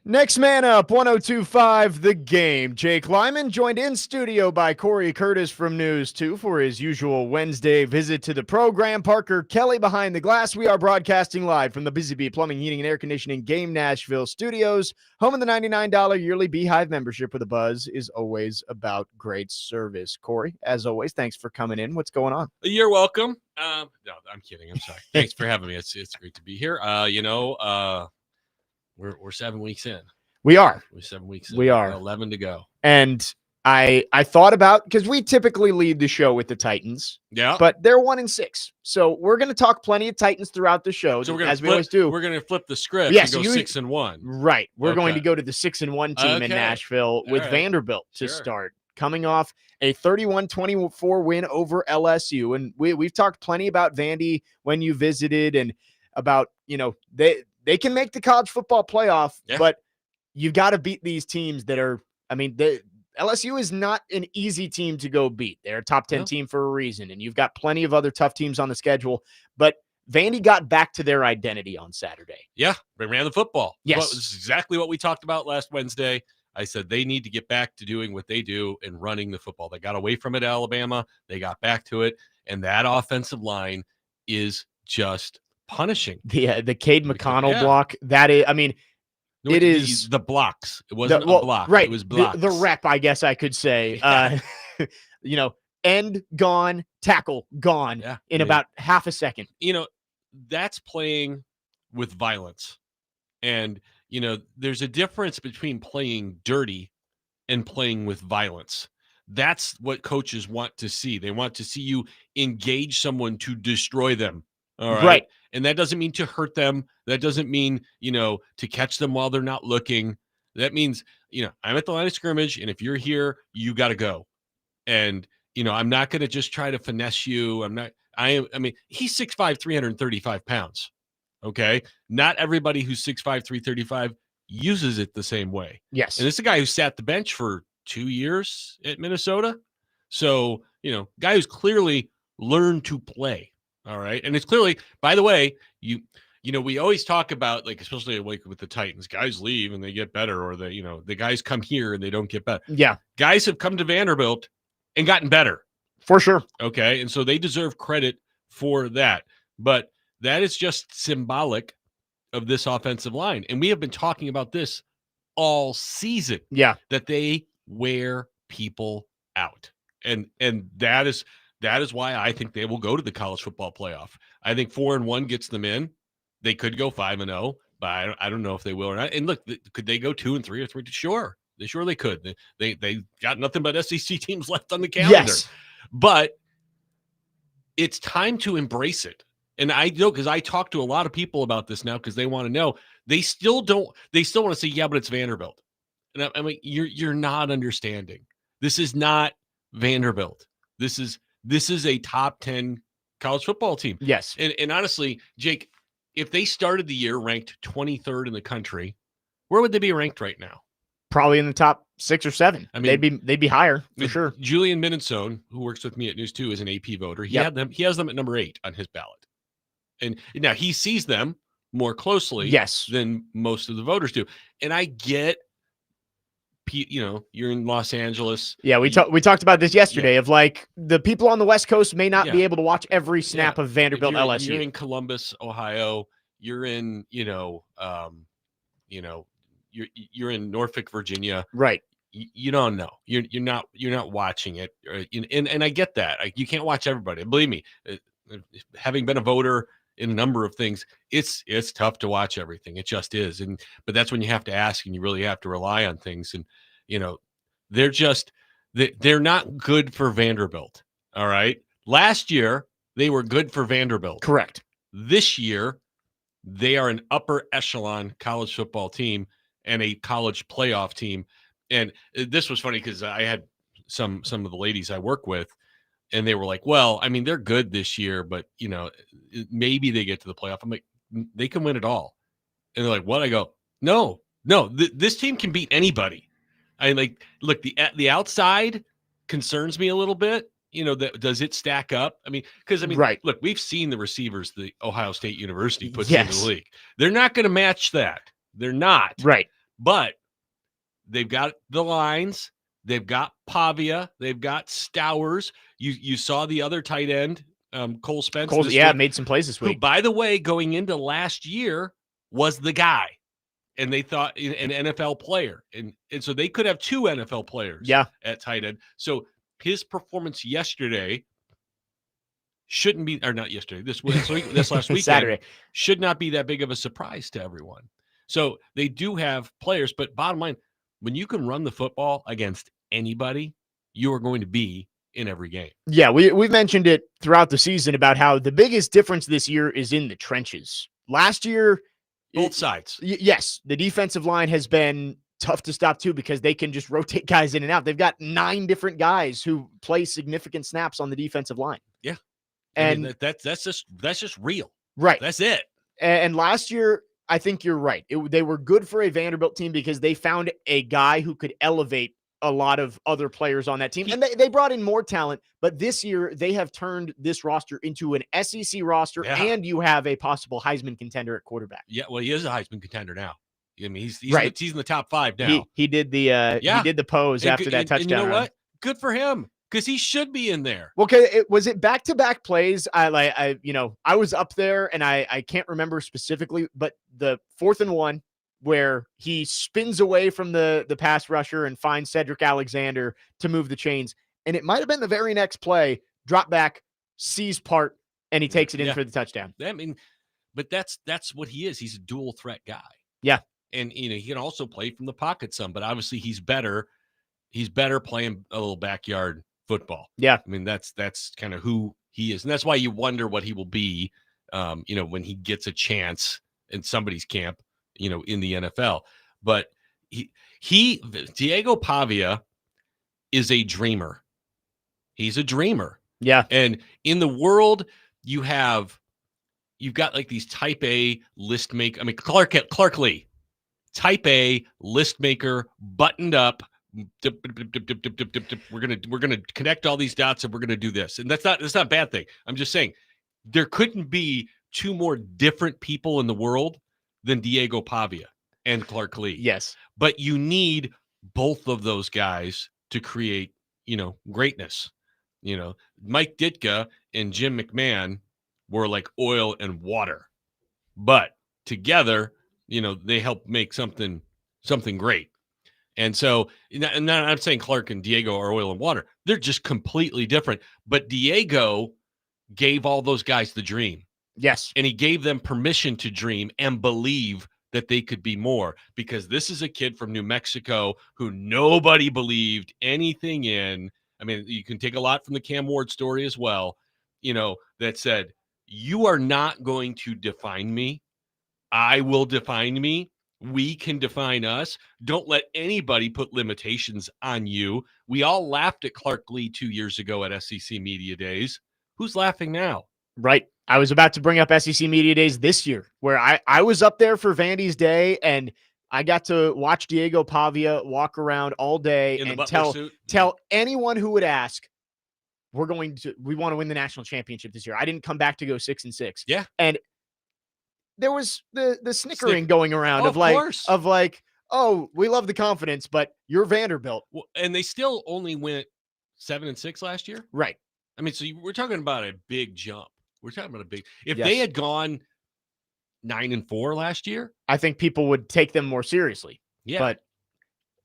Next man up, 102.5 The Game. Jake Lyman joined in studio by Cory Curtis from News 2 for his usual Wednesday visit to the program. Parker Kelly behind the glass. We are broadcasting live from the Busy Bee Plumbing, Heating, and Air Conditioning Game Nashville studios. Home of the $99 yearly Beehive membership with a buzz is always about great service. Cory, as always, thanks for coming in. What's going on? You're welcome. No, I'm kidding. I'm sorry. Thanks for having me. It's great to be here. We're 7 weeks in. We are. We're 7 weeks in. We are. 11 to go. And I thought about, because we typically lead the show with the Titans. Yeah. But they're 1-6. So we're going to talk plenty of Titans throughout the show, So as we always do. We're going to flip the script Yes, and go 6-1. Right. We're Okay. going to go to the 6-1 team in Nashville with Vanderbilt to start, coming off a 31-24 win over LSU. And we've talked plenty about Vandy when you visited and about, they can make the college football playoff, but you've got to beat these teams that are, LSU is not an easy team to go beat. They're a top 10 team for a reason, and you've got plenty of other tough teams on the schedule. But Vandy got back to their identity on Saturday. Yeah, they ran the football. Yes. Well, this is exactly what we talked about last Wednesday. I said they need to get back to doing what they do and running the football. They got away from it at Alabama. They got back to it, and that offensive line is just punishing. The Cade McConnell block, that is, it is the blocks. It wasn't a block. Right. It was blocks. The rep, I guess I could say. End gone, tackle gone in about half a second. That's playing with violence. And, there's a difference between playing dirty and playing with violence. That's what coaches want to see. They want to see you engage someone to destroy them. All right. Right. And that doesn't mean to hurt them. That doesn't mean, to catch them while they're not looking. That means, I'm at the line of scrimmage, and if you're here, you got to go. And, I'm not going to just try to finesse you. He's 6'5", 335 pounds. Okay. Not everybody who's 6'5", 335 uses it the same way. Yes. And this is a guy who sat the bench for 2 years at Minnesota. So, guy who's clearly learned to play. All right. And it's clearly, by the way, we always talk about, like, especially with the Titans, guys leave and they get better, or the guys come here and they don't get better. Yeah. Guys have come to Vanderbilt and gotten better. For sure. Okay. And so they deserve credit for that. But that is just symbolic of this offensive line. And we have been talking about this all season. Yeah. That they wear people out. And that is why I think they will go to the college football playoff. I think 4-1 gets them in. They could go 5-0, but I don't know if they will or not. And look, could they go 2-3 or 3? Sure. They could. They got nothing but SEC teams left on the calendar. Yes. But it's time to embrace it. And I know, because I talk to a lot of people about this now, because they want to know. They still want to say, yeah, but it's Vanderbilt. And you're not understanding. This is not Vanderbilt. This is a top 10 college football team. Yes. And honestly, Jake, if they started the year ranked 23rd in the country, where would they be ranked right now? Probably in the top 6 or 7. They'd be higher for sure. Julian Minnesone, who works with me at News 2, is an AP voter. He has them at number 8 on his ballot. And now he sees them more closely than most of the voters do. And I get, you're in Los Angeles. Yeah, we talked about this yesterday of, like, the people on the West Coast may not be able to watch every snap of Vanderbilt LSU. You're in Columbus, Ohio. You're in, you're in Norfolk, Virginia. Right. You don't know. You're not watching it. And I get that. You can't watch everybody. Believe me, having been a voter in a number of things, it's tough to watch everything. It just is. But that's when you have to ask, and you really have to rely on things. And, they're not good for Vanderbilt. All right. Last year, they were good for Vanderbilt. Correct. This year, they are an upper echelon college football team and a college playoff team. And this was funny because I had some of the ladies I work with, and they were like, well, they're good this year, but, maybe they get to the playoff. I'm like, they can win it all. And they're like, what? I go, no, this team can beat anybody. Look, the outside concerns me a little bit. Does it stack up? Right. Look, we've seen the receivers the Ohio State University puts in the league. They're not going to match that. They're not. Right. But they've got the lines. They've got Pavia. They've got Stowers. You saw the other tight end, Cole Spence. Made some plays this week. Who, by the way, going into last year was the guy. And they thought an NFL player. And so they could have 2 NFL players at tight end. So his performance yesterday shouldn't be, or not yesterday, this last weekend, Saturday, should not be that big of a surprise to everyone. So they do have players, but bottom line, when you can run the football against anybody, you are going to be in every game. Yeah, we've mentioned it throughout the season about how the biggest difference this year is in the trenches. Last year, both sides. Yes, the defensive line has been tough to stop too because they can just rotate guys in and out. They've got 9 different guys who play significant snaps on the defensive line. Yeah. And that's just real. Right. That's it. And last year, I think you're right. They were good for a Vanderbilt team because they found a guy who could elevate a lot of other players on that team. And they brought in more talent, but this year they have turned this roster into an SEC roster, and you have a possible Heisman contender at quarterback. Yeah, well, he is a Heisman contender now. I mean, he's right. He's in the top 5 now. He did the pose after that touchdown. And you know what? Good for him, because he should be in there. Well, was it back-to-back plays? I was up there and I can't remember specifically, but the 4th and 1 where he spins away from the pass rusher and finds Cedric Alexander to move the chains. And it might have been the very next play, drop back, sees part, and he takes it in for the touchdown. I mean, but that's what he is. He's a dual threat guy. Yeah. And he can also play from the pocket some, but obviously he's better playing a little backyard football. Yeah. I mean, that's kind of who he is. And that's why you wonder what he will be, when he gets a chance in somebody's camp, in the NFL. But Diego Pavia is a dreamer. He's a dreamer. Yeah. And in the world, you've got like these type A list maker. I mean, Clark Lee, type A list maker, buttoned up. We're gonna connect all these dots and we're gonna do this. And that's not a bad thing. I'm just saying there couldn't be 2 more different people in the world than Diego Pavia and Clark Lee. Yes. But you need both of those guys to create, greatness. Mike Ditka and Jim McMahon were like oil and water. But together, they help make something great. And so, and I'm saying Clark and Diego are oil and water. They're just completely different. But Diego gave all those guys the dream. Yes. And he gave them permission to dream and believe that they could be more, because this is a kid from New Mexico who nobody believed anything in. I mean, you can take a lot from the Cam Ward story as well, that said, you are not going to define me. I will define me. We can define us. Don't let anybody put limitations on you. We all laughed at Clark Lee 2 years ago at SEC Media Days. Who's laughing now? Right. I was about to bring up SEC Media Days this year, where I was up there for Vandy's Day, and I got to watch Diego Pavia walk around all day and tell anyone who would ask, we want to win the national championship this year. I didn't come back to go 6-6. Yeah. And there was the snickering going around of like, oh, we love the confidence, but you're Vanderbilt. Well, and they still only went 7-6 last year. Right. I mean, so we're talking about a big jump. We're talking about if they had gone 9-4 last year, I think people would take them more seriously. Yeah. But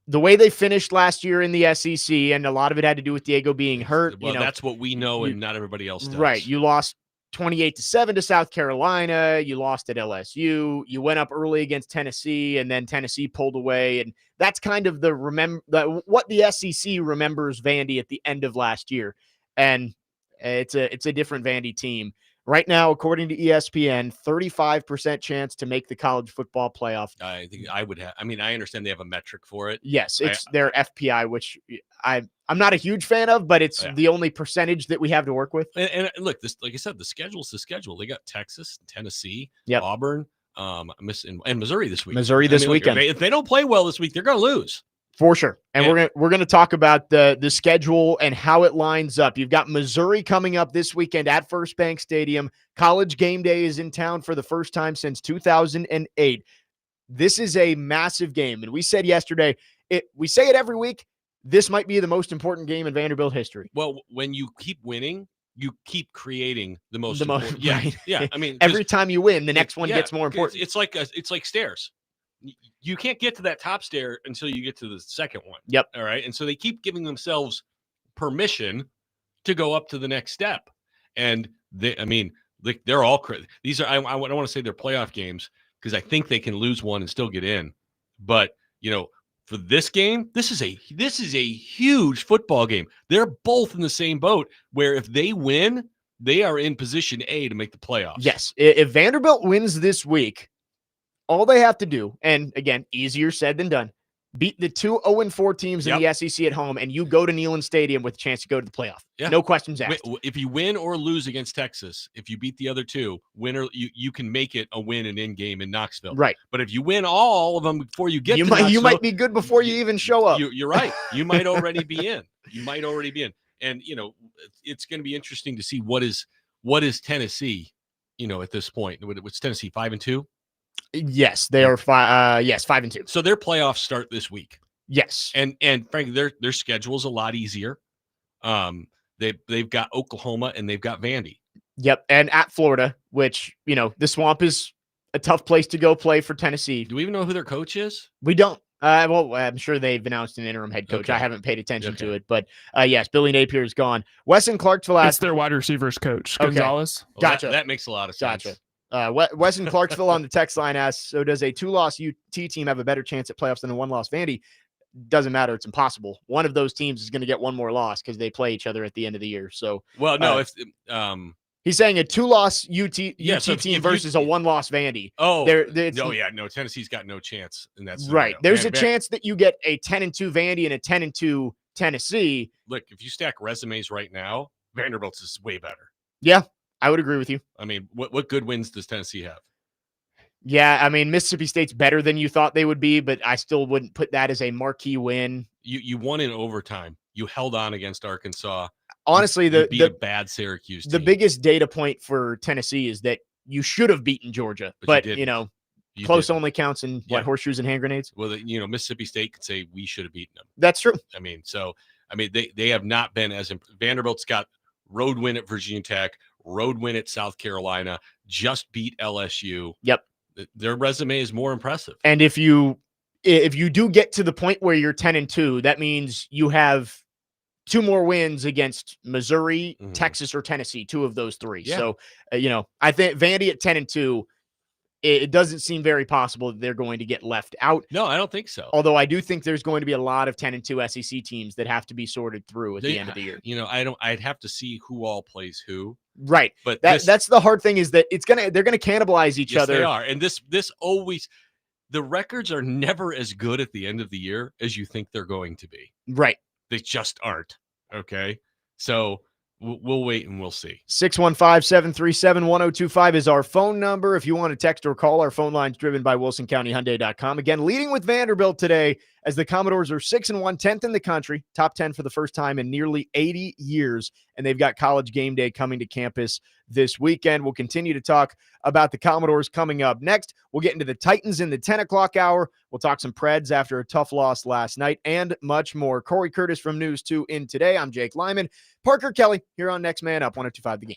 the way they finished last year in the SEC, and a lot of it had to do with Diego being hurt. Well, that's what we know, and not everybody else does. Right. You lost 28-7 to South Carolina. You lost at LSU. You went up early against Tennessee, and then Tennessee pulled away. And that's kind of what the SEC remembers Vandy at the end of last year. And it's a different Vandy team. Right now, according to ESPN, 35% chance to make the college football playoff. I think I would have. I mean, I understand they have a metric for it. Yes, it's their FPI, which I'm not a huge fan of, but it's the only percentage that we have to work with. And look, this, like I said, the schedule's the schedule. They got Texas, Tennessee, Auburn, and Missouri this week. Weekend. If they don't play well this week, they're going to lose. For sure. And we're gonna talk about the schedule and how it lines up. You've got Missouri coming up this weekend at First Bank Stadium. College game day is in town for the first time since 2008. This is a massive game. And we said yesterday, we say it every week, this might be the most important game in Vanderbilt history. Well, when you keep winning, you keep creating the most The most, important. Yeah, right. yeah. I mean, every time you win, the next one yeah, gets more important. It's like stairs. You can't get to that top stair until you get to the second one. Yep. All right. And so they keep giving themselves permission to go up to the next step. And they're all these are I don't want to say they're playoff games because I think they can lose one and still get in. But for this game, this is a huge football game. They're both in the same boat where if they win, they are in position A to make the playoffs. Yes. If Vanderbilt wins this week, all they have to do, and again, easier said than done, beat the 2 0-4 teams in the SEC at home, and you go to Neyland Stadium with a chance to go to the playoff. Yeah. No questions asked. If you win or lose against Texas, if you beat the other two, you can make it a win and in game in Knoxville. Right. But if you win all of them before you get Knoxville, you might be good before you even show up. You're right. You might already be in. And it's going to be interesting to see what is Tennessee. At this point, what's Tennessee 5-2? Yes, they are 5-2. So their playoffs start this week. Yes, and frankly, their schedule is a lot easier. They've got Oklahoma and they've got Vandy. Yep, and at Florida, which the Swamp is a tough place to go play for Tennessee. Do we even know who their coach is? We don't. Well, I'm sure they've announced an interim head coach. Okay. I haven't paid attention to it, but yes, Billy Napier is gone. Wesson Clarksville It's their wide receivers coach, Gonzalez. Okay. Well, gotcha. That makes a lot of sense. Gotcha. Wesson Clarksville on the text line asks, so does a 2-loss UT team have a better chance at playoffs than a 1-loss Vandy? Doesn't matter. It's impossible. One of those teams is going to get one more loss because they play each other at the end of the year. So, well, no, if he's saying a 2-loss UT team versus a 1-loss Vandy. Oh, no, Tennessee's got no chance in that scenario. Right. There's a chance that you get a 10-2 Vandy and a 10-2 Tennessee. Look, if you stack resumes right now, Vanderbilt's is way better. Yeah. I would agree with you. I mean, what good wins does Tennessee have? Yeah, I mean, Mississippi State's better than you thought they would be, but I still wouldn't put that as a marquee win. You won in overtime. You held on against Arkansas. Honestly, you beat a bad Syracuse team. The biggest data point for Tennessee is that you should have beaten Georgia, but close only counts in horseshoes and hand grenades. Well, Mississippi State could say we should have beaten them. That's true. They have not been as Vanderbilt's got road win at Virginia Tech, road win at South Carolina, just beat LSU. Yep. Their resume is more impressive. And if you do get to the point where you're 10-2, that means you have 2 more wins against Missouri, Texas, or Tennessee, 2 of those 3. Yeah. So, I think Vandy at 10-2, it doesn't seem very possible that they're going to get left out. No, I don't think so. Although I do think there's going to be a lot of 10-2 SEC teams that have to be sorted through at the end of the year. I'd have to see who all plays who. Right. But that's the hard thing is that they're going to cannibalize each other. They are. And this always, the records are never as good at the end of the year as you think they're going to be. Right. They just aren't. Okay. So we'll wait and we'll see. 615-737-1025 is our phone number. If you want to text or call, our phone line's driven by WilsonCountyHyundai.com. Again, leading with Vanderbilt today as the Commodores are 6-1, 10th in the country, top 10 for the first time in nearly 80 years. And they've got College Game Day coming to campus this weekend. We'll continue to talk about the Commodores coming up next. We'll get into the Titans in the 10 o'clock hour. We'll talk some Preds after a tough loss last night and much more. Cory Curtis from News 2 in today. I'm Jake Lyman. Parker Kelly here on Next Man Up 102.5 The Game.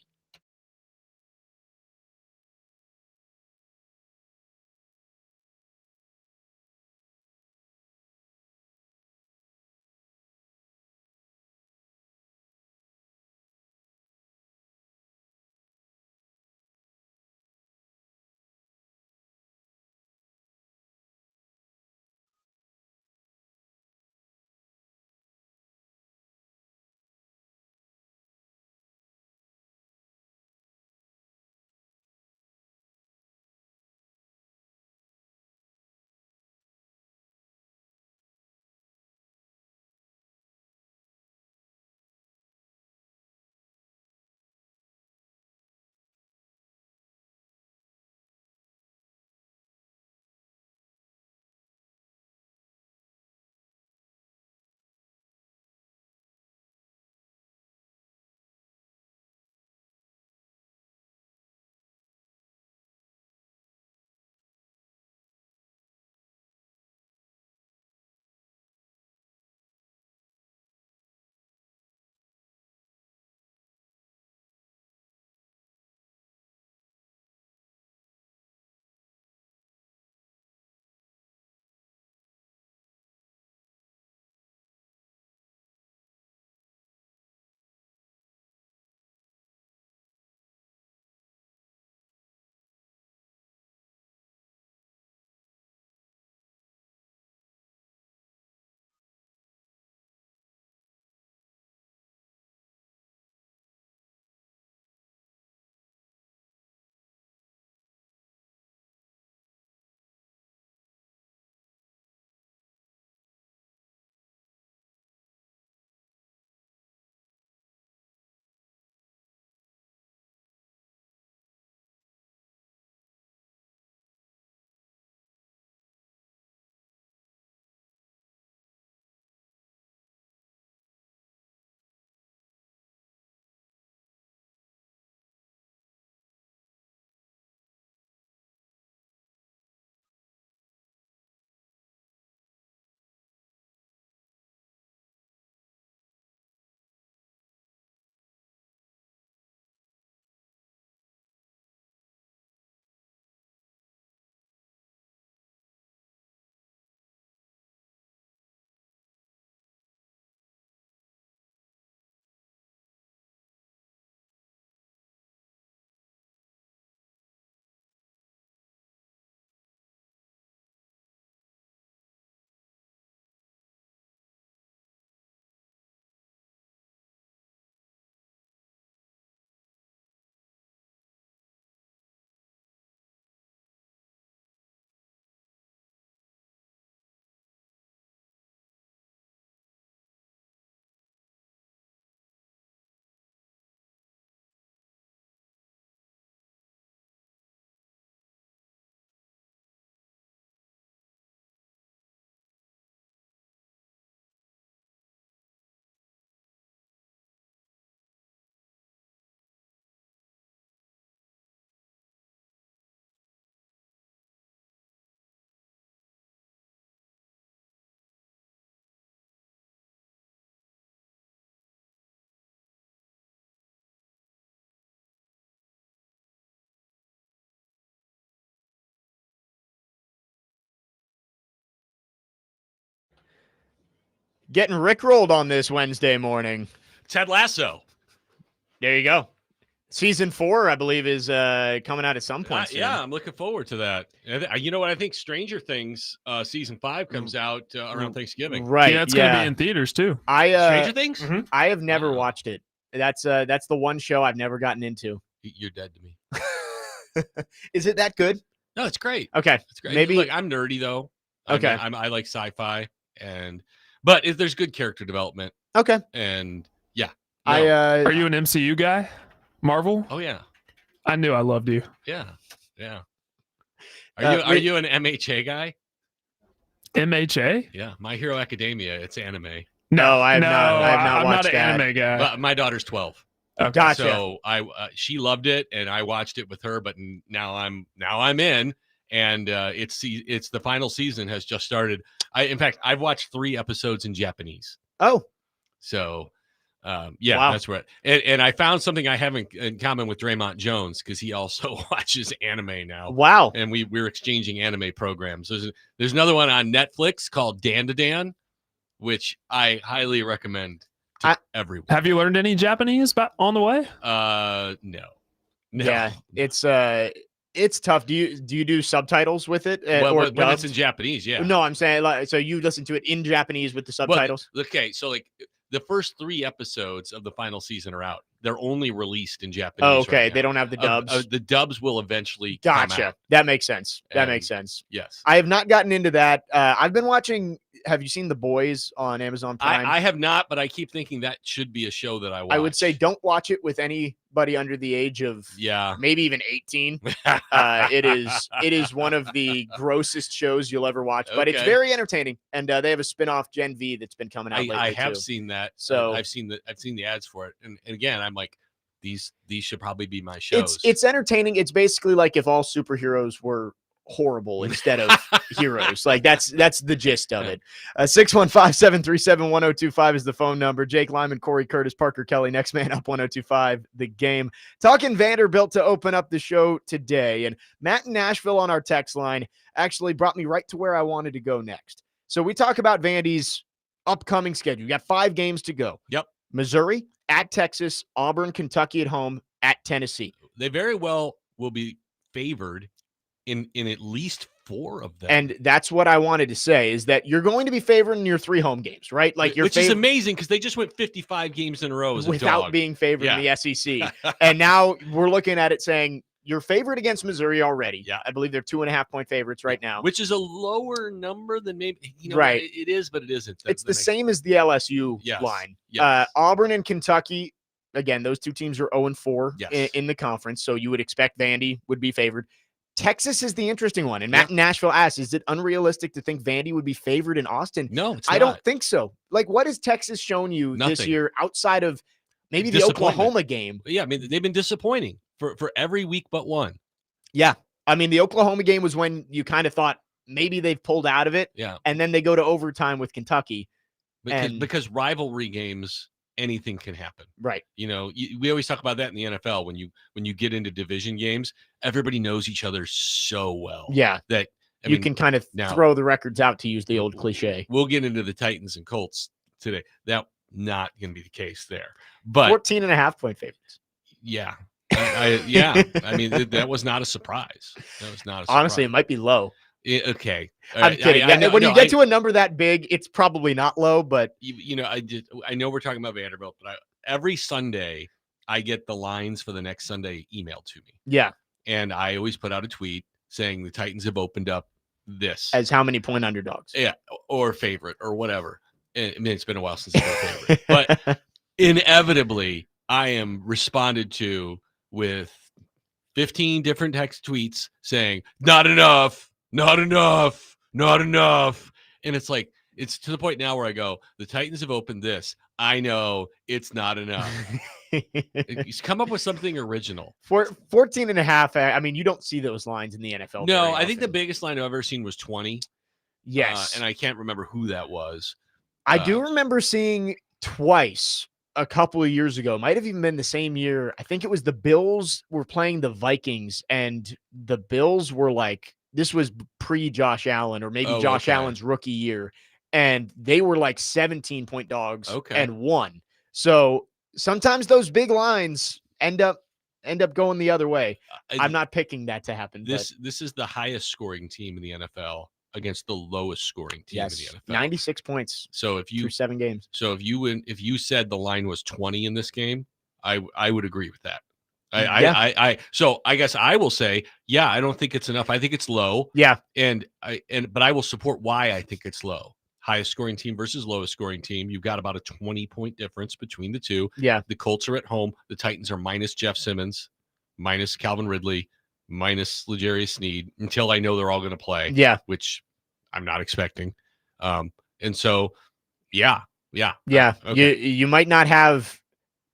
Getting rickrolled on this Wednesday morning. Ted Lasso. There you go. Season 4, I believe, is coming out at some point soon. Yeah, I'm looking forward to that. You know what? I think Stranger Things season 5 comes out around Thanksgiving. Right. Yeah, it's going to be in theaters too. Stranger Things? Mm-hmm. I have never watched it. That's the one show I've never gotten into. You're dead to me. Is it that good? No, it's great. Okay. It's great. Maybe. Look, I'm nerdy though. Okay. I like sci-fi but if there's good character development. Okay. And yeah. Are you an MCU guy? Marvel? Oh yeah. I knew I loved you. Yeah. Are you an MHA guy? MHA? Yeah, My Hero Academia. It's anime. No, I have not I'm watched not an that. anime guy. But my daughter's 12. Okay. Gotcha. So she loved it, and I watched it with her. But now I'm in, and it's the final season has just started. In fact, I've watched 3 episodes in Japanese. Oh, so. Wow. That's right. And I found something I have in common with Draymond Jones because he also watches anime now. Wow. And we're exchanging anime programs. There's another one on Netflix called Dan to Dan, which I highly recommend to everyone. Have you learned any Japanese on the way? No. Yeah, it's tough. Do you do subtitles with it or when it's in Japanese? Yeah. No, I'm saying so you listen to it in Japanese with the subtitles. Well, okay, so like. The first 3 episodes of the final season are out. They're only released in Japanese. Oh, okay. Right they don't have the dubs. The dubs will eventually Gotcha. come out. That makes sense. That makes sense. Yes. I have not gotten into that. I've been watching. Have you seen The Boys on Amazon Prime? I have not, but I keep thinking that should be a show that I watch. I would say don't watch it with anybody under the age of maybe even 18. It is one of the grossest shows you'll ever watch, but it's very entertaining. And they have a spin-off Gen V that's been coming out lately. I have seen that. So I've seen the ads for it. And again, I'm like, these should probably be my shows. It's entertaining. It's basically like if all superheroes were horrible instead of heroes. Like that's the gist of it. 615-737-1025 is the phone number. Jake Lyman, Cory Curtis, Parker Kelly, next man up 1025 the game. Talking Vanderbilt to open up the show today. And Matt in Nashville on our text line actually brought me right to where I wanted to go next. So we talk about Vandy's upcoming schedule. You got 5 games to go. Yep. Missouri at Texas, Auburn, Kentucky at home, at Tennessee. They very well will be favored in at least 4 of them. And that's what I wanted to say is that you're going to be favored in your 3 home games, right? Like which is amazing because they just went 55 games in a row as without being favored in the SEC. And now we're looking at it saying you're favored against Missouri already. Yeah. I believe they're 2.5 point favorites right now. Which is a lower number than maybe, right. It is, but it isn't. It's the same as the LSU line. Yes. Auburn and Kentucky, again, those 2 teams are 0-4 in the conference. So you would expect Vandy would be favored. Texas is the interesting one. And Matt in Nashville asks, is it unrealistic to think Vandy would be favored in Austin? No, it's I not. don't think so. Like, what has Texas shown you this year outside of maybe the Oklahoma game? Yeah, I mean, they've been disappointing for every week but one. Yeah. I mean, the Oklahoma game was when you kind of thought maybe they've pulled out of it. Yeah. And then they go to overtime with Kentucky. Because rivalry games, anything can happen. Right. We always talk about that in the NFL. When you get into division games, everybody knows each other so well. Yeah. That you can kind of throw the records out, to use the old cliche. We'll get into the Titans and Colts today. That not going to be the case there. But 14.5 point favorites. Yeah. I mean, that was not a surprise. That was not a surprise. Honestly, it might be low. Okay. I'm kidding. When you get to a number that big, it's probably not low, but I know we're talking about Vanderbilt, but every Sunday I get the lines for the next Sunday emailed to me. Yeah. And I always put out a tweet saying the Titans have opened up this. As how many point underdogs? Yeah. Or favorite or whatever. I mean, it's been a while since I've been favorite. But inevitably, I am responded to with 15 different text tweets saying, not enough. Not enough. Not enough. And it's like, it's to the point now where I go, the Titans have opened this. I know it's not enough. He's come up with something original. For 14.5. I mean, you don't see those lines in the NFL. No, I think the biggest line I've ever seen was 20. Yes. And I can't remember who that was. I do remember seeing twice a couple of years ago. Might have even been the same year. I think it was the Bills were playing the Vikings, and the Bills were like, this was pre-Josh Allen or maybe Josh Allen's rookie year. and they were like 17-point dogs Okay. and won. So sometimes those big lines end up going the other way. I'm not picking that to happen. This is the highest scoring team in the NFL against the lowest scoring team in the NFL. 96 points. So through 7 games. So if you said the line was 20 in this game, I would agree with that. So I guess I will say, yeah, I don't think it's enough. I think it's low. Yeah. But I will support why I think it's low. Highest scoring team versus lowest scoring team. You've got about a 20-point difference between the two. Yeah. The Colts are at home. The Titans are minus Jeff Simmons, minus Calvin Ridley, minus L'Jarius Sneed until I know they're all going to play. Yeah. Which I'm not expecting. And so, yeah. Okay. You might not have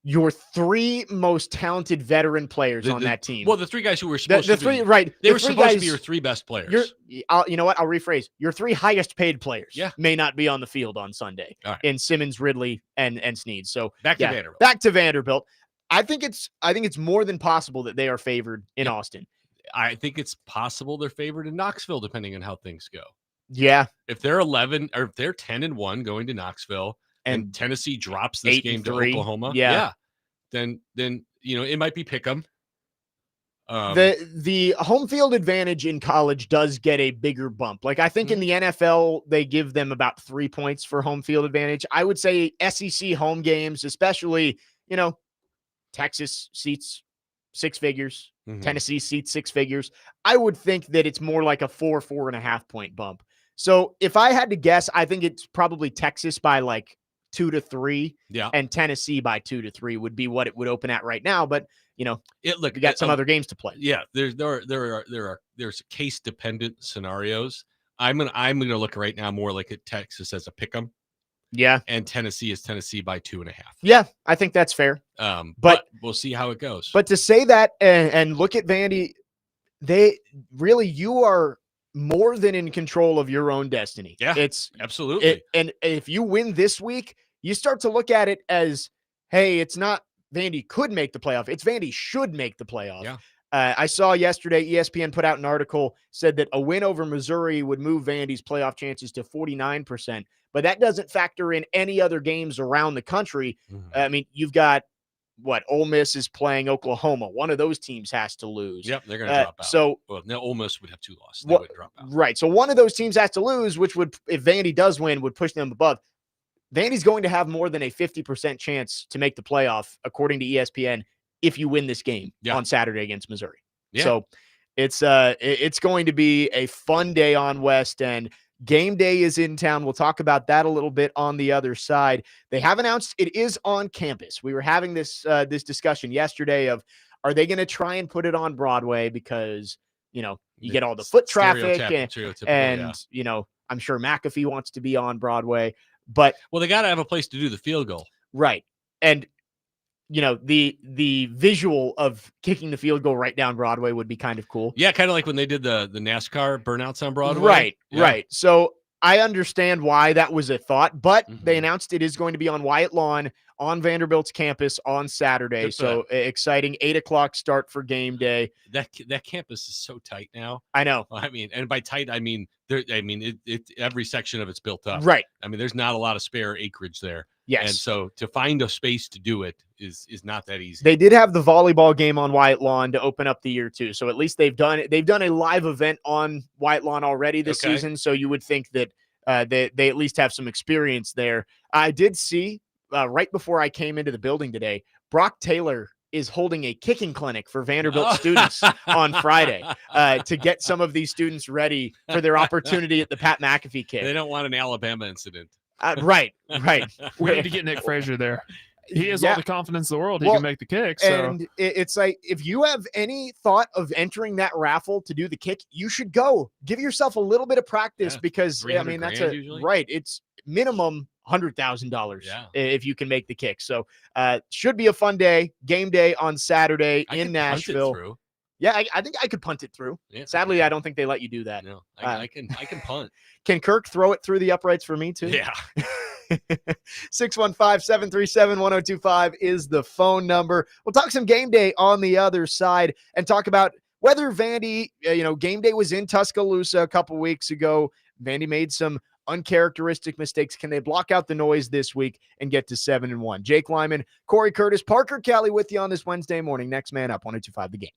your 3 most talented veteran players on that team. Well, the 3 guys who were supposed to be right. They were supposed to be your 3 best players. You know what? I'll rephrase. Your 3 highest paid players may not be on the field on Sunday. All right. In Simmons, Ridley, and Sneed. So back to Vanderbilt. Back to Vanderbilt. I think it's more than possible that they are favored in Austin. I think it's possible they're favored in Knoxville, depending on how things go. Yeah. If they're 11 or if they're 10-1 going to Knoxville and Tennessee drops this game to Oklahoma, then it might be pick 'em. The home field advantage in college does get a bigger bump. Like I think in the NFL, they give them about 3 points for home field advantage. I would say SEC home games, especially, Texas seats 6 figures, Tennessee seats 6 figures. I would think that it's more like a 4.5 point bump. So if I had to guess, I think it's probably Texas by like 2 to 3, and Tennessee by 2 to 3 would be what it would open at right now. But we got some other games to play. Yeah, there's case dependent scenarios. I'm gonna look right now more like at Texas as a pick 'em. Yeah, and Tennessee is Tennessee by 2.5. Yeah, I think that's fair. But we'll see how it goes. But to say that and look at Vandy, you are more than in control of your own destiny. Yeah, it's absolutely. And if you win this week, you start to look at it as, hey, it's not Vandy could make the playoff. It's Vandy should make the playoff. Yeah. I saw yesterday ESPN put out an article, said that a win over Missouri would move Vandy's playoff chances to 49%, but that doesn't factor in any other games around the country. I mean, you've got Ole Miss is playing Oklahoma. One of those teams has to lose. Yep, they're going to drop out. So, Ole Miss would have 2 losses. They wouldn't drop out. Right. So one of those teams has to lose, which would, if Vandy does win, would push them above. Vandy's going to have more than a 50% chance to make the playoff, according to ESPN, if you win this game on Saturday against Missouri. Yeah. So it's going to be a fun day on West End. Game day is in town. We'll talk about that a little bit on the other side. They have announced it is on campus. We were having this discussion yesterday of, are they going to try and put it on Broadway because, you get all the foot traffic and I'm sure McAfee wants to be on Broadway, but they got to have a place to do the field goal. Right. And the visual of kicking the field goal right down Broadway would be kind of cool. Yeah, kind of like when they did the NASCAR burnouts on Broadway. Right. So I understand why that was a thought, but they announced it is going to be on Wyatt Lawn on Vanderbilt's campus on Saturday. So exciting, 8:00 start for game day. That campus is so tight now. I know. I mean, and by tight, I mean every section of it's built up. Right. I mean, there's not a lot of spare acreage there. Yes. And so to find a space to do it is not that easy. They did have the volleyball game on Wyatt Lawn to open up the year too. So at least they've done a live event on Wyatt Lawn already this season. So you would think that they at least have some experience there. I did see right before I came into the building today, Brock Taylor is holding a kicking clinic for Vanderbilt students on Friday to get some of these students ready for their opportunity at the Pat McAfee kick. They don't want an Alabama incident. Right. We need to get Nick Frazier there. He has all the confidence in the world. He can make the kick. So. And it's like, if you have any thought of entering that raffle to do the kick, you should go. Give yourself a little bit of practice because, I mean, that's it's minimum $100,000 if you can make the kick. So should be a fun day. Game day on Saturday in Nashville. Yeah, I think I could punt it through. Yeah. Sadly, I don't think they let you do that. No, I can punt. Can Kirk throw it through the uprights for me too? Yeah. 615-737-1025 is the phone number. We'll talk some game day on the other side and talk about whether Vandy, game day was in Tuscaloosa a couple weeks ago. Vandy made some uncharacteristic mistakes? Can they block out the noise this week and get to 7-1? Jake Lyman, Cory Curtis, Parker Kelly with you on this Wednesday morning. Next man up, 102.5 The Game.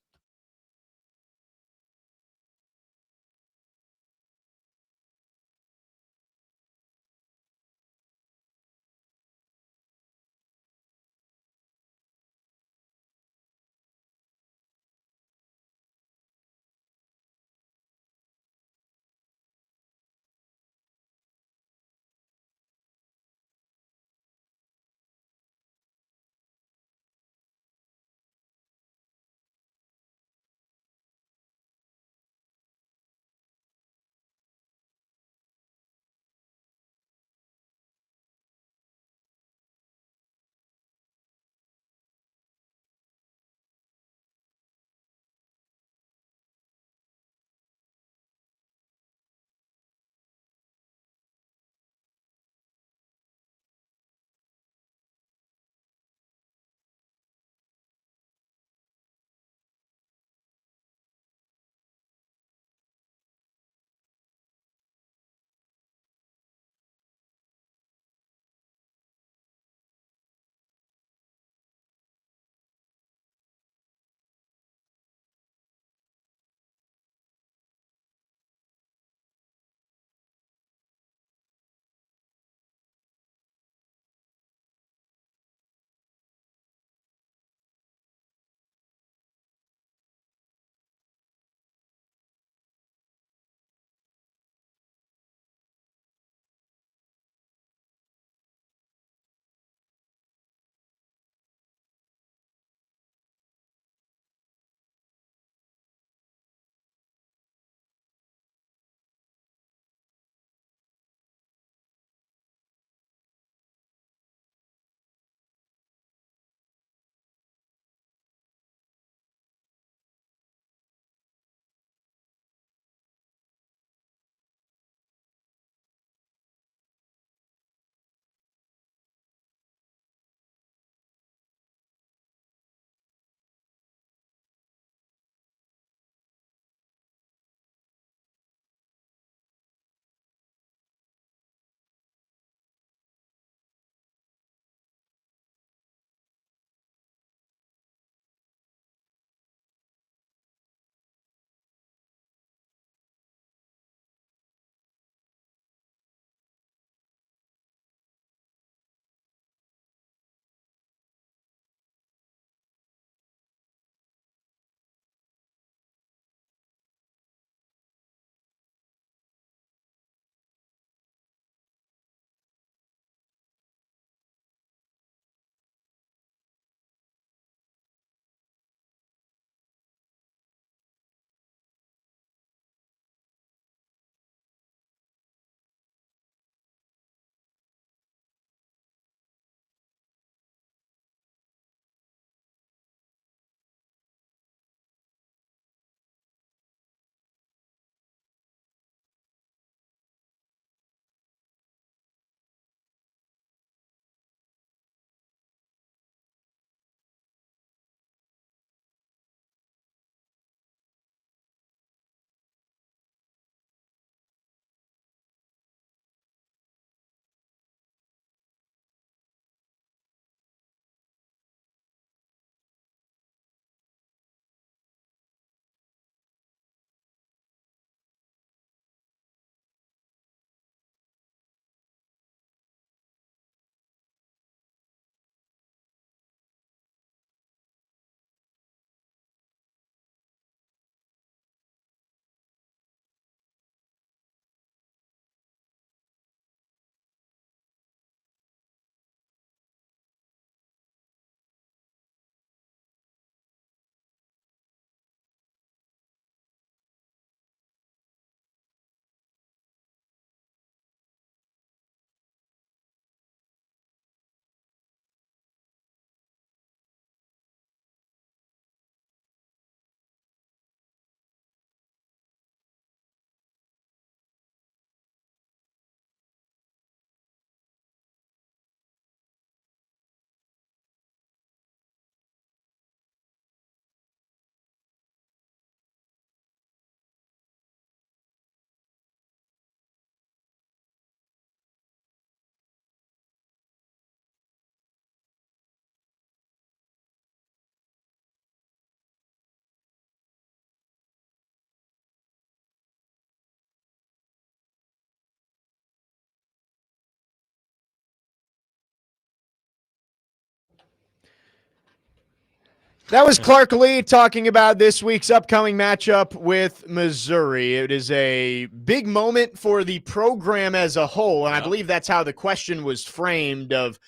That was Clark Lee talking about this week's upcoming matchup with Missouri. It is a big moment for the program as a whole, and I believe that's how the question was framed of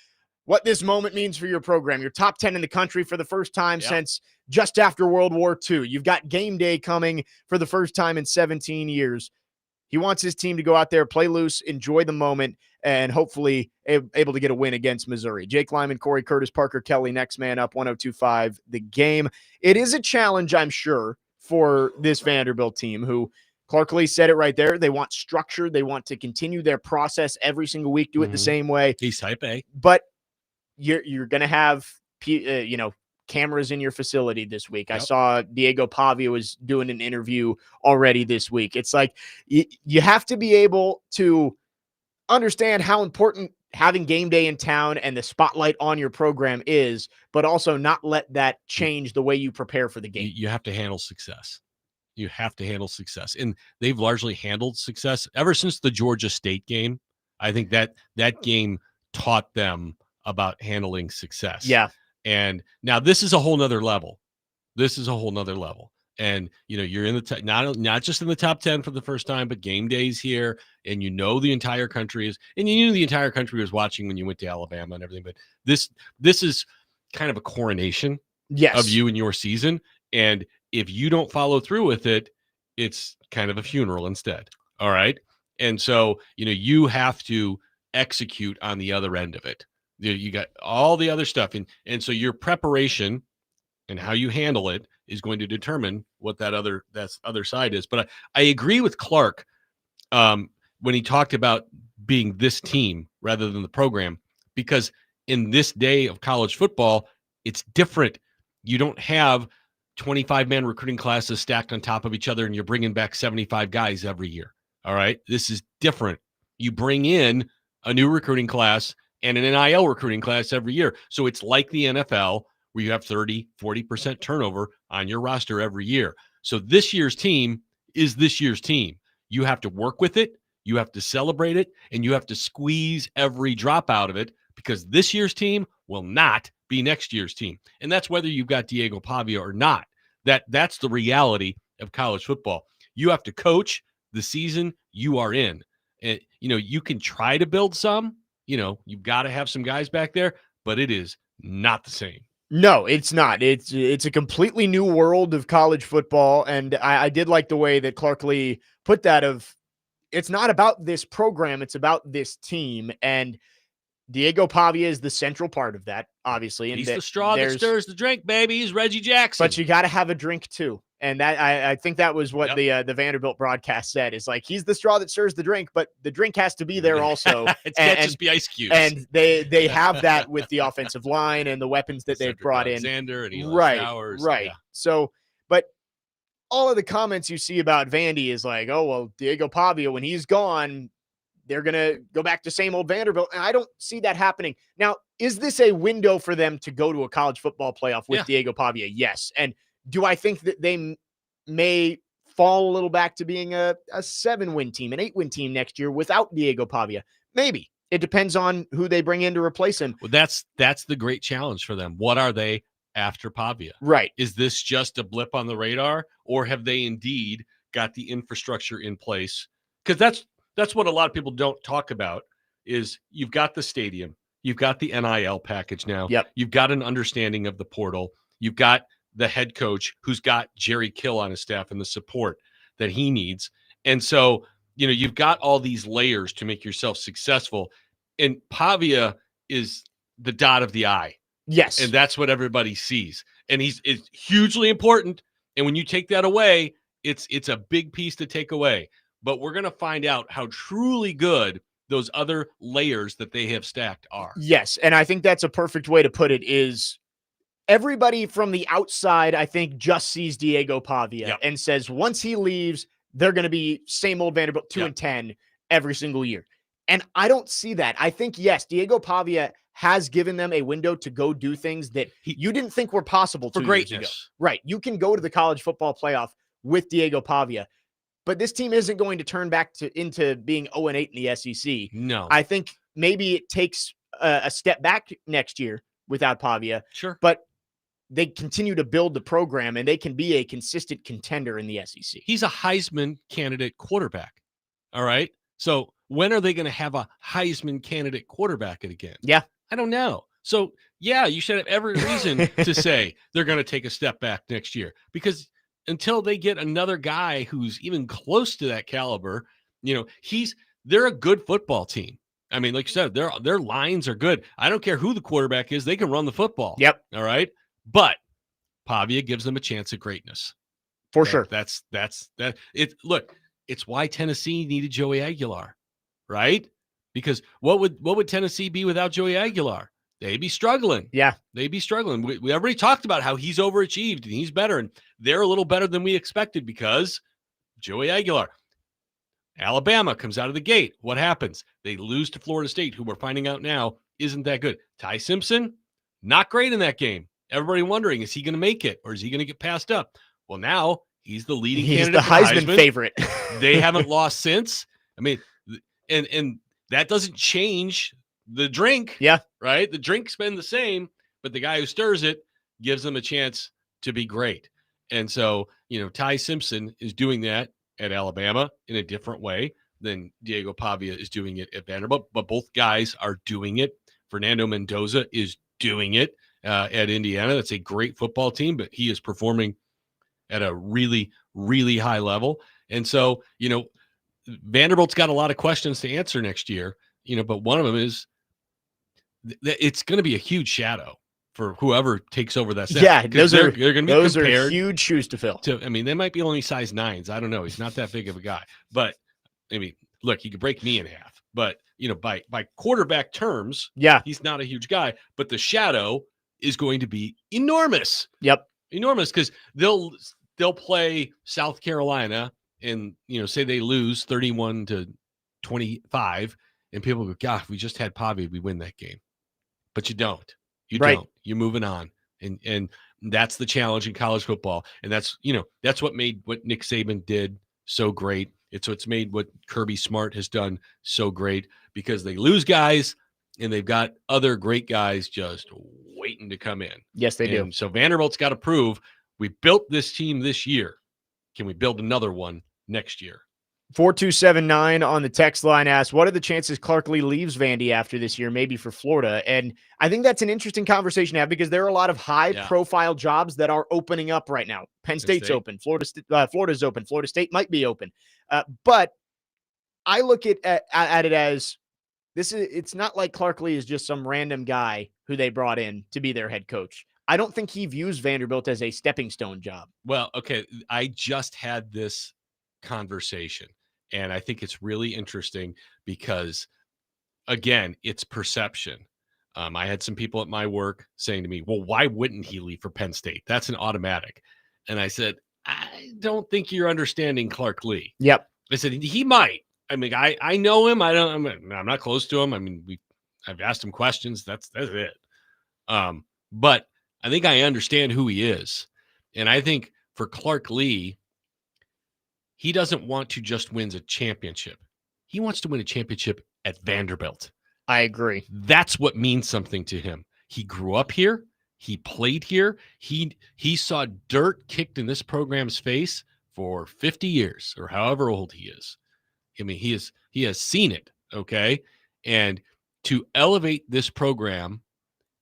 what this moment means for your program. You're top 10 in the country for the first time since just after World War II. You've got game day coming for the first time in 17 years. He wants his team to go out there, play loose, enjoy the moment, and hopefully able to get a win against Missouri. Jake Lyman, Cory Curtis, Parker Kelly, next man up, 102.5 The Game. It is a challenge, I'm sure, for this Vanderbilt team who Clark Lee said it right there. They want structure. They want to continue their process every single week, do it the same way. He's type A. But you're going to have, cameras in your facility this week. I saw Diego Pavia was doing an interview already this week. It's like you have to be able to understand how important having game day in town and the spotlight on your program is, but also not let that change the way you prepare for the game. You have to handle success. You have to handle success. And they've largely handled success ever since the Georgia State game. I think that game taught them about handling success. Yeah. And now this is a whole nother level. And, you're in the not just in the top 10 for the first time, but game days here. And the entire country is, and you knew the entire country was watching when you went to Alabama and everything. But this is kind of a coronation of you and your season. And if you don't follow through with it, it's kind of a funeral instead. All right. And so, you have to execute on the other end of it. You got all the other stuff. And so your preparation and how you handle it is going to determine what that other side is. But I agree with Clark when he talked about being this team rather than the program, because in this day of college football, it's different. You don't have 25-man recruiting classes stacked on top of each other and you're bringing back 75 guys every year. All right. This is different. You bring in a new recruiting class and an NIL recruiting class every year. So it's like the NFL where you have 30-40% turnover on your roster every year. So this year's team is this year's team. You have to work with it, you have to celebrate it, and you have to squeeze every drop out of it, because this year's team will not be next year's team. And that's whether you've got Diego Pavia or not. That's the reality of college football. You have to coach the season you are in. And, you can try to build some, you've got to have some guys back there, but it is not the same. No, it's not. It's a completely new world of college football. And I did like the way that Clark Lee put that it's not about this program. It's about this team. And Diego Pavia is the central part of that, obviously. And he's the straw that stirs the drink, baby. He's Reggie Jackson. But you got to have a drink too. And that I think that was what the Vanderbilt broadcast said, is like, he's the straw that stirs the drink, but the drink has to be there also. It can't just be ice cubes. And they have that with the offensive line and the weapons that they've brought Alexander in. And right, Showers. right. Yeah. So, but all of the comments you see about Vandy is like, oh, well, Diego Pavia, when he's gone, they're going to go back to same old Vanderbilt. And I don't see that happening. Now, is this a window for them to go to a college football playoff with Diego Pavia? Yes. And do I think that they may fall a little back to being a 7-win team, an 8-win team next year without Diego Pavia? Maybe. It depends on who they bring in to replace him. Well, that's the great challenge for them. What are they after Pavia? Right. Is this just a blip on the radar, or have they indeed got the infrastructure in place? Because that's what a lot of people don't talk about, is you've got the stadium, you've got the NIL package now. Yep. You've got an understanding of the portal. You've got the head coach who's got Jerry Kill on his staff and the support that he needs. And so, you've got all these layers to make yourself successful. And Pavia is the dot of the I. Yes. And that's what everybody sees. And it's hugely important. And when you take that away, it's a big piece to take away. But we're going to find out how truly good those other layers that they have stacked are. Yes. And I think that's a perfect way to put it, is everybody from the outside, I think, just sees Diego Pavia and says once he leaves, they're going to be same old Vanderbilt 2-10 every single year. And I don't see that. I think, yes, Diego Pavia has given them a window to go do things that you didn't think were possible 2 years ago. Right. You can go to the college football playoff with Diego Pavia, but this team isn't going to turn back into being 0-8 in the SEC. No. I think maybe it takes a step back next year without Pavia. Sure. But they continue to build the program and they can be a consistent contender in the SEC. He's a Heisman candidate quarterback. All right. So when are they going to have a Heisman candidate quarterback again? Yeah. I don't know. So yeah, you should have every reason to say they're going to take a step back next year, because until they get another guy who's even close to that caliber, they're a good football team. I mean, like you said, their lines are good. I don't care who the quarterback is; they can run the football. Yep. All right. But Pavia gives them a chance at greatness. For sure. That's that. Look, it's why Tennessee needed Joey Aguilar, right? Because what would Tennessee be without Joey Aguilar? They'd be struggling. Yeah. They'd be struggling. We already talked about how he's overachieved and he's better, and they're a little better than we expected because Joey Aguilar. Alabama comes out of the gate. What happens? They lose to Florida State, who we're finding out now isn't that good. Ty Simpson, not great in that game. Everybody wondering, is he going to make it or is he going to get passed up? Well, now he's the leading candidate. He's the Heisman favorite. They haven't lost since. I mean, and that doesn't change the drink. Yeah. Right? The drink's been the same, but the guy who stirs it gives them a chance to be great. And so, Ty Simpson is doing that at Alabama in a different way than Diego Pavia is doing it at Vanderbilt, but both guys are doing it. Fernando Mendoza is doing it at Indiana. That's a great football team, but he is performing at a really, really high level. And so, Vanderbilt's got a lot of questions to answer next year, but one of them is it's going to be a huge shadow for whoever takes over that. Yeah, they're going to be compared. Are huge shoes to fill. They might be only size 9s. I don't know. He's not that big of a guy, but I mean, look, he could break me in half. But by quarterback terms, yeah, he's not a huge guy. But the shadow is going to be enormous. Yep, enormous, because they'll play South Carolina and say they lose 31-25, and people go, "God, if we just had Pavia, we win that game." But you don't. You don't. You're moving on, and that's the challenge in college football, and that's what made what Nick Saban did so great. It's what's made what Kirby Smart has done so great, because they lose guys and they've got other great guys just waiting to come in. Yes, they do. So Vanderbilt's got to prove, we built this team this year. Can we build another one next year? 4279 on the text line asks, what are the chances Clark Lee leaves Vandy after this year, maybe for Florida? And I think that's an interesting conversation to have, because there are a lot of high-profile jobs that are opening up right now. Penn State's open. Florida's open. Florida State might be open. But I look at it as it's not like Clark Lee is just some random guy who they brought in to be their head coach. I don't think he views Vanderbilt as a stepping stone job. Well, okay, I just had this conversation, and I think it's really interesting because, again, it's perception. I had some people at my work saying to me, well, why wouldn't he leave for Penn State? That's an automatic. And I said, I don't think you're understanding Clark Lee. Yep. I said, he might. I mean, I know him. I'm not close to him. I mean, I've asked him questions. That's it. But I think I understand who he is. And I think for Clark Lee, he doesn't want to just win a championship. He wants to win a championship at Vanderbilt. I agree. That's what means something to him. He grew up here. He played here. He saw dirt kicked in this program's face for 50 years or however old he is. I mean, he has seen it, okay? And to elevate this program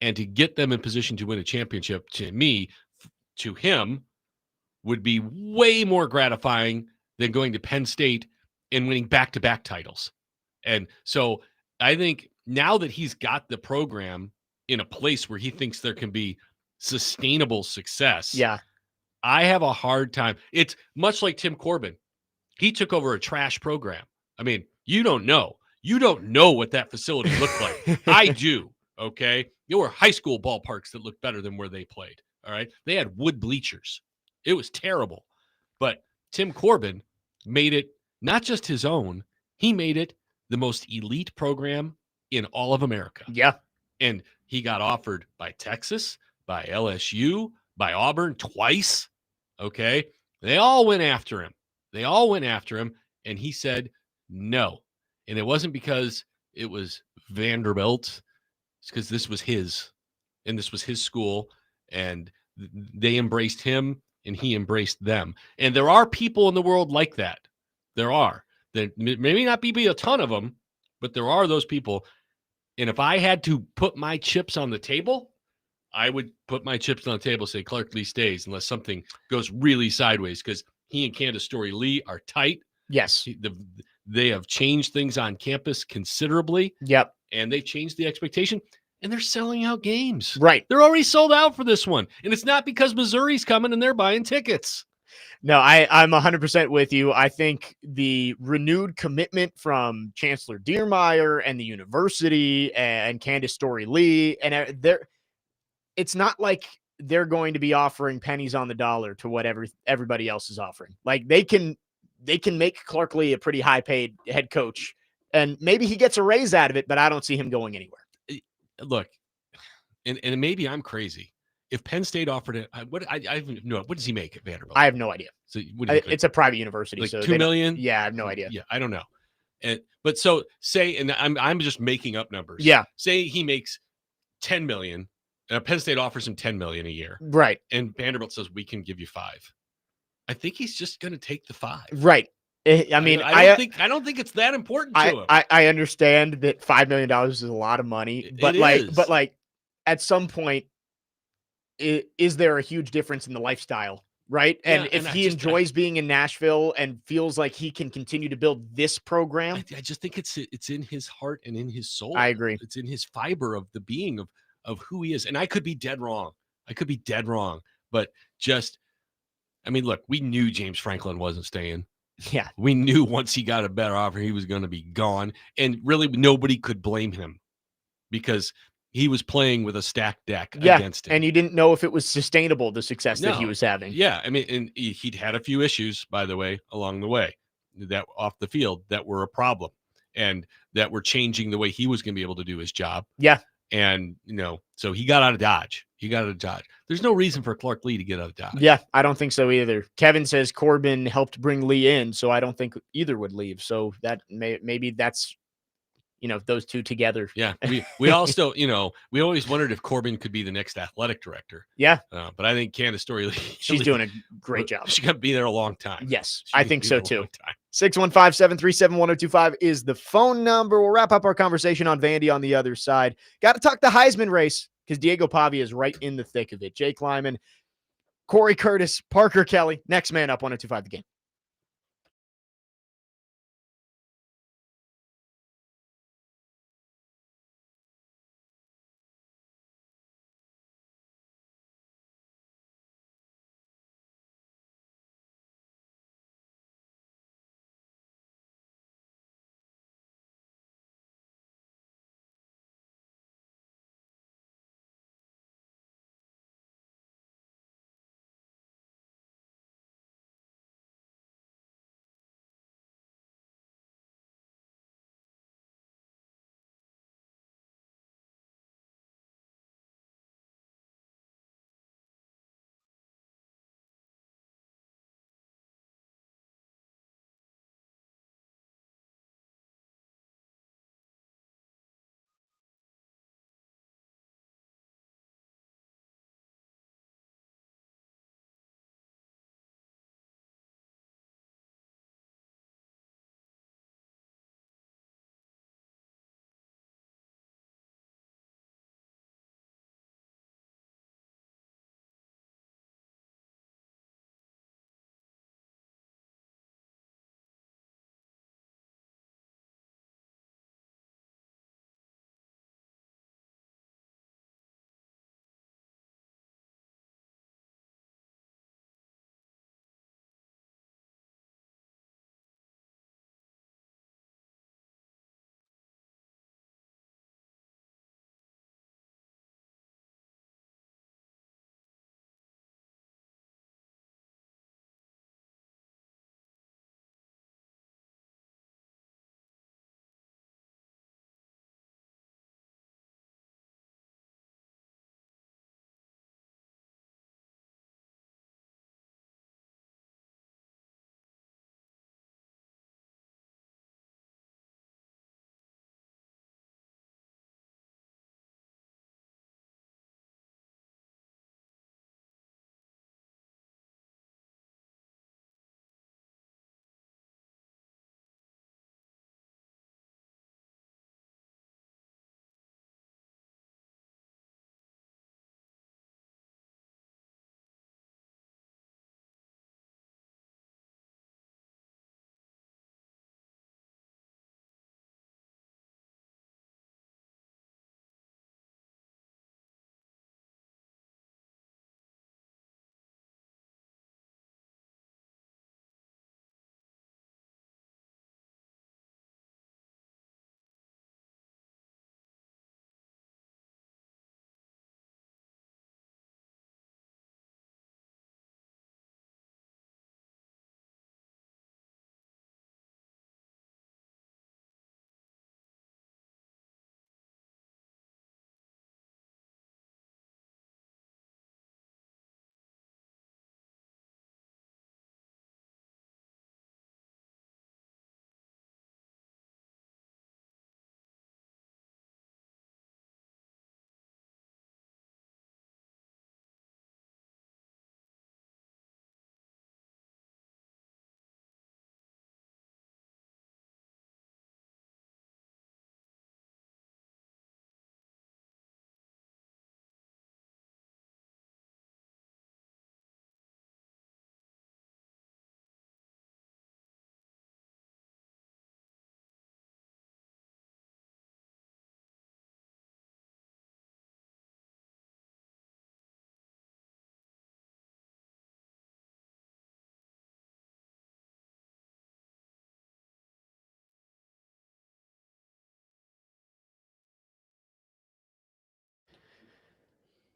and to get them in position to win a championship, to him, would be way more gratifying than going to Penn State and winning back-to-back titles. And so I think now that he's got the program in a place where he thinks there can be sustainable success, I have a hard time. It's much like Tim Corbin. He took over a trash program. I mean, you don't know. You don't know what that facility looked like. I do, okay? There were high school ballparks that looked better than where they played, all right? They had wood bleachers. It was terrible. But Tim Corbin made it not just his own, he made it the most elite program in all of America. Yeah. And he got offered by Texas, by LSU, by Auburn twice, okay? They all went after him. And he said no. And it wasn't because it was Vanderbilt. It's because this was his, and this was his school, and They embraced him and he embraced them. And there are people in the world like that. There are. There may not be a ton of them, but there are those people. And if I had to put my chips on the table, I would put my chips on the table, say Clark Lee stays unless something goes really sideways, because he and Candace Story-Lee are tight. Yes. They have changed things on campus considerably. Yep. And they changed the expectation, and they're selling out games. Right. They're already sold out for this one. And it's not because Missouri's coming and they're buying tickets. No, I'm 100% with you. I think the renewed commitment from Chancellor Diermeyer and the university and Candace Story-Lee, and it's not like they're going to be offering pennies on the dollar to whatever everybody else is offering. Like they can make Clark Lee a pretty high paid head coach, and maybe he gets a raise out of it, but I don't see him going anywhere. Look, and maybe I'm crazy. If Penn State offered it, what does he make at Vanderbilt? I have no idea. So it's a private university, like so $2 million? Yeah, I have no idea. Yeah, I don't know. But so say, and I'm just making up numbers. Yeah. Say he makes $10 million. Penn State offers him $10 million a year. Right. And Vanderbilt says we can give you $5 million. I think he's just going to take the $5 million. Right. I mean, I don't think it's that important to him. I understand that $5 million is a lot of money, but at some point, is there a huge difference in the lifestyle, right? And if he enjoys being in Nashville and feels like he can continue to build this program, I just think it's in his heart and in his soul. I agree. It's in his fiber of the being of who he is. And I could be dead wrong. But just, I mean, look, we knew James Franklin wasn't staying. Yeah. We knew once he got a better offer, he was going to be gone. And really, nobody could blame him because he was playing with a stacked deck against him. And you didn't know if it was sustainable, the success that he was having. Yeah. I mean, and he'd had a few issues, by the way, along the way that off the field that were a problem and that were changing the way he was going to be able to do his job. Yeah. And, so he got out of Dodge. There's no reason for Clark Lee to get out of Dodge. Yeah, I don't think so either. Kevin says Corbin helped bring Lee in, so I don't think either would leave. So that maybe that's, those two together. Yeah. We also, we always wondered if Corbin could be the next athletic director. Yeah. But I think Candace Story-Lee, she's doing a great job. She's going to be there a long time. Yes, I think so too. 615-737-1025 is the phone number. We'll wrap up our conversation on Vandy on the other side. Got to talk the Heisman race because Diego Pavia is right in the thick of it. Jake Lyman, Cory Curtis, Parker Kelly, next man up, 1025 The Game.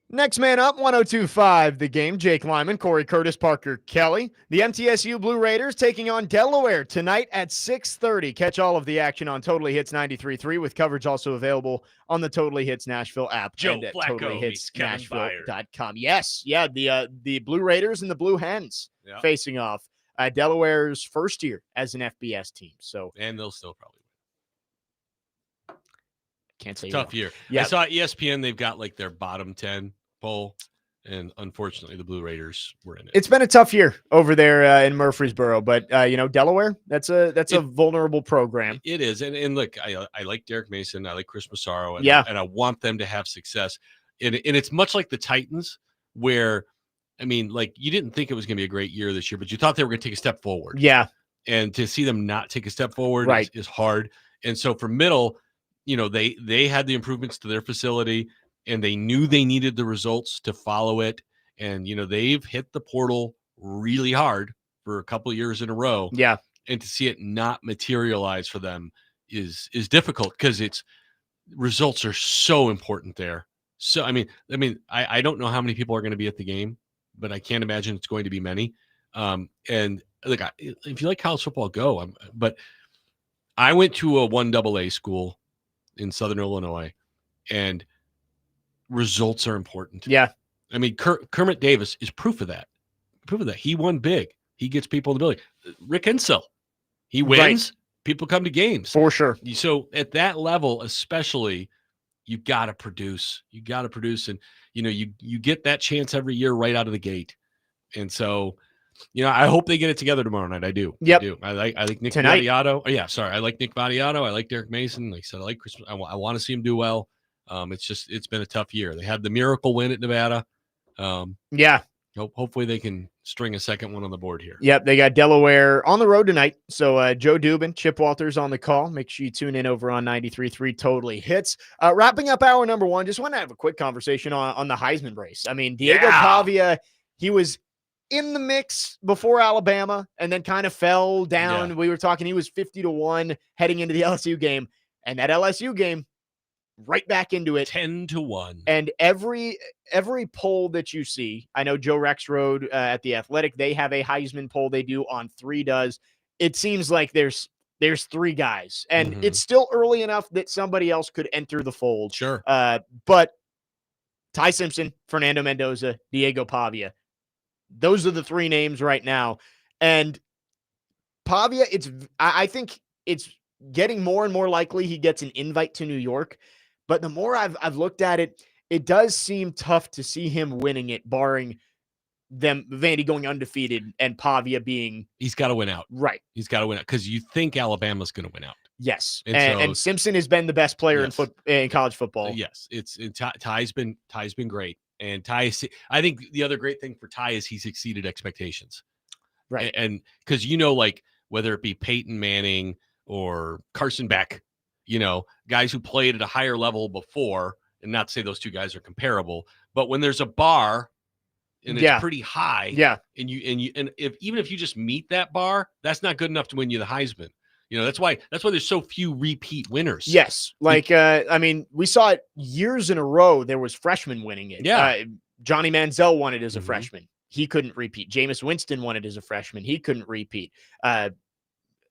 Next man up, 102.5 The Game. Jake Lyman, Cory Curtis, Parker Kelly. The MTSU Blue Raiders taking on Delaware tonight at 6:30. Catch all of the action on Totally Hits 93.3 with coverage also available on the Totally Hits Nashville app Joe and at Flacco meets Kevin TotallyHitsNashville.com. Yes, yeah, the Blue Raiders and the Blue Hens facing off. Delaware's first year as an FBS team. So, and they'll still probably win. Can't say tough year. Yeah. I saw ESPN, they've got like their bottom 10 poll, and unfortunately the Blue Raiders were in it. It's been a tough year over there in Murfreesboro, but Delaware, that's a vulnerable program. It is. And look, I like Derek Mason, I like Chris Massaro, and I want them to have success. And it's much like the Titans, where I mean, like, you didn't think it was going to be a great year this year, but you thought they were going to take a step forward. Yeah. And to see them not take a step forward is hard. And so for Middle, they had the improvements to their facility, and they knew they needed the results to follow it. And, they've hit the portal really hard for a couple of years in a row. Yeah. And to see it not materialize for them is difficult, because results are so important there. So, I I don't know how many people are going to be at the game, but I can't imagine it's going to be many. And look, if you like college football, go. But I went to a 1AA school in Southern Illinois, and results are important. Yeah. I mean, Kermit Davis is proof of that. He won big. He gets people in the building. Rick Insell, he wins. People come to games. For sure. So at that level, especially, you got to produce. And, you get that chance every year right out of the gate. And so, I hope they get it together tomorrow night. I do. Yep. I do. I like Nick Tonight. Vattiato. Oh, yeah, sorry. I like Nick Vattiato. I like Derek Mason. Like I said, I like Chris. I want to see him do well. It's been a tough year. They had the miracle win at Nevada. Yeah. Hopefully they can string a second one on the board here. Yep, they got Delaware on the road tonight. So Joe Dubin, Chip Walters on the call. Make sure you tune in over on 93.3 Totally Hits. Wrapping up hour number one, just want to have a quick conversation on the Heisman race. I mean, Diego Pavia, he was in the mix before Alabama and then kind of fell down. Yeah. We were talking, he was 50-1 heading into the LSU game. And that LSU game, right back into it. 10-1. And every poll that you see, I know Joe Rexrode at The Athletic, they have a Heisman poll they do on 3 does. It seems like there's 3 guys, and it's still early enough that somebody else could enter the fold. Sure. But Ty Simpson, Fernando Mendoza, Diego Pavia, those are the 3 names right now. And Pavia, I think it's getting more and more likely he gets an invite to New York. But the more I've looked at it, it does seem tough to see him winning it, barring Vandy going undefeated and Pavia being. He's got to win out. Right. He's got to win out, because you think Alabama's going to win out. Yes. And Simpson has been the best player in college football. Yes. Ty's been great. And Ty, I think the other great thing for Ty is he's exceeded expectations. Right. And because, like, whether it be Peyton Manning or Carson Beck, guys who played at a higher level before, and not to say those 2 guys are comparable, but when there's a bar and it's pretty high, and even if you just meet that bar, that's not good enough to win you the Heisman. That's why there's so few repeat winners. Yes. Like, we saw it years in a row. There was freshmen winning it. Yeah. Johnny Manziel won it as a freshman. He couldn't repeat. Jameis Winston won it as a freshman. He couldn't repeat.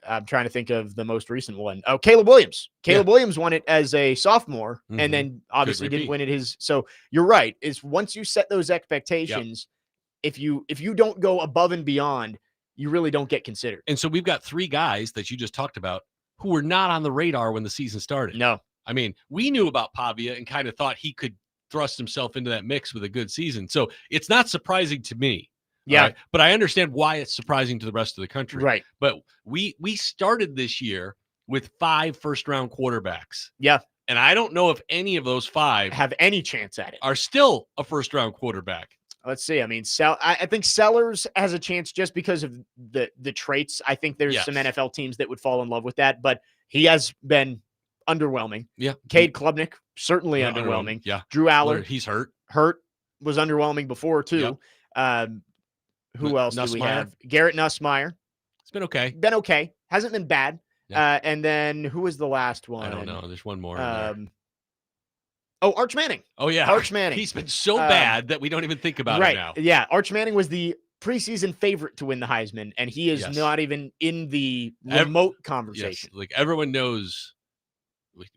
I'm trying to think of the most recent one. Oh, Caleb Williams. Caleb Williams won it as a sophomore, and then obviously didn't win it so you're right. Is once you set those expectations, if you don't go above and beyond, you really don't get considered. And so we've got 3 guys that you just talked about who were not on the radar when the season started. No. I mean, we knew about Pavia and kind of thought he could thrust himself into that mix with a good season. So it's not surprising to me. Yeah. Right? But I understand why it's surprising to the rest of the country. Right. But we started this year with 5 first-round quarterbacks. Yeah. And I don't know if any of those 5 have any chance at it. Are still a first-round quarterback. Let's see. I mean, I think Sellers has a chance just because of the traits. I think there's some NFL teams that would fall in love with that, but he has been underwhelming. Yeah. Cade Klubnik, certainly underwhelming. Yeah. Drew Aller. He's hurt. Was underwhelming before, too. Yep. Who else do we have? Garrett Nussmeier. It's been okay. Hasn't been bad. Yeah. And then who was the last one? I don't know. There's one more. Oh, Arch Manning. Oh, yeah. Arch Manning. He's been so bad that we don't even think about it now. Yeah. Arch Manning was the preseason favorite to win the Heisman, and he is Yes. not even in the remote conversation. Yes. Like everyone knows,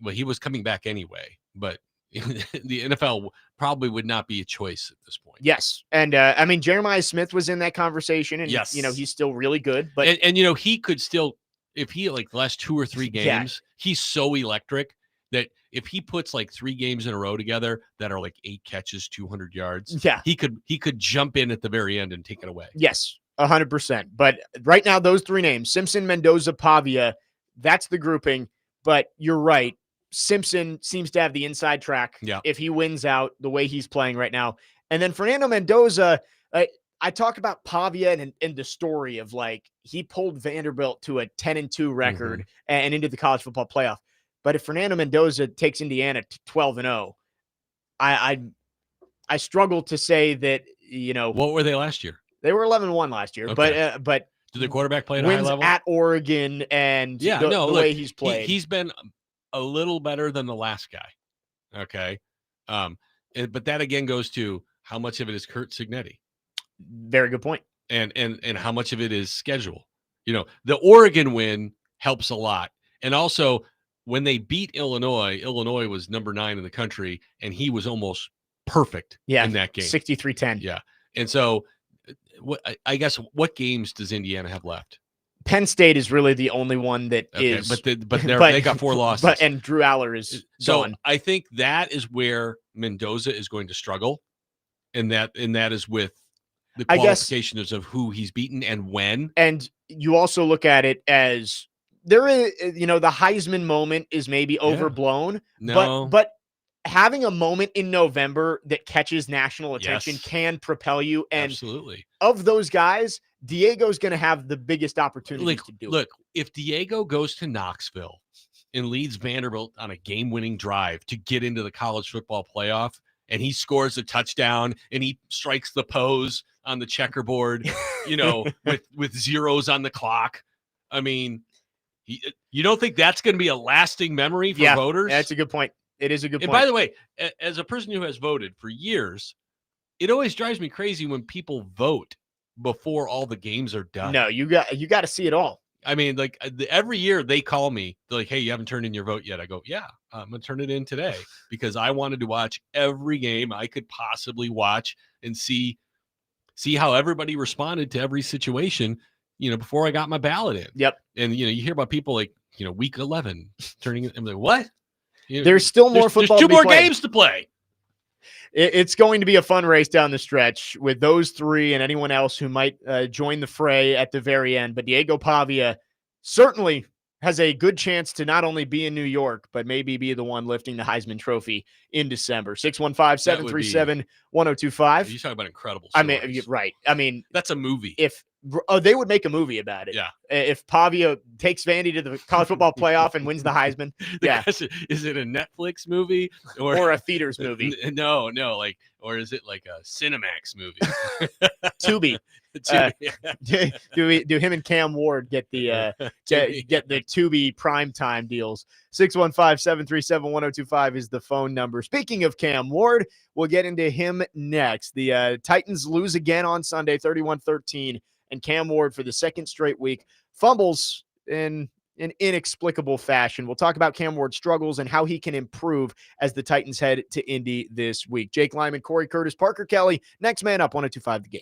well, he was coming back anyway, but the NFL probably would not be a choice at this point. Yes. And I mean, Jeremiah Smith was in that conversation, and yes, he's still really good. But and he could still, if he like the last 2 or 3 games, he's so electric that if he puts like 3 games in a row together that are like 8 catches, 200 yards, he could jump in at the very end and take it away. Yes, 100%. But right now, those 3 names, Simpson, Mendoza, Pavia, that's the grouping. But you're right. Simpson seems to have the inside track if he wins out the way he's playing right now. And then Fernando Mendoza, I talk about Pavia and the story of like he pulled Vanderbilt to a 10-2 record and into the college football playoff. But if Fernando Mendoza takes Indiana to 12-0, I struggle to say that, What were they last year? They were 11-1 last year, but did the quarterback play at a high level? At Oregon and the way he's played. He's been a little better than the last guy. Okay. But that again goes to how much of it is Kurt Signetti. Very good point. And how much of it is schedule. The Oregon win helps a lot. And also when they beat Illinois was number 9 in the country, and he was almost perfect in that game. 63-10. Yeah. And so I guess what games does Indiana have left? Penn State is really the only one that is. But they got 4 losses. And Drew Aller is gone. I think that is where Mendoza is going to struggle, and that is with the qualifications of who he's beaten and when. And you also look at it as there is, the Heisman moment is maybe overblown. No. But having a moment in November that catches national attention can propel you. And absolutely, of those guys, Diego's going to have the biggest opportunity to do it. Look, if Diego goes to Knoxville and leads Vanderbilt on a game-winning drive to get into the college football playoff, and he scores a touchdown and he strikes the pose on the checkerboard, with zeros on the clock. I mean, you don't think that's going to be a lasting memory for voters? That's a good point. It is a good point. And by the way, as a person who has voted for years, it always drives me crazy when people vote before all the games are done. No, you got to see it all. I mean, like every year they call me, they're like, "Hey, you haven't turned in your vote yet." I go, "Yeah, I'm gonna turn it in today," because I wanted to watch every game I could possibly watch and see how everybody responded to every situation, before I got my ballot in. Yep. And you hear about people like, week 11 turning in. I'm like, what? There's still more football. There's 2 more games to play. It's going to be a fun race down the stretch with those 3 and anyone else who might join the fray at the very end. But Diego Pavia certainly has a good chance to not only be in New York, but maybe be the one lifting the Heisman Trophy in December. 615-737-1025. You talk about incredible stories. I mean, right. I mean, that's a movie. They would make a movie about it. Yeah. If Pavia takes Vandy to the college football playoff and wins the Heisman. Is it a Netflix movie or a theaters movie? No. Or is it like a Cinemax movie? Tubi. Do him and Cam Ward get the get the Tubi primetime deals? 615-737-1025 is the phone number. Speaking of Cam Ward, we'll get into him next. The Titans lose again on Sunday, 31-13, and Cam Ward for the second straight week fumbles in an inexplicable fashion. We'll talk about Cam Ward's struggles and how he can improve as the Titans head to Indy this week. Jake Lyman, Cory Curtis, Parker Kelly, next man up, 102.5 The Game.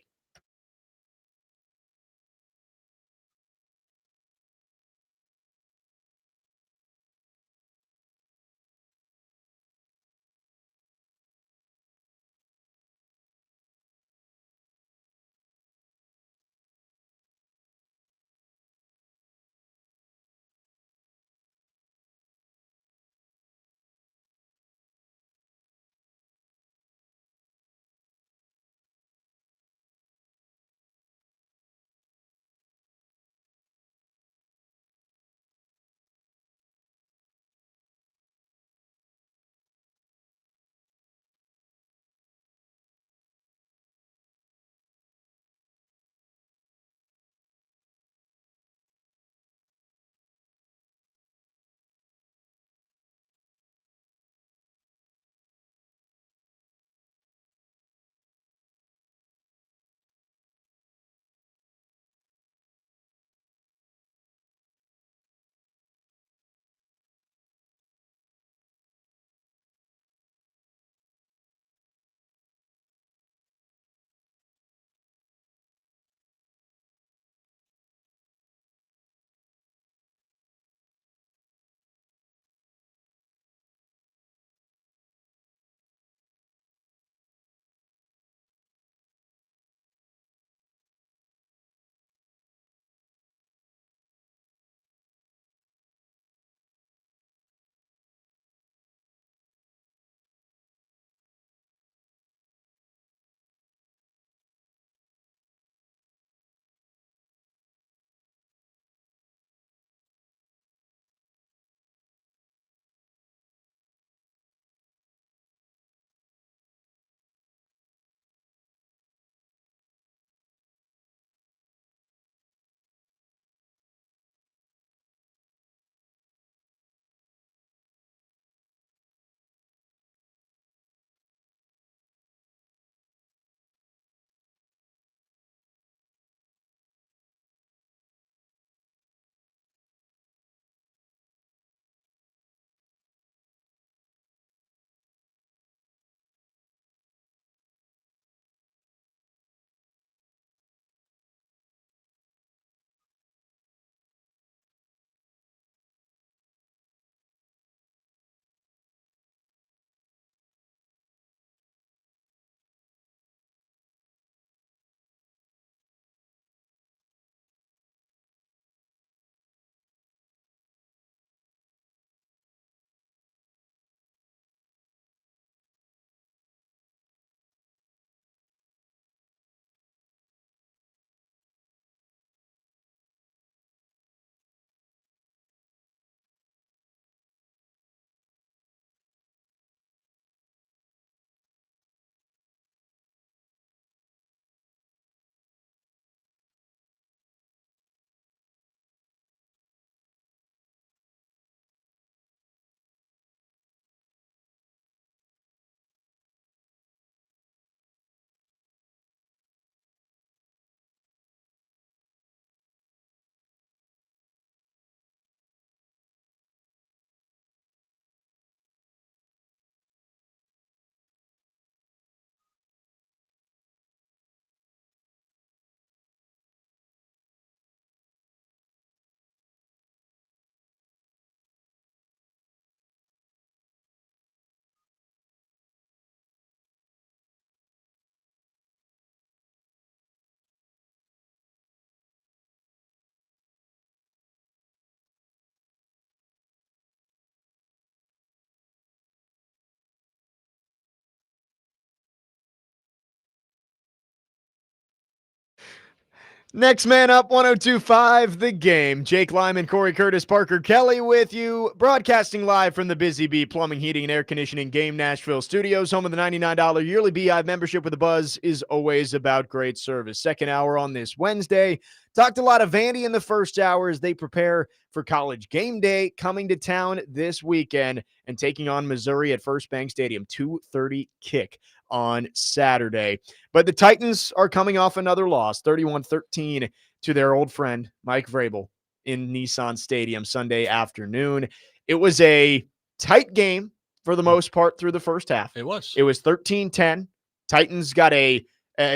Next man up, 102.5 The Game. Jake Lyman, Cory Curtis, Parker Kelly with you, broadcasting live from the Busy Bee Plumbing, Heating, and Air Conditioning Game Nashville Studios, home of the $99 yearly Beehive membership with a buzz is always about great service. Second hour on this Wednesday. Talked a lot of Vandy in the first hour as they prepare for college game day coming to town this weekend and taking on Missouri at First Bank Stadium, 2:30 kick on Saturday. But the Titans are coming off another loss, 31-13 to their old friend Mike Vrabel in Nissan Stadium Sunday afternoon. It was a tight game for the most part through the first half. It was 13-10. Titans got a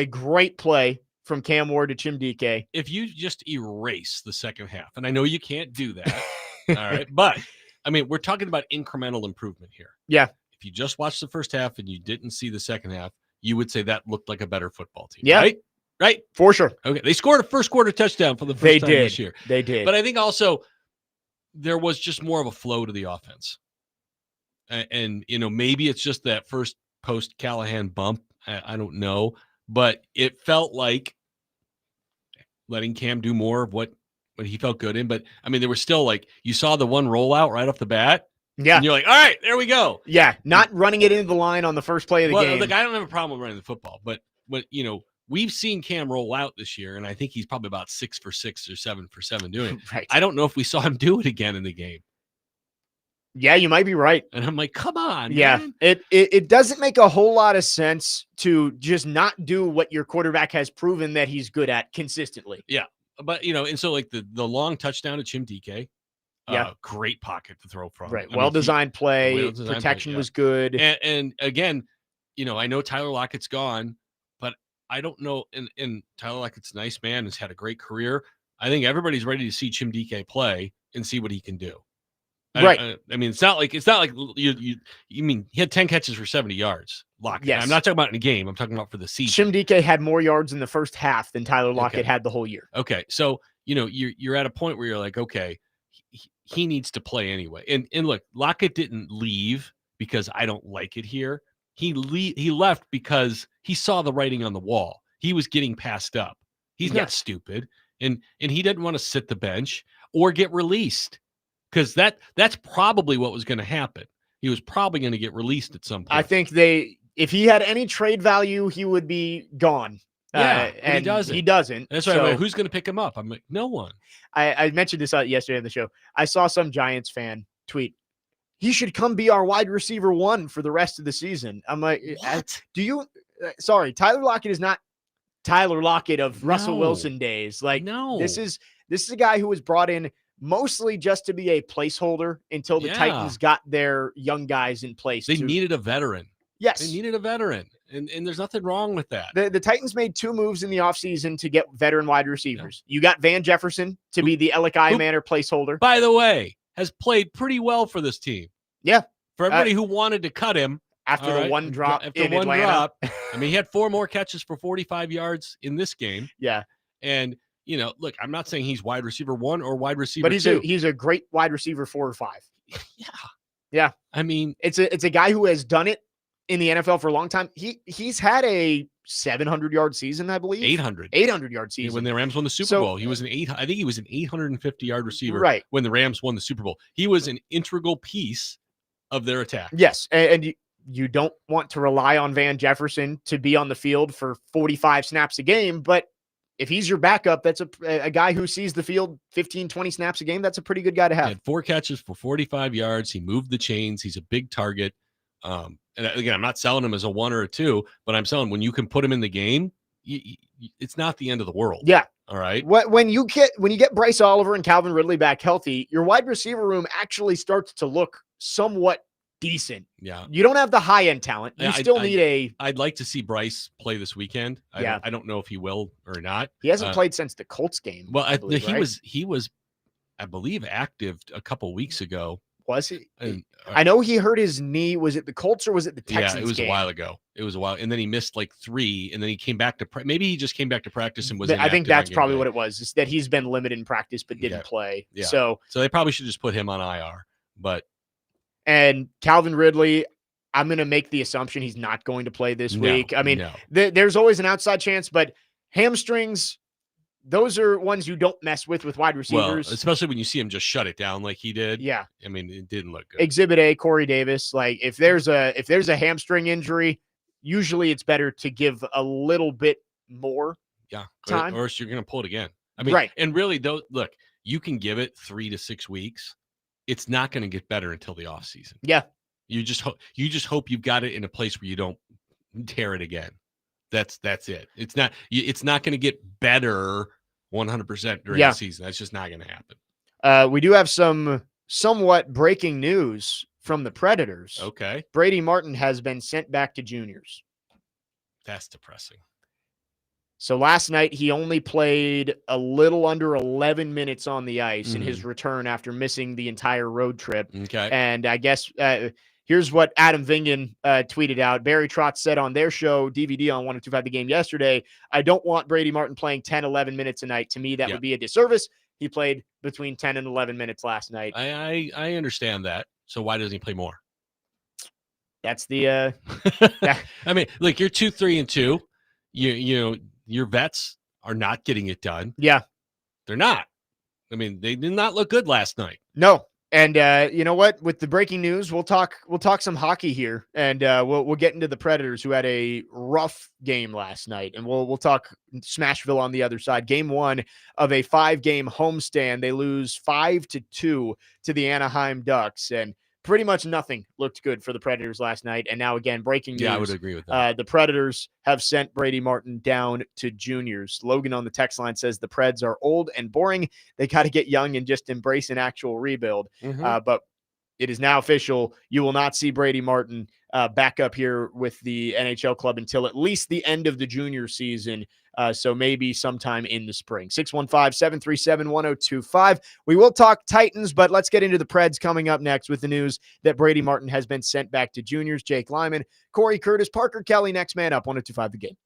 great play from Cam Ward to Chimdike. If you just erase the second half, and I know you can't do that, all right, but I mean, we're talking about incremental improvement here. Yeah. If you just watched the first half and you didn't see the second half, you would say that looked like a better football team. Yeah. Right? For sure. Okay. They scored a first quarter touchdown for the first time this year. They did. But I think also there was just more of a flow to the offense. And maybe it's just that first post Callahan bump. I don't know. But it felt like letting Cam do more of what he felt good in. But, I mean, there was still you saw the one rollout right off the bat. Yeah. And you're like, all right, there we go. Yeah. Not running it into the line on the first play of the game. Look, I don't have a problem with running the football. But we've seen Cam roll out this year, and I think he's probably about 6 for 6 or 7 for 7 doing it. Right. I don't know if we saw him do it again in the game. Yeah, you might be right. And I'm like, come on, yeah, man. It doesn't make a whole lot of sense to just not do what your quarterback has proven that he's good at consistently. Yeah, but and so the long touchdown to Chimdike, great pocket to throw from. Right, well-designed play. Protection was good. And again, I know Tyler Lockett's gone, but I don't know. And Tyler Lockett's a nice man, has had a great career. I think everybody's ready to see Chimdike play and see what he can do. Right. I mean, it's not like you mean he had 10 catches for 70 yards. Lockett. Yes. I'm not talking about in a game. I'm talking about for the season. Chimdike had more yards in the first half than Tyler Lockett had the whole year. Okay. So, you're at a point where you're like, okay, he needs to play anyway. And look, Lockett didn't leave because I don't like it here. He left because he saw the writing on the wall. He was getting passed up. He's not stupid. And he didn't want to sit the bench or get released. Because that's probably what was going to happen. He was probably going to get released at some point. I think if he had any trade value, he would be gone. Yeah, and he doesn't. That's right. Like, who's going to pick him up? I'm like, no one. I mentioned this yesterday on the show. I saw some Giants fan tweet, he should come be our wide receiver 1 for the rest of the season. I'm like, what? Sorry, Tyler Lockett is not Tyler Lockett of Russell Wilson days. Like, no, this is a guy who was brought in mostly just to be a placeholder until the Titans got their young guys in place. They needed a veteran. Yes. They needed a veteran. And there's nothing wrong with that. The Titans made 2 moves in the offseason to get veteran wide receivers. Yeah. You got Van Jefferson to be the Alec Manor placeholder. By the way, has played pretty well for this team. Yeah. For everybody who wanted to cut him. After the one drop in Atlanta. Drop, I mean, he had 4 more catches for 45 yards in this game. Yeah. And look, I'm not saying he's wide receiver 1 or wide receiver 2. But he's a great wide receiver 4 or 5. Yeah. Yeah. I mean, it's a guy who has done it in the NFL for a long time. He's had a 700-yard season, I believe. 800-yard season. When the Rams won the Super Bowl, he was I think he was an 850-yard receiver right when the Rams won the Super Bowl. He was an integral piece of their attack. Yes, and you don't want to rely on Van Jefferson to be on the field for 45 snaps a game, but if he's your backup, that's a guy who sees the field 15, 20 snaps a game. That's a pretty good guy to have. He had 4 catches for 45 yards. He moved the chains. He's a big target. And again, I'm not selling him as a 1 or a 2, but I'm selling when you can put him in the game, it's not the end of the world. Yeah. All right. When you get Bryce Oliver and Calvin Ridley back healthy, your wide receiver room actually starts to look somewhat decent. Yeah. You don't have the high end talent. You still need I'd like to see Bryce play this weekend. I don't know if he will or not. He hasn't played since the Colts game. Well, he was, I believe, active a couple weeks ago. Was he? I know he hurt his knee. Was it the Colts or was it the Texans? Yeah, it was game? A while ago. It was a while, and then he missed 3, and then he came back to maybe he just came back to practice and was. I think that's probably what it was. Is that he's been limited in practice but didn't play. Yeah. So they probably should just put him on IR. And Calvin Ridley, I'm going to make the assumption he's not going to play this week. I mean, there's always an outside chance, but hamstrings those are ones you don't mess with wide receivers. Well, especially when you see him just shut it down like he did. Yeah. I mean, it didn't look good. Exhibit A, Corey Davis. Like if there's a hamstring injury, usually it's better to give a little bit more time. Or else you're going to pull it again. I mean, right. And really, though, look, you can give it 3 to 6 weeks. It's not going to get better until the offseason. Yeah. You just hope you've got it in a place where you don't tear it again. That's it. It's not going to get better 100% during the season. That's just not going to happen. We do have some somewhat breaking news from the Predators. Okay. Brady Martin has been sent back to juniors. That's depressing. So last night, he only played a little under 11 minutes on the ice in his return after missing the entire road trip. Okay. And I guess here's what Adam Vingan tweeted out. Barry Trotz said on their show, DVD on 102.5 The Game yesterday, I don't want Brady Martin playing 10, 11 minutes a night. To me, that would be a disservice. He played between 10 and 11 minutes last night. I understand that. So why doesn't he play more? That's the I mean, look, you're 2-3-2. You know, your vets are not getting it done. Yeah. They're not. I mean, they did not look good last night. No. And you know what? With the breaking news, we'll talk some hockey here, and we'll get into the Predators, who had a rough game last night, and we'll talk Smashville on the other side. Game 1 of a 5-game homestand, they lose 5-2 to the Anaheim Ducks, and pretty much nothing looked good for the Predators last night. And now again, breaking news. Yeah, I would agree with that. The Predators have sent Brady Martin down to juniors. Logan on the text line says the Preds are old and boring. They got to get young and just embrace an actual rebuild. But it is now official. You will not see Brady Martin back up here with the NHL club until at least the end of the junior season. So maybe sometime in the spring. 615-737-1025. We will talk Titans, but let's get into the Preds coming up next with the news that Brady Martin has been sent back to juniors. Jake Lyman, Cory Curtis, Parker Kelly, next man up, 102.5 The Game.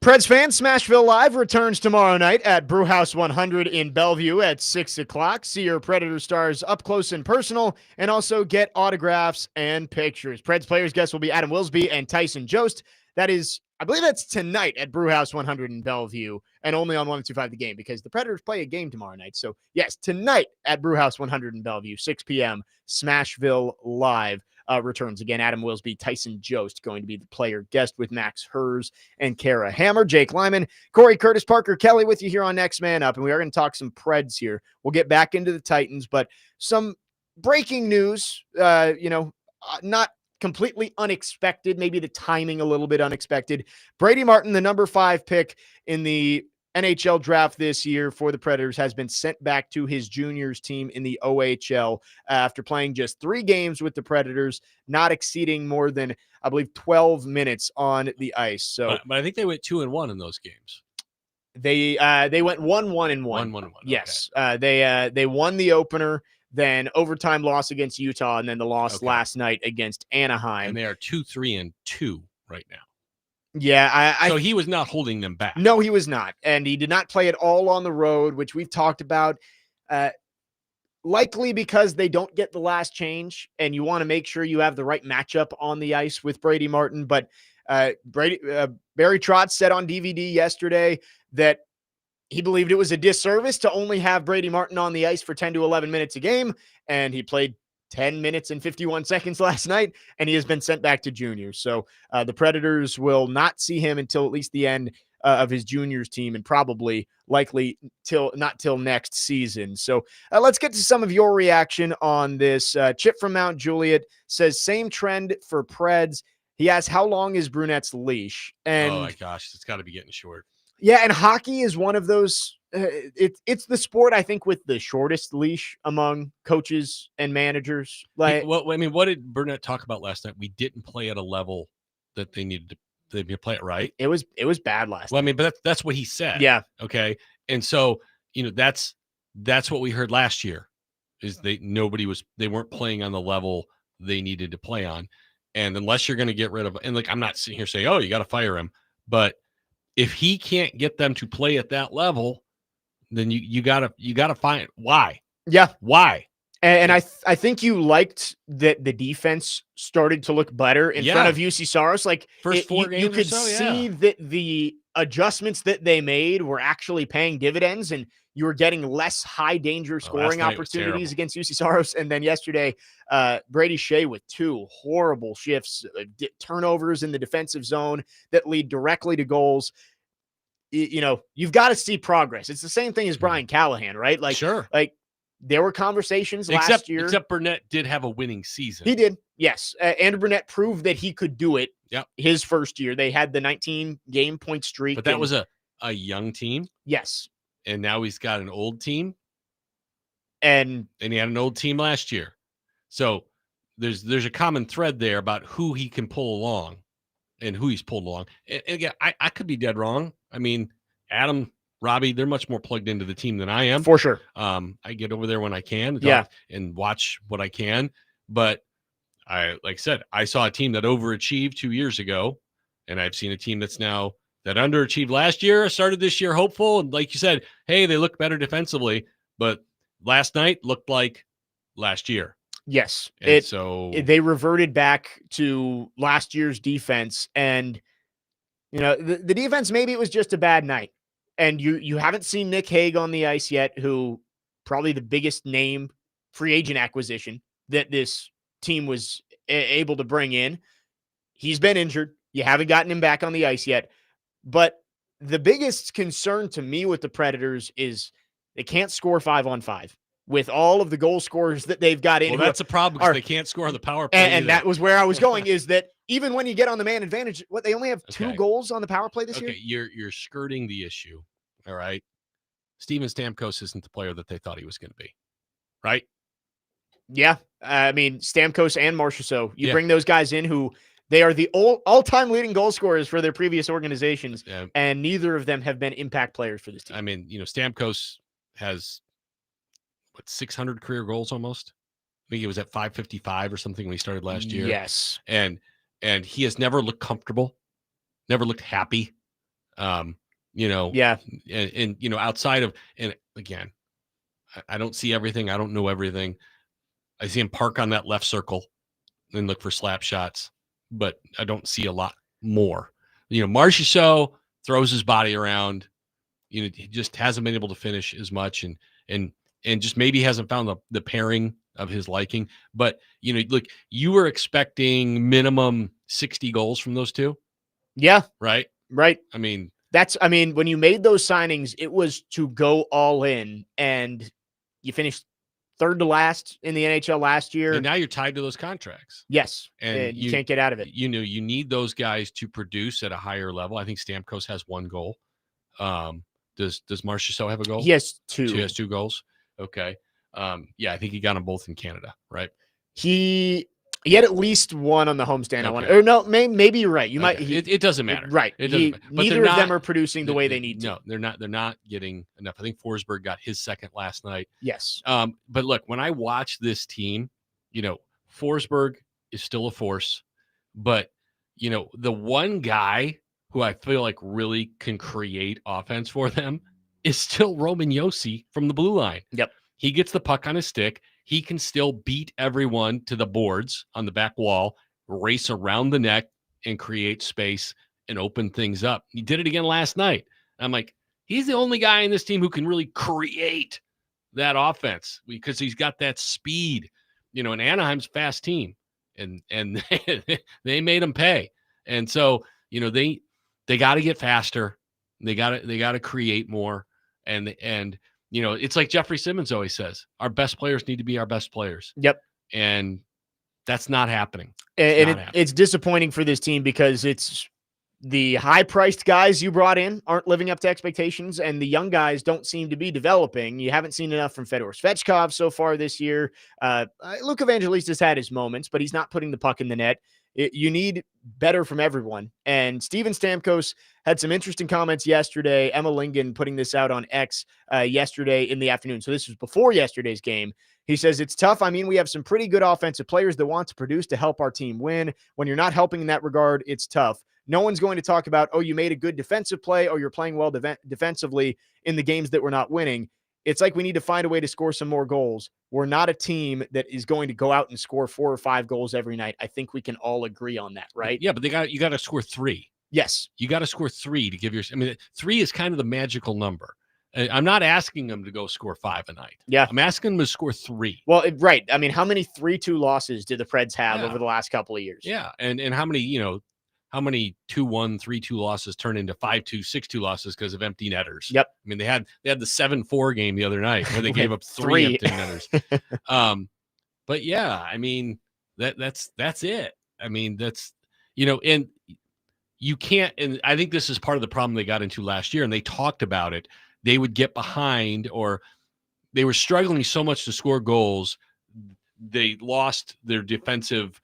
Preds fans, Smashville Live returns tomorrow night at Brewhouse 100 in Bellevue at 6 o'clock. See your Predator stars up close and personal, and also get autographs and pictures. Preds players guests will be Adam Wilsby and Tyson Jost. That is, I believe that's tonight at Brewhouse 100 in Bellevue, and only on 102.5 The Game, because the Predators play a game tomorrow night. So, yes, tonight at Brewhouse 100 in Bellevue, 6 p.m., Smashville Live returns. Again, Adam Wilsby, Tyson Jost going to be the player guest with Max Hers and Kara Hammer. Jake Lyman, Cory Curtis, Parker Kelly with you here on Next Man Up, and we are going to talk some Preds here. We'll get back into the Titans, but some breaking news, not completely unexpected, maybe the timing a little bit unexpected. Brady Martin, the number 5 pick in the NHL draft this year for the Predators, has been sent back to his juniors team in the OHL after playing just 3 games with the Predators, not exceeding more than, I believe, 12 minutes on the ice. So, but I think they went 2-1 in those games. They went 1-1-1. 1-1-1. Yes. Okay. They won the opener, then overtime loss against Utah, and then the loss last night against Anaheim. And they are 2-3-2 right now. Yeah, so he was not holding them back. No, he was not. And he did not play at all on the road, which we've talked about, likely because they don't get the last change, and you want to make sure you have the right matchup on the ice with Brady Martin. But Barry Trotz said on DVD yesterday that he believed it was a disservice to only have Brady Martin on the ice for 10 to 11 minutes a game, and he played 10 minutes and 51 seconds last night, and he has been sent back to juniors. So the Predators will not see him until at least the end of his juniors team, and probably likely not till next season. So let's get to some of your reaction on this. Chip from Mount Juliet says, same trend for Preds. He asks, how long is Brunette's leash? And oh my gosh, it's got to be getting short. Yeah, and hockey is one of those. It's the sport, I think, with the shortest leash among coaches and managers. Like, well, I mean, what did Burnett talk about last night? We didn't play at a level that they needed to. They play it right. It was bad last. Well, I mean, but that's what he said. Yeah. Okay. And so that's what we heard last year, is they weren't playing on the level they needed to play on, and unless you're going to get rid of, and like, I'm not sitting here saying, oh, you got to fire him, but if he can't get them to play at that level, then you gotta find why. Yeah, why? And I think you liked that the defense started to look better in front of UC Saros. Like, first 4 games, you could see that the adjustments that they made were actually paying dividends, and you were getting less high danger scoring opportunities against UC Saros. And then yesterday, Brady Shea with 2 horrible shifts, turnovers in the defensive zone that lead directly to goals. You've got to see progress. It's the same thing as Brian Callahan, right? Like, sure. Like, there were conversations last year. Except Burnett did have a winning season. He did, yes. Andrew Burnett proved that he could do it. Yep. His first year, they had the 19-game point streak. But that was a young team. Yes. And now he's got an old team. And he had an old team last year. So there's a common thread there about who he can pull along and who he's pulled along. And again, I could be dead wrong. I mean, Adam, Robbie, they're much more plugged into the team than I am. For sure. I get over there when I can and watch what I can. But like I said, I saw a team that overachieved 2 years ago, and I've seen a team that underachieved last year, started this year hopeful. And like you said, hey, they look better defensively, but last night looked like last year. Yes. So they reverted back to last year's defense, and the defense, maybe it was just a bad night. And you haven't seen Nick Hague on the ice yet, who probably the biggest name free agent acquisition that this team was able to bring in. He's been injured. You haven't gotten him back on the ice yet. But the biggest concern to me with the Predators is they can't score 5-on-5 with all of the goal scorers that they've got in. Well, that's a problem because they can't score on the power play. And that was where I was going, is that even when you get on the man advantage, they only have 2 goals on the power play this year? You're skirting the issue. All right. Steven Stamkos isn't the player that they thought he was going to be. Right? Yeah. I mean, Stamkos and Marchessault. You bring those guys in who they are the all-time leading goal scorers for their previous organizations, and neither of them have been impact players for this team. I mean, Stamkos has 600 career goals almost. I think he was at 555 or something when he started last year. Yes. And he has never looked comfortable, never looked happy. Yeah. And outside of, and again, I don't see everything. I don't know everything. I see him park on that left circle and look for slap shots, but I don't see a lot more. Marchessault throws his body around. He just hasn't been able to finish as much, and just maybe hasn't found the pairing of his liking. But look, you were expecting minimum 60 goals from those two. Yeah. Right. I mean, when you made those signings, it was to go all in, and you finished third to last in the NHL last year. And now you're tied to those contracts. Yes. And you can't get out of it. You need those guys to produce at a higher level. I think Stamkos has 1 goal. Does Marchessault have a goal? He has 2. He has 2 goals. Okay. Yeah, I think he got them both in Canada, right? He had at least 1 on the homestand. Okay. Or no, maybe you're right. You might. It doesn't matter. Right. It doesn't matter. But neither of them are producing the way they need to. No, they're not. They're not getting enough. I think Forsberg got his 2nd last night. Yes. But look, when I watch this team, Forsberg is still a force, but the one guy who I feel like really can create offense for them is still Roman Josi from the blue line. Yep. He gets the puck on his stick. He can still beat everyone to the boards on the back wall, race around the net, and create space and open things up. He did it again last night. I'm like, he's the only guy in this team who can really create that offense because he's got that speed. And Anaheim's a fast team, and they made him pay. And so, they got to get faster. They got to create more. And it's like Jeffrey Simmons always says, our best players need to be our best players. Yep. And that's not happening. It's disappointing for this team because it's the high-priced guys you brought in aren't living up to expectations, and the young guys don't seem to be developing. You haven't seen enough from Fedor Svechkov so far this year. Luke Evangelista's had his moments, but he's not putting the puck in the net. You need better from everyone. And Steven Stamkos had some interesting comments yesterday. Emma Lingen putting this out on X yesterday in the afternoon. So this was before yesterday's game. He says, it's tough. I mean, we have some pretty good offensive players that want to produce to help our team win. When you're not helping in that regard, it's tough. No one's going to talk about, oh, you made a good defensive play or you're playing well defensively in the games that we're not winning. It's like we need to find a way to score some more goals. We're not a team that is going to go out and score 4 or 5 goals every night. I think we can all agree on that, right? Yeah, but you got to score 3. Yes. You got to score 3 to give 3 is kind of the magical number. I'm not asking them to go score 5 a night. Yeah. I'm asking them to score 3. Well, right. I mean, how many 3-2 losses did the Preds have over the last couple of years? Yeah. And how many 2-1, 3-2 losses turn into 5-2, 6-2 losses because of empty netters? Yep. I mean, they had the 7-4 game the other night where they gave up 3 empty netters. But yeah, I mean, that's it. I mean, that's and you can't, and I think this is part of the problem they got into last year, and they talked about it. They would get behind, or they were struggling so much to score goals, they lost their defensive,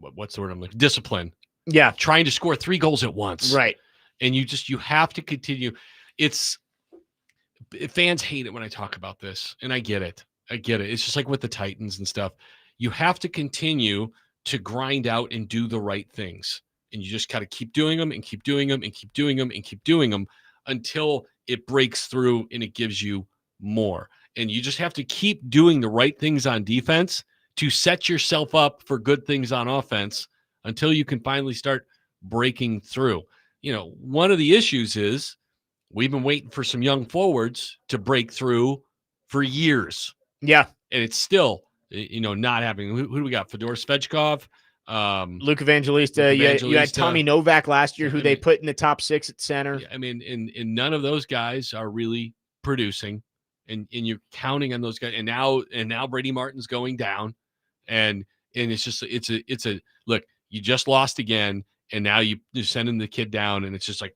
what's the word I'm looking, discipline. Yeah. Trying to score 3 goals at once. Right. And you have to continue. Fans hate it when I talk about this, and I get it. It's just like with the Titans and stuff. You have to continue to grind out and do the right things. And you just got to keep doing them and keep doing them and keep doing them and keep doing them until it breaks through and it gives you more. And you just have to keep doing the right things on defense to set yourself up for good things on offense until you can finally start breaking through. One of the issues is we've been waiting for some young forwards to break through for years. Yeah. And it's still, not happening. Who do we got? Fedor Svechkov, Luke Evangelista. You had Tommy Novak last year, who they put in the top 6 at center. I mean, and none of those guys are really producing, and you're counting on those guys. And now Brady Martin's going down, and it's just it's a look. You just lost again, and now you're sending the kid down, and it's just like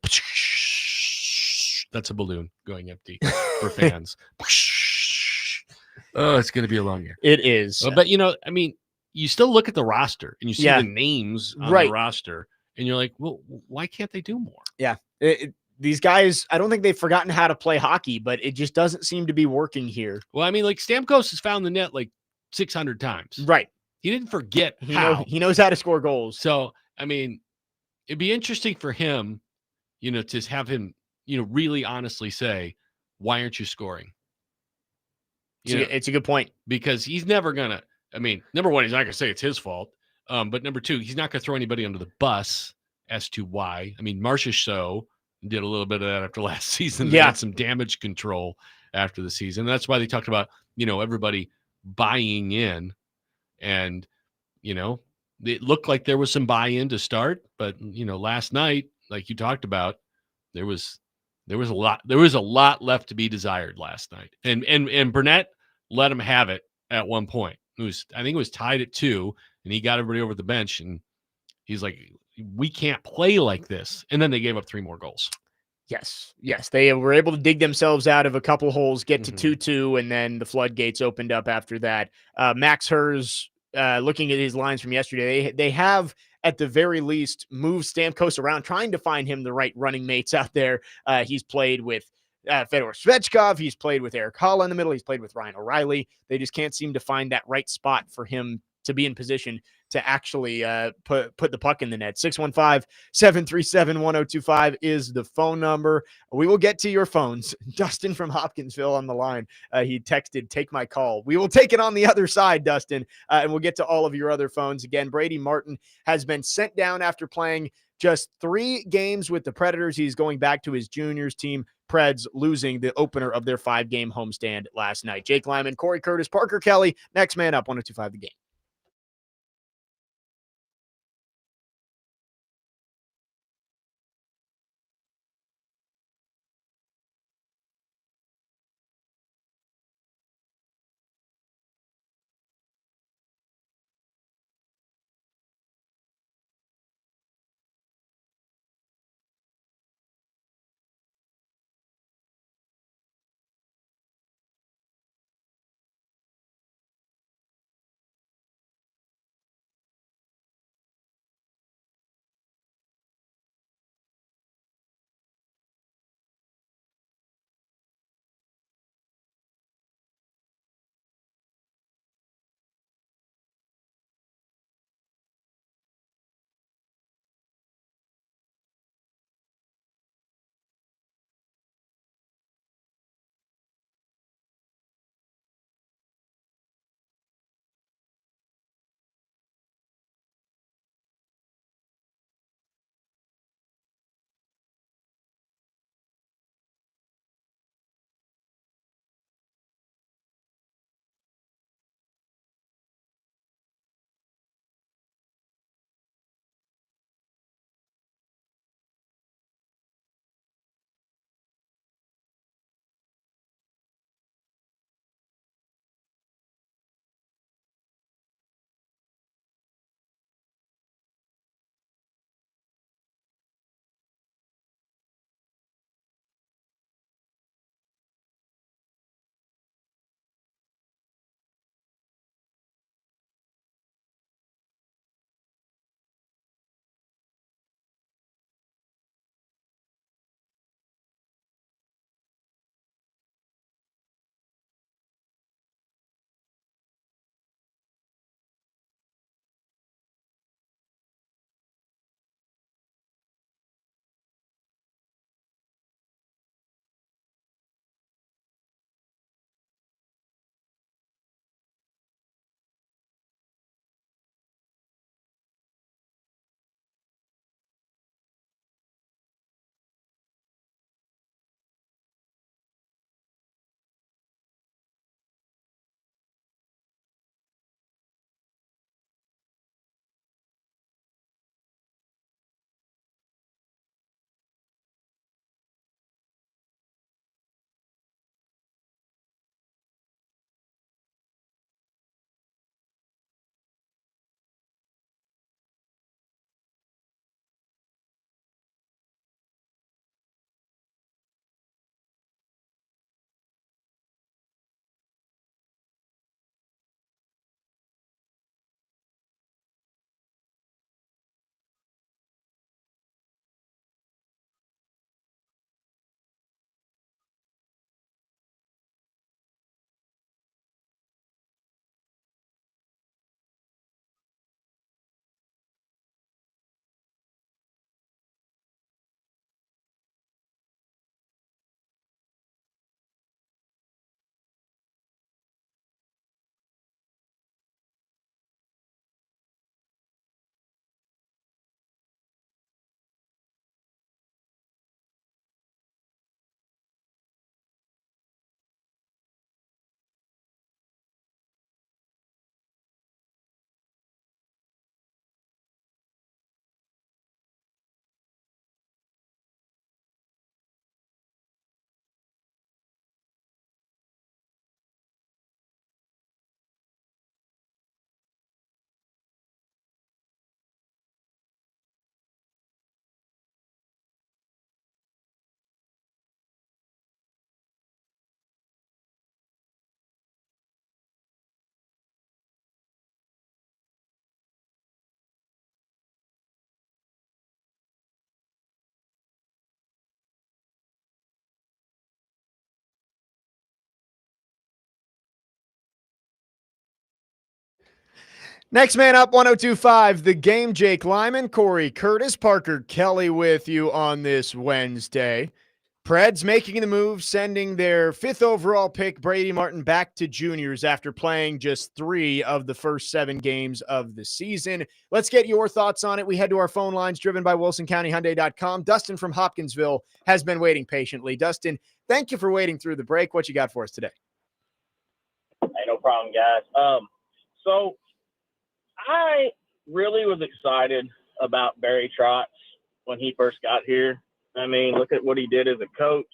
that's a balloon going empty for fans. Oh, it's going to be a long year. It is. But you still look at the roster and you see the names on the roster, and you're like, well, why can't they do more? Yeah. These guys, I don't think they've forgotten how to play hockey, but it just doesn't seem to be working here. Well, I mean, like Stamkos has found the net like 600 times. Right. He didn't forget how. He knows how to score goals. So, I mean, it'd be interesting for him to have him, really honestly say, why aren't you scoring? It's a good point. Because he's never going to, number one, he's not going to say it's his fault. But number two, he's not going to throw anybody under the bus as to why. Marcia So did a little bit of that after last season. They had some damage control after the season. That's why they talked about, everybody buying in. And, it looked like there was some buy-in to start. But, last night, like you talked about, there was a lot left to be desired last night. And Burnett let him have it at one point. I think it was tied at 2, and he got everybody over the bench, and he's like, we can't play like this. And then they gave up 3 more goals. Yes. They were able to dig themselves out of a couple holes, get to 2-2, and then the floodgates opened up after that. Max Hers, looking at his lines from yesterday, they have at the very least moved Stamkos around, trying to find him the right running mates out there. He's played with Fedor Svechkov. He's played with Eric Hall in the middle. He's played with Ryan O'Reilly. They just can't seem to find that right spot for him to be in position to actually put the puck in the net. 615-737-1025 is the phone number. We will get to your phones. Dustin from Hopkinsville on the line. He texted, take my call. We will take it on the other side, Dustin, and we'll get to all of your other phones. Again, Brady Martin has been sent down after playing just 3 games with the Predators. He's going back to his juniors team, Preds, losing the opener of their 5-game homestand last night. Jake Lyman, Cory Curtis, Parker Kelly, next man up, 102.5 The Game. Next man up, 102.5 The Game. Jake Lyman, Cory Curtis, Parker Kelly with you on this Wednesday. Preds making the move, sending their 5th overall pick, Brady Martin, back to juniors after playing just 3 of the first 7 games of the season. Let's get your thoughts on it. We head to our phone lines driven by WilsonCountyHyundai.com. Dustin from Hopkinsville has been waiting patiently. Dustin, thank you for waiting through the break. What you got for us today? Hey, no problem, guys. So I really was excited about Barry Trotz when he first got here. I mean, look at what he did as a coach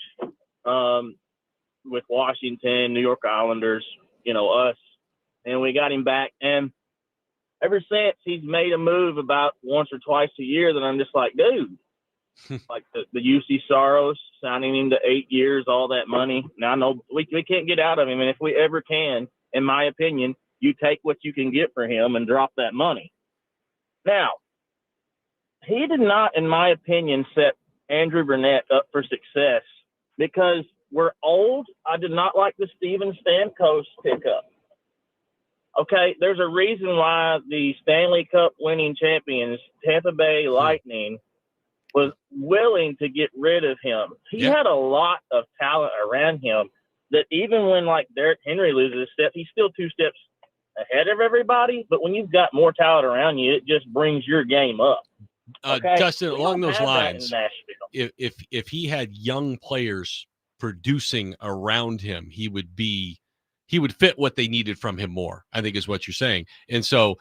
with Washington, New York Islanders, us. And we got him back. And ever since, he's made a move about once or twice a year that I'm just like, dude, like the UC Soros, signing him to 8 years, all that money. Now, I know we can't get out of him. And if we ever can, in my opinion, you take what you can get for him and drop that money. Now, he did not, in my opinion, set Andrew Burnett up for success because we're old. I did not like the Steven Stamkos pickup. Okay, there's a reason why the Stanley Cup winning champions, Tampa Bay Lightning, was willing to get rid of him. He had a lot of talent around him that even when, like, Derrick Henry loses a step, he's still 2 steps ahead of everybody. But when you've got more talent around you, it just brings your game up. Okay? Dustin, along those lines, if he had young players producing around him, he would fit what they needed from him more, I think is what you're saying. And so,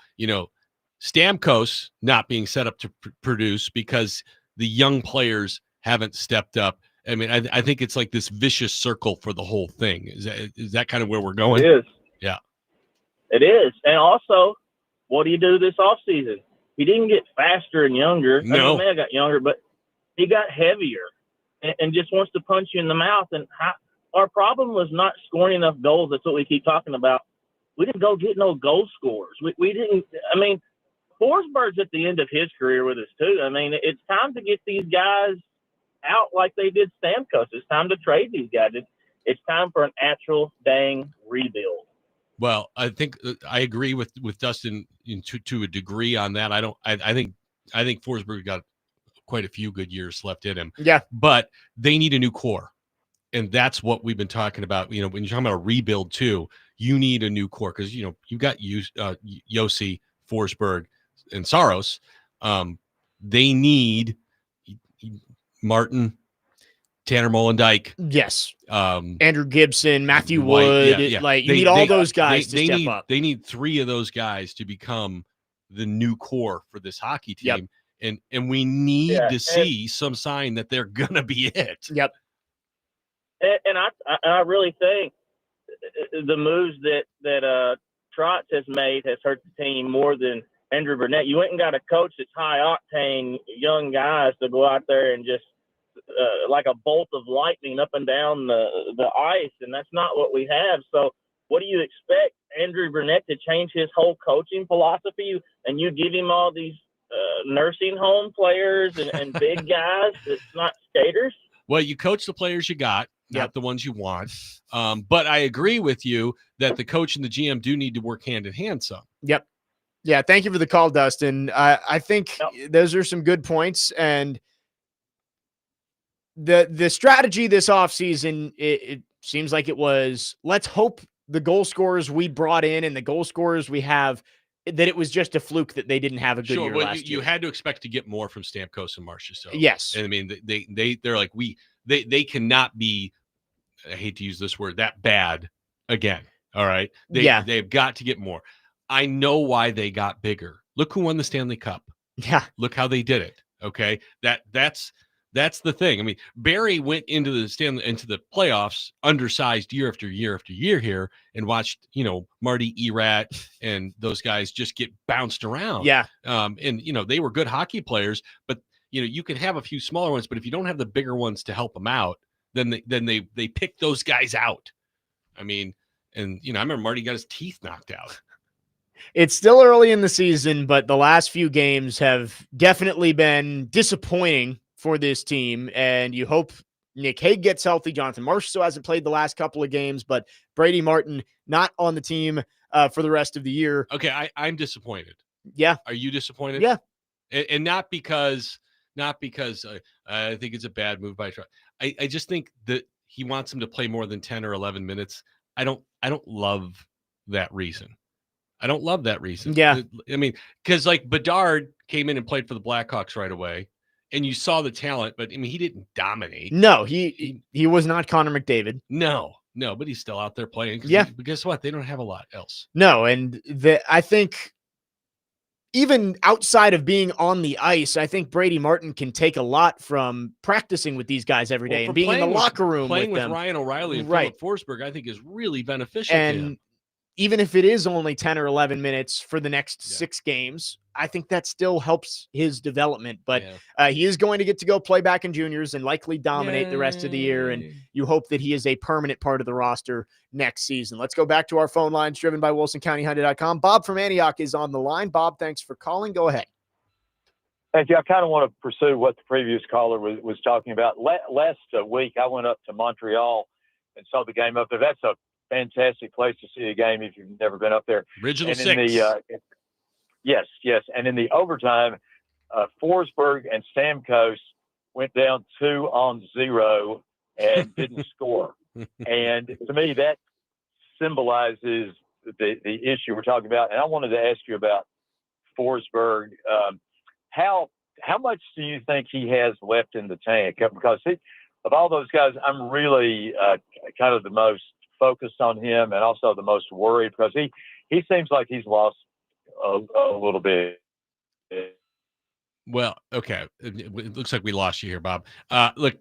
Stamkos not being set up to produce because the young players haven't stepped up. I mean, I think it's like this vicious circle for the whole thing. Is that kind of where we're going? It is. Yeah. It is. And also, what do you do this offseason? He didn't get faster and younger. No. I mean, the man got younger, but he got heavier and just wants to punch you in the mouth. And our problem was not scoring enough goals. That's what we keep talking about. We didn't go get no goal scorers. We didn't. I mean, Forsberg's at the end of his career with us too. I mean, it's time to get these guys out like they did Stamkos. It's time to trade these guys. It's time for an actual dang rebuild. Well, I think I agree with Dustin to a degree on that. I think Forsberg got quite a few good years left in him. Yeah, but they need a new core, and that's what we've been talking about. When you're talking about a rebuild too, you need a new core because you've got Yossi, Forsberg, and Saros. They need Martin, Tanner Molendyke. Yes. Andrew Gibson, Matthew Wood. Yeah. Like, you need all those guys to step up. They need 3 of those guys to become the new core for this hockey team. Yep. And we need to see some sign that they're going to be it. Yep. And I really think the moves that Trotz has made has hurt the team more than Andrew Burnett. You went and got a coach that's high octane, young guys to go out there and just like a bolt of lightning up and down the ice, and that's not what we have. So what do you expect Andrew Burnett to change his whole coaching philosophy, and you give him all these nursing home players and big guys that's not skaters? Well, you coach the players you got, not the ones you want. But I agree with you that the coach and the GM do need to work hand in hand some. Yep. Yeah, thank you for the call, Dustin. I think those are some good points, and the strategy this offseason, it seems like it was, let's hope the goal scorers we brought in and the goal scorers we have, that it was just a fluke that they didn't have a good year last year. You had to expect to get more from Stamkos and Marchessault. Yes. And I mean, they're like, they cannot be, I hate to use this word, that bad again. All right. They've got to get more. I know why they got bigger. Look who won the Stanley Cup. Yeah. Look how they did it. Okay. That's the thing. I mean, Barry went into the playoffs undersized year after year after year here and watched, Marty Erat and those guys just get bounced around. Yeah. And they were good hockey players, but you can have a few smaller ones, but if you don't have the bigger ones to help them out, then they pick those guys out. I mean, and I remember Marty got his teeth knocked out. It's still early in the season, but the last few games have definitely been disappointing for this team, and you hope Nick Hague gets healthy. Jonathan Marsh still hasn't played the last couple of games, but Brady Martin not on the team for the rest of the year. Okay, I'm disappointed. Yeah. Are you disappointed? Yeah. And not because I think it's a bad move by Trot. I just think that he wants him to play more than 10 or 11 minutes. I don't love that reason. I don't love that reason. Yeah. I mean, because like Bedard came in and played for the Blackhawks right away, and you saw the talent, but I mean, he didn't dominate. No, he was not Connor McDavid. No, but he's still out there playing. Yeah. But guess what? They don't have a lot else. No, and I think even outside of being on the ice, I think Brady Martin can take a lot from practicing with these guys every day and being in the locker room playing with with them. Ryan O'Reilly and Philip Forsberg, I think is really beneficial to him. Even if it is only 10 or 11 minutes for the next 6 games, I think that still helps his development. But he is going to get to go play back in juniors and likely dominate the rest of the year. And you hope that he is a permanent part of the roster next season. Let's go back to our phone lines driven by WilsonCountyHyundai.com. Bob from Antioch is on the line. Bob, thanks for calling. Go ahead. Thank you. I kind of want to pursue what the previous caller was talking about. Last week, I went up to Montreal and saw the game up there. That's a fantastic place to see a game if you've never been up there. Original and 6. Yes. And in the overtime, Forsberg and Stamkos went down 2-0 and didn't score. And to me, that symbolizes the issue we're talking about. And I wanted to ask you about Forsberg. How much do you think he has left in the tank? Because of all those guys, I'm really kind of the most focused on him and also the most worried because he seems like he's lost a little bit. Well, okay. It looks like we lost you here, Bob. Look,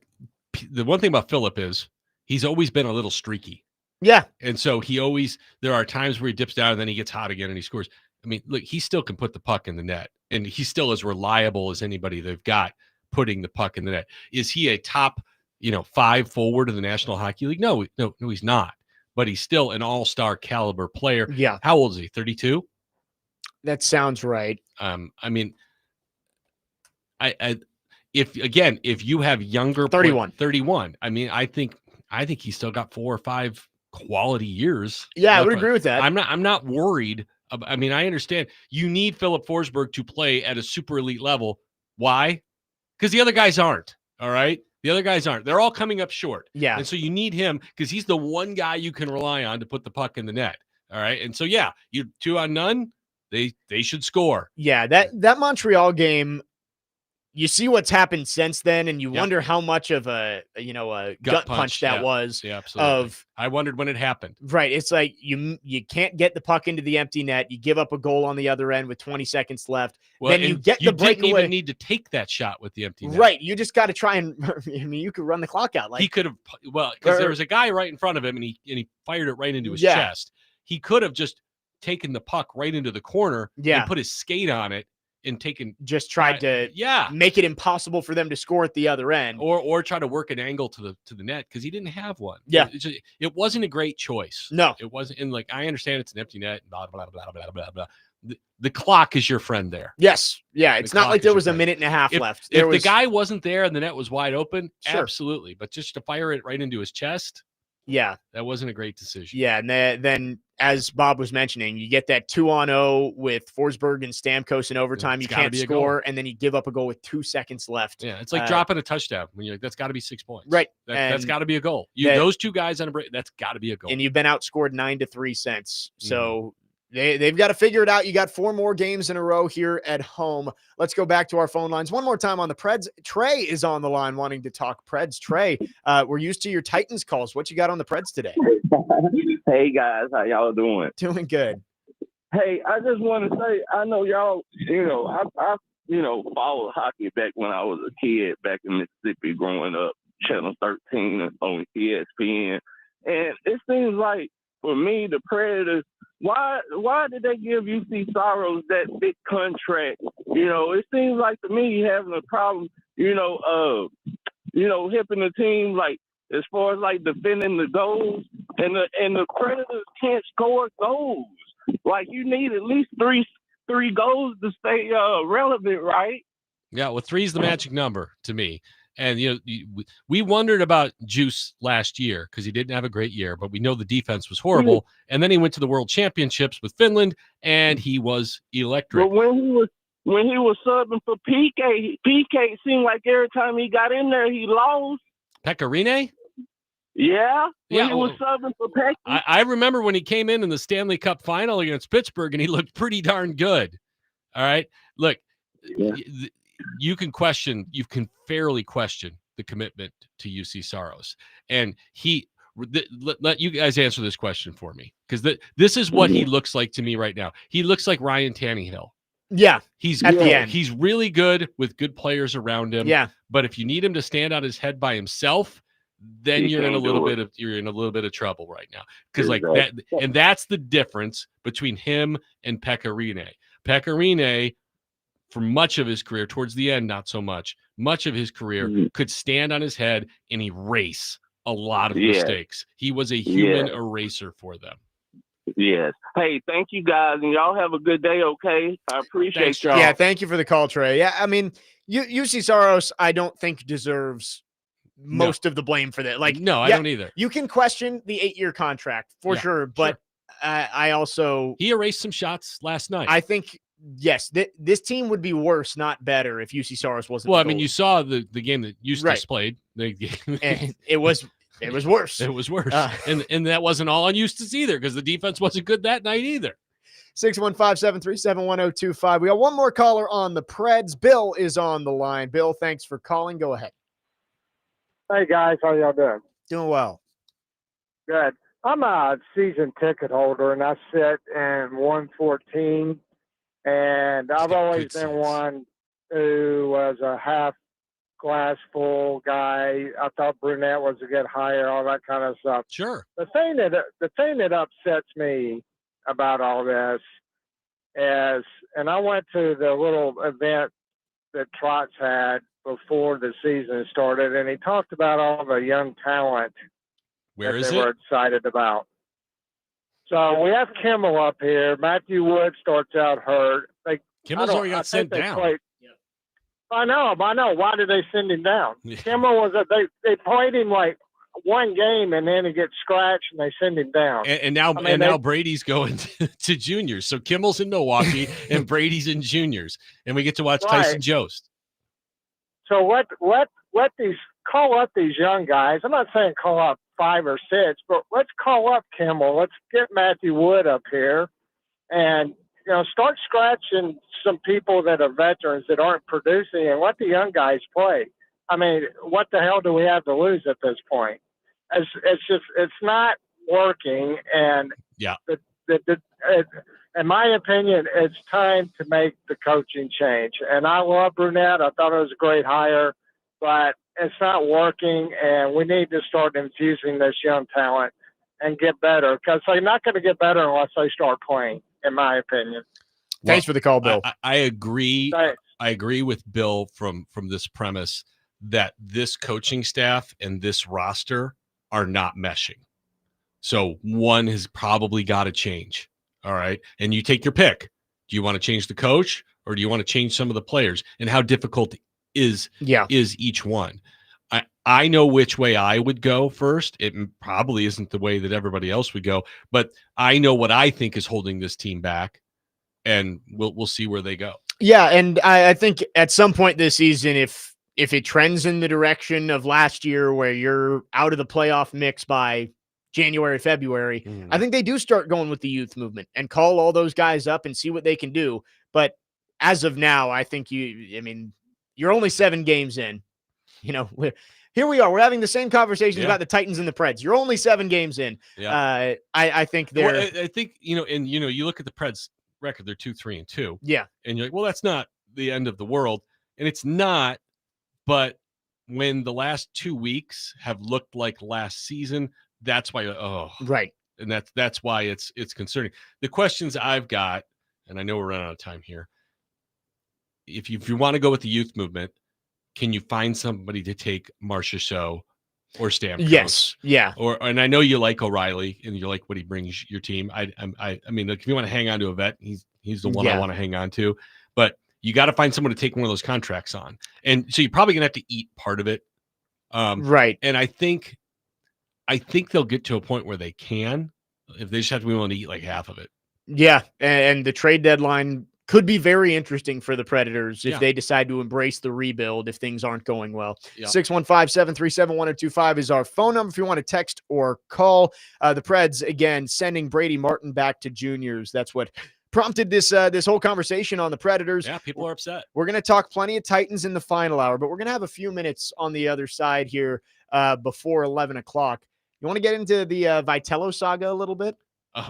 the one thing about Philip is he's always been a little streaky. Yeah. And so there are times where he dips down and then he gets hot again and he scores. I mean, look, he still can put the puck in the net and he's still as reliable as anybody they've got putting the puck in the net. Is he a top, 5 forward of the National Hockey League? No, he's not. But he's still an all-star caliber player. Yeah. How old is he? 32? That sounds right. I mean, if you have younger 31, I mean, I think he's still got 4 or 5 quality years. Yeah, I would agree with that. I'm not worried. I mean, I understand you need Philip Forsberg to play at a super elite level. Why? Because the other guys aren't. All right. The other guys aren't. They're all coming up short. Yeah. And so you need him because he's the one guy you can rely on to put the puck in the net. All right. And so, yeah, you 2 on none, they should score. Yeah. That Montreal game, you see what's happened since then, and you wonder how much of a gut punch that was. Yeah, absolutely. I wondered when it happened. Right. It's like you can't get the puck into the empty net. You give up a goal on the other end with 20 seconds left. Well, then you get the breakaway. You didn't even need to take that shot with the empty net. Right. You just got to try and I mean, you could run the clock out. Like he could have. Well, because there was a guy right in front of him, and he fired it right into his chest. He could have just taken the puck right into the corner and put his skate on it. And tried to make it impossible for them to score at the other end, or try to work an angle to the net because he didn't have one. Yeah, it wasn't a great choice. No, it wasn't. And like I understand it's an empty net. Blah blah blah blah blah blah. The clock is your friend there. Yes, yeah. It's not like there was a minute and a half left. If the guy wasn't there and the net was wide open, absolutely. But just to fire it right into his chest. Yeah, that wasn't a great decision. Yeah, and then as Bob was mentioning, you get that 2-on-0 with Forsberg and Stamkos in overtime. You can't score, and then you give up a goal with 2 seconds left. Yeah, it's like dropping a touchdown when you're like, that's got to be 6 points. Right, that's got to be a goal. Those 2 guys on a break, that's got to be a goal. And you've been outscored 9-3 since. So they've got to figure it out. You got 4 more games in a row here at home. Let's go back to our phone lines one more time on the Preds. Trey is on the line wanting to talk Preds. Trey, we're used to your Titans calls. What you got on the Preds today? Hey guys, how y'all doing? Doing good. Hey, I just want to say, I know y'all, I followed hockey back when I was a kid back in Mississippi growing up, Channel 13 on ESPN. And it seems like for me, the Predators, why did they give UC Soros that big contract? It seems like to me having a problem, hipping the team like as far as like defending the goals, and the Predators can't score goals. Like you need at least three goals to stay relevant, right? Yeah, well, 3 is the magic number to me. And, we wondered about Juice last year because he didn't have a great year, but we know the defense was horrible. And then he went to the World Championships with Finland, and he was electric. But when he was subbing for PK seemed like every time he got in there, he lost. Pecorine? Yeah, Yeah, he was subbing for Peck. I remember when he came in the Stanley Cup final against Pittsburgh, and he looked pretty darn good. All right, look, you can fairly question the commitment to UC Saros, and let you guys answer this question for me, because this is what he looks like to me right now. He looks like Ryan Tannehill. Yeah, he's at the end. He's really good with good players around him. Yeah, but if you need him to stand on his head by himself, then you're in a little bit of trouble right now, because that, and that's the difference between him and Pecorine. Pecorine, for much of his career, towards the end, not so much. Much of his career could stand on his head and erase a lot of mistakes. He was a human eraser for them. Yes. Hey, thank you guys, and y'all have a good day. Okay, I appreciate y'all. Yeah, thank you for the call, Trey. Yeah, I mean, UC Saros, I don't think deserves most of the blame for that. Like, no, I don't either. You can question the 8-year contract for sure, but I also he erased some shots last night. I think yes, this team would be worse, not better, if UC Saros wasn't. Well, I mean, you saw the game that Eustis played. And it was worse. It was worse, and that wasn't all on Eustis either, because the defense wasn't good that night either. 615-737-1025. We got one more caller on the Preds. Bill is on the line. Bill, thanks for calling. Go ahead. Hey, guys. How y'all doing? Doing well. Good. I'm a season ticket holder, and I sit in 114, and I've always been one who was a half glass full guy. I thought Brunette was a good hire, all that kind of stuff. Sure. The thing that upsets me about all this is, and I went to the little event that Trotz had before the season started, and he talked about all the young talent they were excited about. So we have Kimmel up here. Matthew Wood starts out hurt. Kimmel's already got sent down. I know. Why did they send him down? Kimmel was they played him like one game, and then he gets scratched, and they send him down. And now Brady's going to juniors. So Kimmel's in Milwaukee, and Brady's in juniors, and we get to watch Tyson Jost. So let these call up these young guys. I'm not saying call up 5 or 6, but let's call up Kimmel. Let's get Matthew Wood up here, and start scratching some people that are veterans that aren't producing, and let the young guys play. I mean, what the hell do we have to lose at this point? It's not working, and in my opinion, it's time to make the coaching change. And I love Brunette. I thought it was a great hire, but it's not working, and we need to start infusing this young talent and get better, because they're not going to get better unless they start playing, in my opinion. Thanks for the call, Bill. I agree. Thanks. I agree with Bill from this premise that this coaching staff and this roster are not meshing. So one has probably got to change. All right. And you take your pick. Do you want to change the coach, or do you want to change some of the players? And how difficult is each one? I know which way I would go first. It probably isn't the way that everybody else would go, but I know what I think is holding this team back, and we'll see where they go. Yeah, and I think at some point this season, if it trends in the direction of last year, where you're out of the playoff mix by January, February, I think they do start going with the youth movement and call all those guys up and see what they can do. But as of now, I think you're only 7 games in. Here we are. We're having the same conversation about the Titans and the Preds. You're only 7 games in. Yeah. I think they're. Well, I think you look at the Preds record; they're 2-3-2. Yeah, and you're like, well, that's not the end of the world, and it's not. But when the last 2 weeks have looked like last season, that's why. Right. And that's why it's concerning. The questions I've got, and I know we're running out of time here. If you want to go with the youth movement, can you find somebody to take Marcia Show or Stamkos? Yes. Yeah. And I know you like O'Reilly and you like what he brings your team. I mean, if you want to hang on to a vet, he's the one I want to hang on to. But you got to find someone to take one of those contracts on. And so you're probably going to have to eat part of it. Right. And I think they'll get to a point where they can, if they just have to be willing to eat like half of it. Yeah. And the trade deadline could be very interesting for the Predators if Yeah. they decide to embrace the rebuild if things aren't going well. Yeah. 615-737-1025 is our phone number if you want to text or call. The Preds, again, sending Brady Martin back to juniors. That's what prompted this whole conversation on the Predators. Yeah, people are upset. We're going to talk plenty of Titans in the final hour, but we're going to have a few minutes on the other side here before 11 o'clock. You want to get into the Vitello saga a little bit?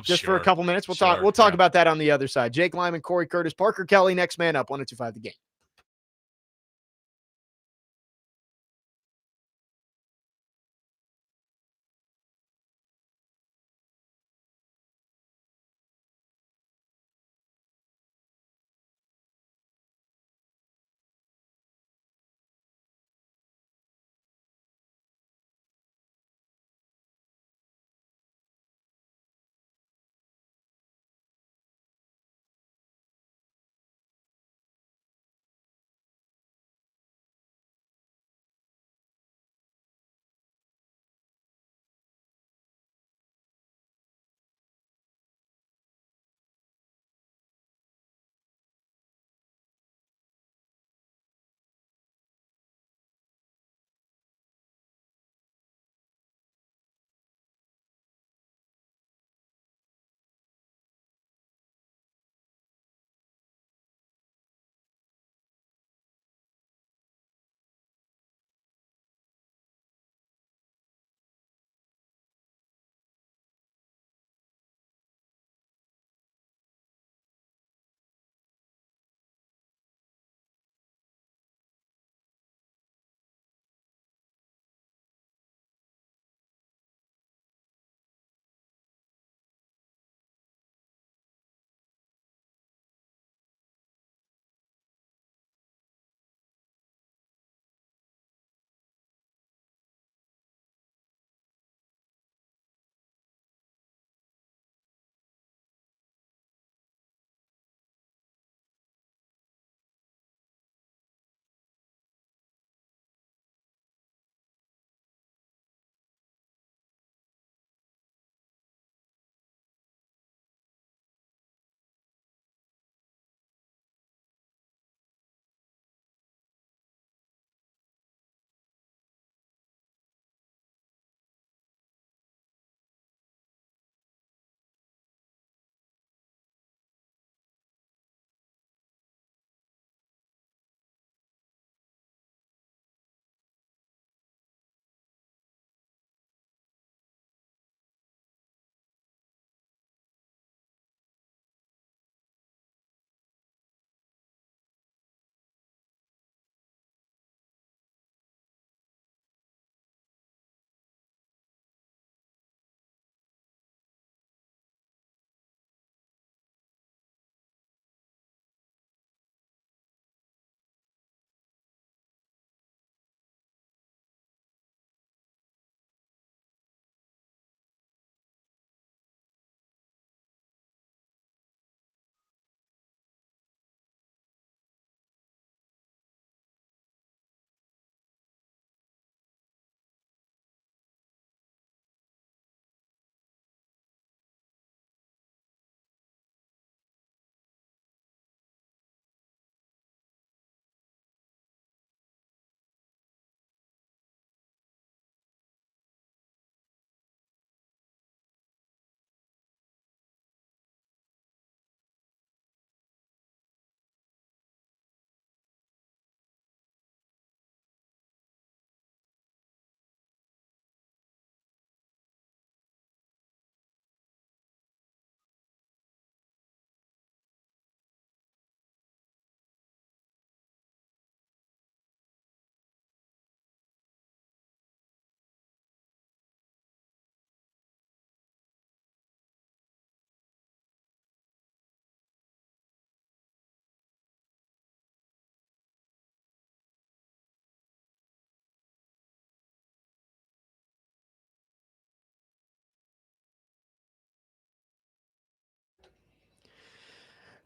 Just for a couple minutes. We'll talk about that on the other side. Jake Lyman, Cory Curtis, Parker Kelly, next man up, 102.5 The Game.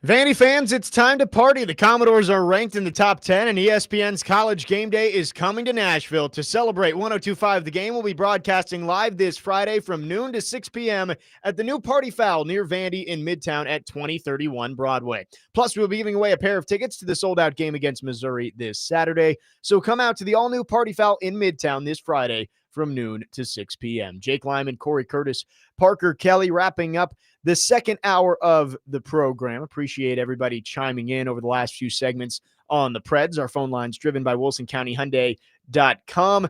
Vandy fans, it's time to party. The Commodores are ranked in the top 10, and ESPN's College Game Day is coming to Nashville to celebrate 102.5. The Game will be broadcasting live this Friday from noon to 6 p.m. at the new Party Foul near Vandy in Midtown at 2031 Broadway. Plus, we'll be giving away a pair of tickets to the sold-out game against Missouri this Saturday. So come out to the all-new Party Foul in Midtown this Friday from noon to 6 p.m. Jake Lyman, Cory Curtis, Parker Kelly wrapping up the second hour of the program. Appreciate everybody chiming in over the last few segments on the Preds. Our phone line's driven by WilsonCountyHyundai.com.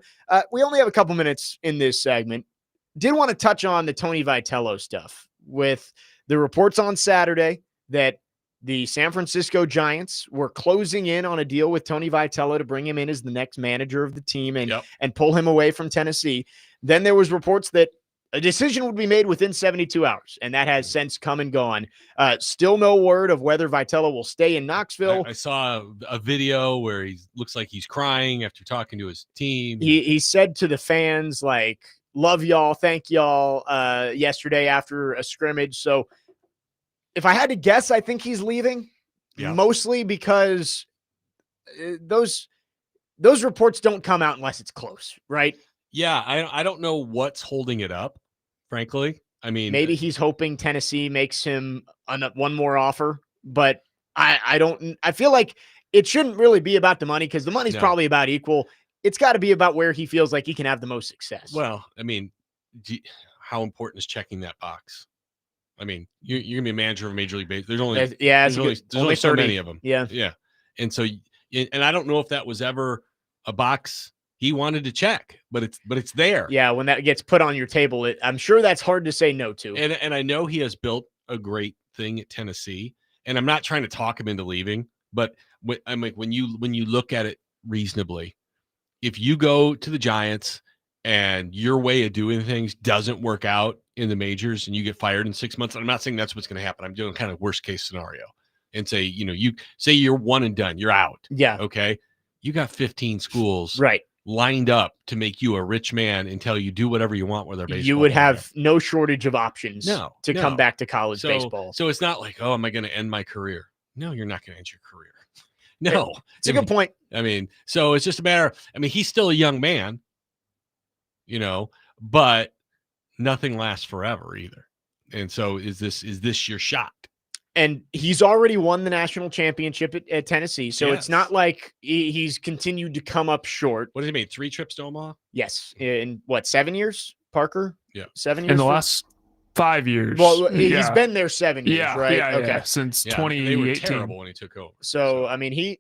We only have a couple minutes in this segment. Did want to touch on the Tony Vitello stuff with the reports on Saturday that the San Francisco Giants were closing in on a deal with Tony Vitello to bring him in as the next manager of the team and pull him away from Tennessee. Then there was reports that a decision would be made within 72 hours, and that has since come and gone. Still no word of whether Vitello will stay in Knoxville. I saw a video where he looks like he's crying after talking to his team. He said to the fans, like, love y'all, thank y'all, yesterday after a scrimmage. So if I had to guess, I think he's leaving, mostly because those reports don't come out unless it's close, right? Yeah, I don't know what's holding it up, frankly. I mean, maybe he's hoping Tennessee makes him one more offer, but I feel like it shouldn't really be about the money because the money's probably about equal. It's got to be about where he feels like he can have the most success. Well, I mean, how important is checking that box? I mean, you're gonna be a manager of Major League Baseball. There's only so many of them. Yeah. And so, and I don't know if that was ever a box he wanted to check, but it's there. Yeah, when that gets put on your table, I'm sure that's hard to say no to. And I know he has built a great thing at Tennessee, and I'm not trying to talk him into leaving, but I'm like, when you look at it reasonably, if you go to the Giants and your way of doing things doesn't work out in the majors and you get fired in 6 months, I'm not saying that's what's going to happen. I'm doing kind of worst case scenario and say, you say you're one and done, you're out. Yeah. Okay. You got 15 schools right lined up to make you a rich man and tell you do whatever you want with their baseball. You would have no shortage of options to come back to college baseball. So it's not like, oh, am I going to end my career? No, you're not going to end your career. No. It's a good point. I mean, so it's just a matter of, he's still a young man, but nothing lasts forever either. And so is this your shot? And he's already won the national championship at Tennessee. So It's not like he's continued to come up short. What does he mean? 3 trips to Omaha? Yes. In 7 years, Parker? Yeah. 7 years? In the last 5 years. Well, he's been there 7 years, right? Yeah. Since 2018. They were terrible when he took over. So. I mean,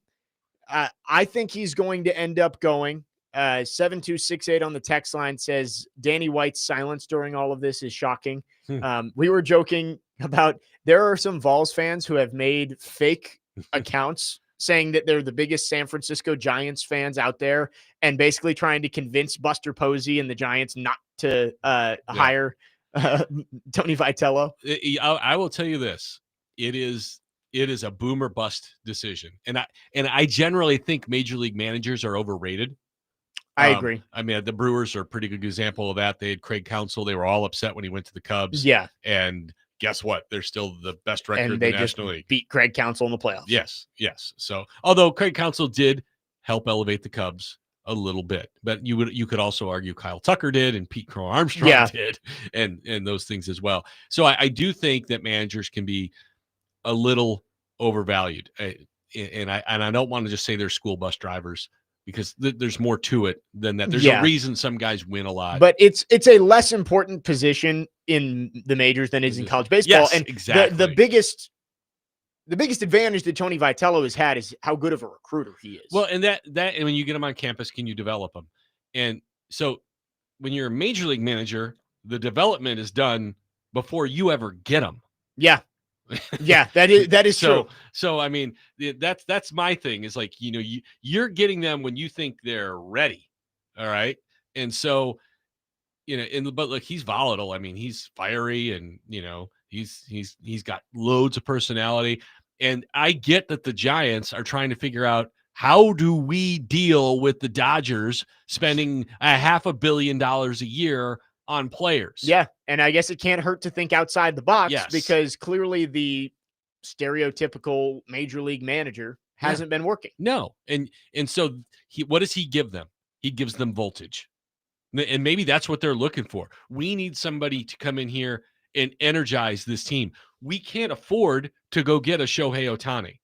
I think he's going to end up going. 7268 on the text line says Danny White's silence during all of this is shocking. We were joking about there are some Vols fans who have made fake accounts saying that they're the biggest San Francisco Giants fans out there and basically trying to convince Buster Posey and the Giants not to hire Tony Vitello. I will tell you this. It is a boom or bust decision. And I generally think major league managers are overrated. I agree. I mean, the Brewers are a pretty good example of that. They had Craig Counsell. They were all upset when he went to the Cubs. Yeah. And guess what? They're still the best record in the National League. Beat Craig Counsell in the playoffs. Yes. So, although Craig Counsell did help elevate the Cubs a little bit, but you could also argue Kyle Tucker did and Pete Crow Armstrong did, and those things as well. So I do think that managers can be a little overvalued, and I don't want to just say they're school bus drivers, because there's more to it than that. There's a reason some guys win a lot. But it's a less important position in the majors than it is in college baseball. Yes, and exactly. The biggest advantage that Tony Vitello has had is how good of a recruiter he is. Well, and that and when you get him on campus, can you develop him? And so when you're a major league manager, the development is done before you ever get them. Yeah. Yeah, that is true. So I mean, that's my thing is like, you're getting them when you think they're ready. All right. And so, but look, he's volatile. I mean, he's fiery and, he's got loads of personality. And I get that the Giants are trying to figure out, how do we deal with the Dodgers spending $500 million a year on players? Yeah. And I guess it can't hurt to think outside the box, yes, because clearly the stereotypical major league manager hasn't been working. No. And so what does he give them? He gives them voltage. And maybe that's what they're looking for. We need somebody to come in here and energize this team. We can't afford to go get a Shohei Ohtani.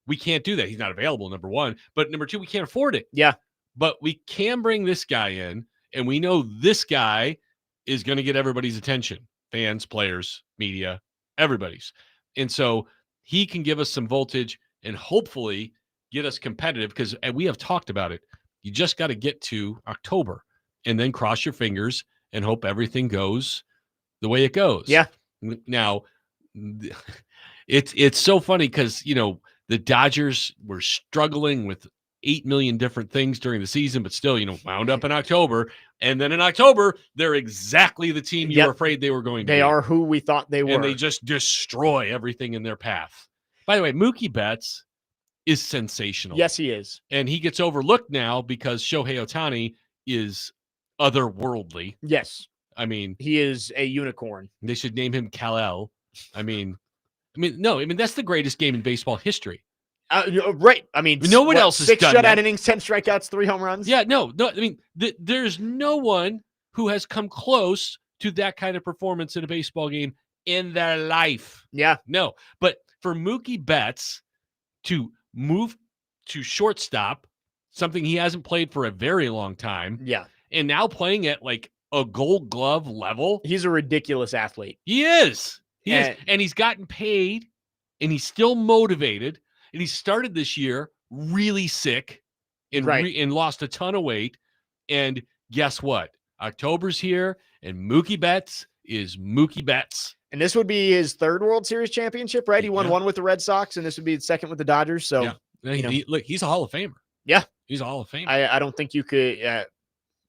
We can't do that. He's not available, number one. But number two, we can't afford it. Yeah. But we can bring this guy in, and we know this guy is going to get everybody's attention. Fans, players, media, everybody's. And so he can give us some voltage and hopefully get us competitive because we have talked about it. You just got to get to October and then cross your fingers and hope everything goes the way it goes. Yeah. Now, it's so funny because, the Dodgers were struggling with 8 million different things during the season, but still, wound up in October. And then in October, they're exactly the team you were afraid they were going to be. They are who we thought they were. And they just destroy everything in their path. By the way, Mookie Betts is sensational. Yes, he is. And he gets overlooked now because Shohei Ohtani is otherworldly. Yes. I mean, he is a unicorn. They should name him Kal-El. No, that's the greatest game in baseball history. Right. No one else has done 6 shutout innings, 10 strikeouts, 3 home runs. Yeah, no. There's no one who has come close to that kind of performance in a baseball game in their life. Yeah. No. But for Mookie Betts to move to shortstop, something he hasn't played for a very long time. Yeah. And now playing at like a Gold Glove level. He's a ridiculous athlete. He is. He is. And he's gotten paid and he's still motivated. And he started this year really sick and, and lost a ton of weight. And guess what? October's here and Mookie Betts is Mookie Betts. And this would be his 3rd World Series championship, right? He won 1 with the Red Sox, and this would be the 2nd with the Dodgers. So, look, he's a Hall of Famer. Yeah. He's a Hall of Famer. I don't think you could.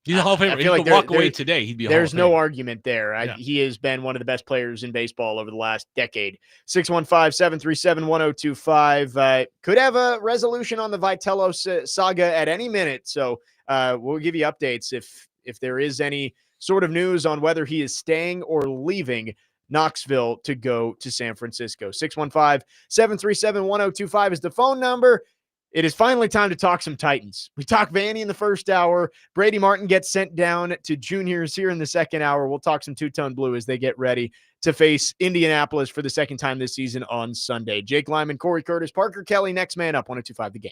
He's a Hall of Famer. He could walk away today. He'd be a Hall of Famer. There's no argument there. He has been one of the best players in baseball over the last decade. 615-737-1025. Could have a resolution on the Vitello saga at any minute. So we'll give you updates if there is any sort of news on whether he is staying or leaving Knoxville to go to San Francisco. 615-737-1025 is the phone number. It is finally time to talk some Titans. We talked Vandy in the first hour. Brady Martin gets sent down to juniors here in the second hour. We'll talk some two-tone blue as they get ready to face Indianapolis for the second time this season on Sunday. Jake Lyman, Cory Curtis, Parker Kelly, next man up, 102.5 The Game.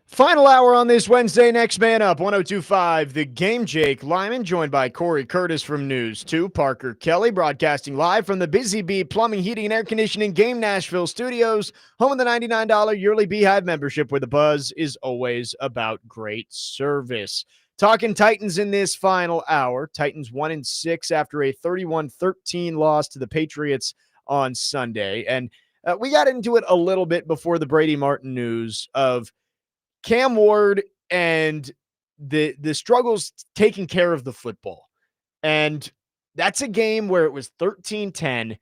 Final hour on this Wednesday. Next man up, 102.5 The Game. Jake Lyman, joined by Cory Curtis from News 2. Parker Kelly, broadcasting live from the Busy Bee Plumbing, Heating, and Air Conditioning Game Nashville studios, home of the $99 yearly Beehive membership, where the buzz is always about great service. Talking Titans in this final hour. Titans 1-6 after a 31-13 loss to the Patriots on Sunday. And we got into it a little bit before the Brady Martin news of Cam Ward and the struggles taking care of the football. And that's a game where it was 13-10.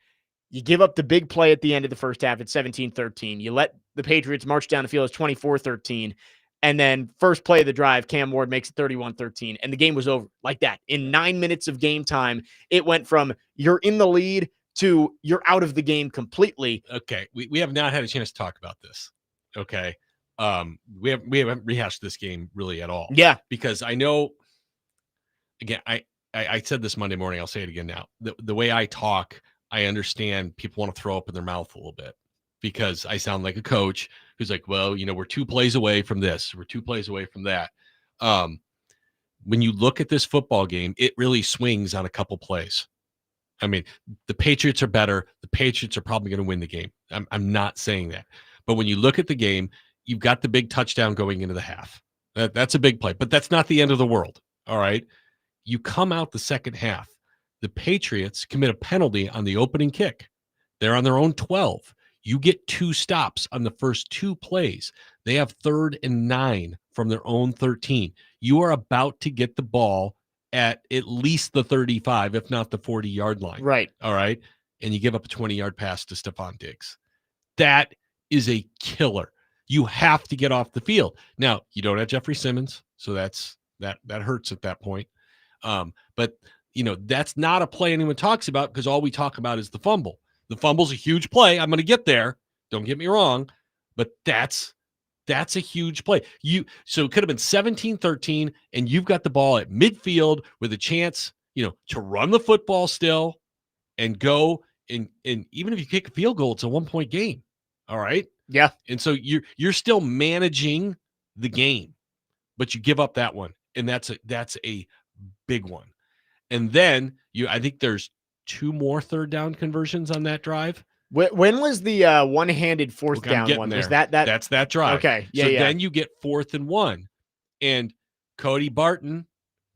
You give up the big play at the end of the first half at 17-13. You let the Patriots march down the field as 24-13. And then first play of the drive, Cam Ward makes it 31-13. And the game was over like that. In 9 minutes of game time, it went from you're in the lead to you're out of the game completely. Okay. We have not had a chance to talk about this. Okay. We haven't rehashed this game really at all. Yeah. Because I know, again, I said this Monday morning, I'll say it again now. The way I talk, I understand people want to throw up in their mouth a little bit because I sound like a coach who's like, well, we're 2 plays away from this. We're 2 plays away from that. When you look at this football game, it really swings on a couple plays. I mean, the Patriots are better. The Patriots are probably going to win the game. I'm not saying that. But when you look at the game, you've got the big touchdown going into the half. That's a big play, but that's not the end of the world. All right. You come out the second half. The Patriots commit a penalty on the opening kick. They're on their own 12. You get 2 stops on the first 2 plays. They have 3rd and 9 from their own 13. You are about to get the ball at least the 35, if not the 40-yard line. Right. All right. And you give up a 20-yard pass to Stephon Diggs. That is a killer. You have to get off the field. Now, you don't have Jeffrey Simmons, so that hurts at that point. But that's not a play anyone talks about because all we talk about is the fumble. The fumble's a huge play. I'm going to get there. Don't get me wrong, but that's a huge play. So it could have been 17-13, and you've got the ball at midfield with a chance, to run the football still and go and even if you kick a field goal, it's a 1-point game. All right. Yeah. And so you're still managing the game, but you give up that one. And that's a big one. And then I think there's 2 more 3rd down conversions on that drive. When was the one-handed 4th down one? There. Was that? That's that drive. Okay. Yeah. So then you get 4th and 1, and Cody Barton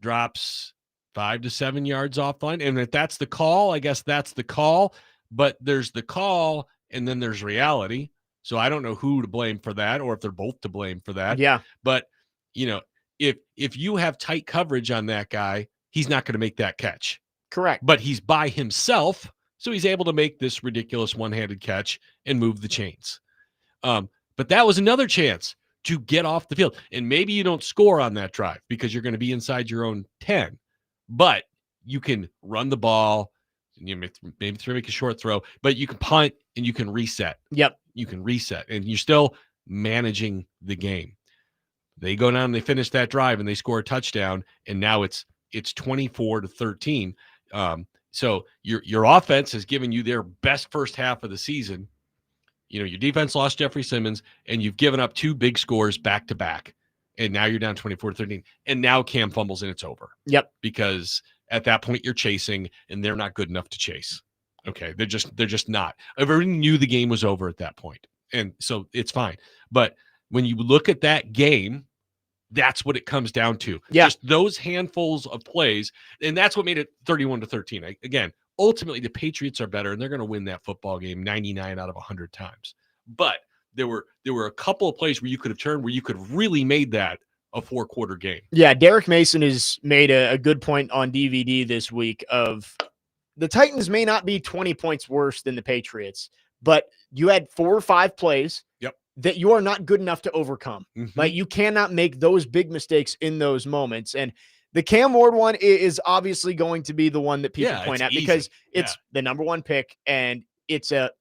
drops 5 to 7 yards off line. And if that's the call, I guess that's the call. But there's the call, and then there's reality. So I don't know who to blame for that, or if they're both to blame for that. Yeah. But if you have tight coverage on that guy, he's not going to make that catch. Correct. But he's by himself, so he's able to make this ridiculous one-handed catch and move the chains. But that was another chance to get off the field. And maybe you don't score on that drive because you're going to be inside your own 10. But you can run the ball, and maybe make a short throw, but you can punt and you can reset. Yep. You can reset, and you're still managing the game. They go down and they finish that drive and they score a touchdown, and now it's 24-13. So your offense has given you their best first half of the season. Your defense lost Jeffrey Simmons, and you've given up 2 big scores back to back, and now you're down 24-13. And now Cam fumbles and it's over. Yep. Because at that point you're chasing, and they're not good enough to chase. Okay, they're just not. Everyone knew the game was over at that point, and so it's fine. But when you look at that game, that's what it comes down to. Yeah. Just those handfuls of plays, and that's what made it 31-13. Again, ultimately the Patriots are better, and they're going to win that football game 99 out of 100 times. But there were a couple of plays where you could have turned, where you could have really made that a 4-quarter game. Yeah, Derek Mason has made a good point on DVD this week of the Titans may not be 20 points worse than the Patriots, but you had 4 or 5 plays that you are not good enough to overcome. Mm-hmm. Like, you cannot make those big mistakes in those moments. And the Cam Ward one is obviously going to be the one that people point at because it's the number 1 pick, and it's a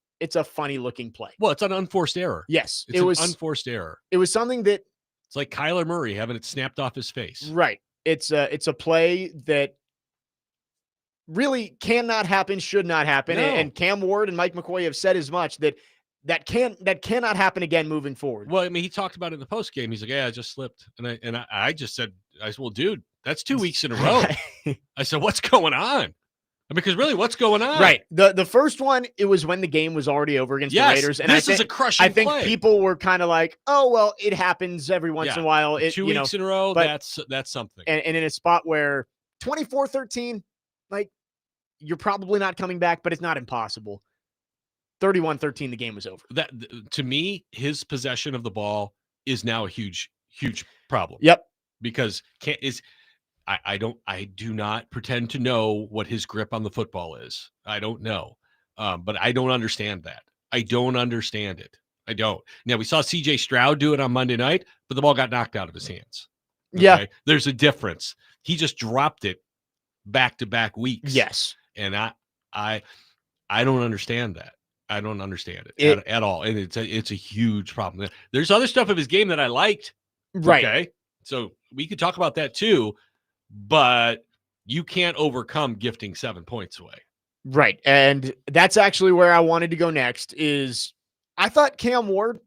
funny looking play. Well, it's an unforced error. Yes, it was unforced error. It was something that it's like Kyler Murray having it snapped off his face. Right. It's a play that really cannot happen, should not happen. No. And Cam Ward and Mike McCoy have said as much, that that cannot happen again moving forward. Well, I mean, he talked about it in the post game. He's like, "Yeah, I just slipped," and I just said, "Well, dude, that's 2 weeks in a row." I said, "What's going on?" Because really, what's going on? Right. The first one, it was when the game was already over against the Raiders, and this is a crushing I think play. people were kind of like, "Oh, well, it happens every once in a while." 2 weeks in a row, but, that's something. And in a spot where 24-13, like, you're probably not coming back, but it's not impossible. 31-13, the game was over. That, to me, his possession of the ball is now a huge problem. Yep. Because I do not pretend to know what his grip on the football is. I don't know. But I don't understand that. I don't understand it. I don't. Now, we saw CJ Stroud do it on Monday night, but the ball got knocked out of his hands. Okay? Yeah. There's a difference. He just dropped it back-to-back weeks. Yes. And I don't understand that. I don't understand it at all. And it's a huge problem. There's other stuff of his game that I liked. Right. Okay. So we could talk about that too, but you can't overcome gifting 7 points away. Right. And that's actually where I wanted to go next is I thought Cam Ward,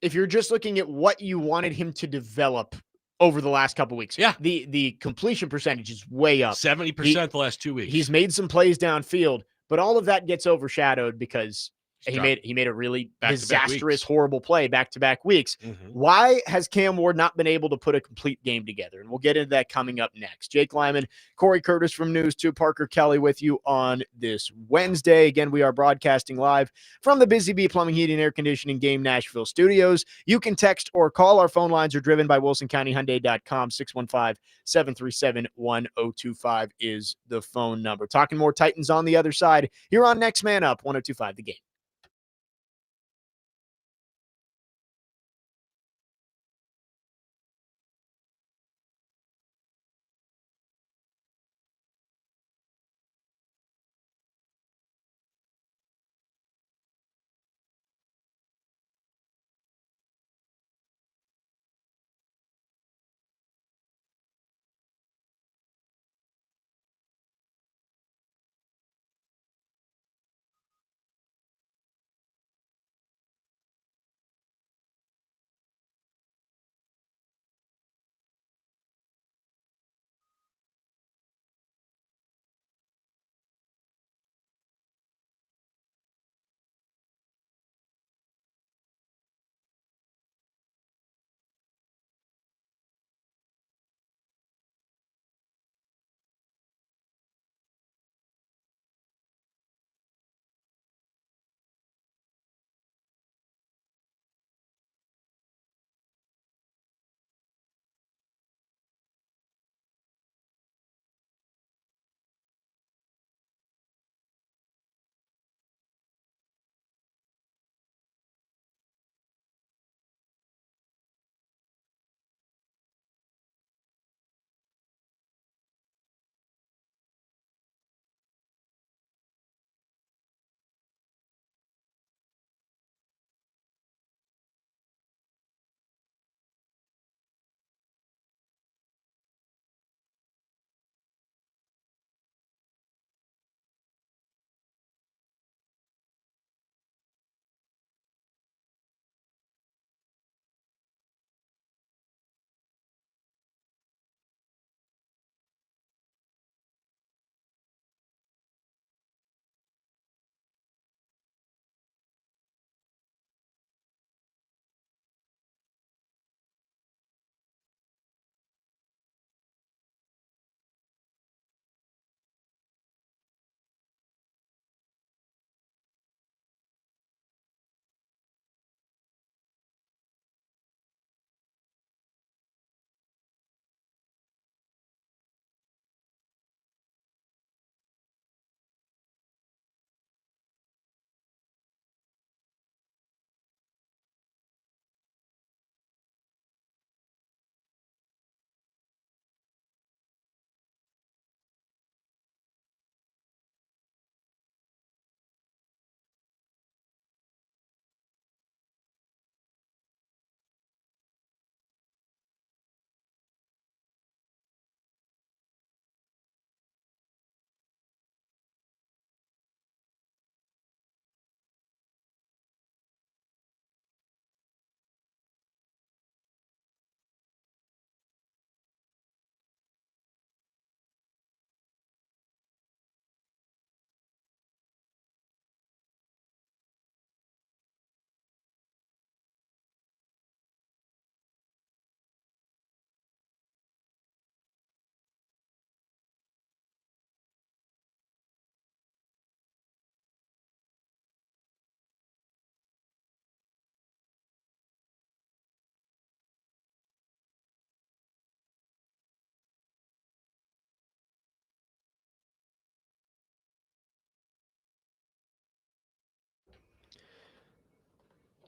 if you're just looking at what you wanted him to develop over the last couple weeks, the completion percentage is way up. 70% the last 2 weeks. He's made some plays downfield, but all of that gets overshadowed because he made a really disastrous, horrible play back-to-back weeks. Mm-hmm. Why has Cam Ward not been able to put a complete game together? And we'll get into that coming up next. Jake Lyman, Cory Curtis from News 2, Parker Kelly with you on this Wednesday. Again, we are broadcasting live from the Busy Bee Plumbing, Heating, and Air Conditioning Game Nashville studios. You can text or call. Our phone lines are driven by WilsonCountyHyundai.com. 615-737-1025 is the phone number. Talking more Titans on the other side here on Next Man Up, 102.5 The Game.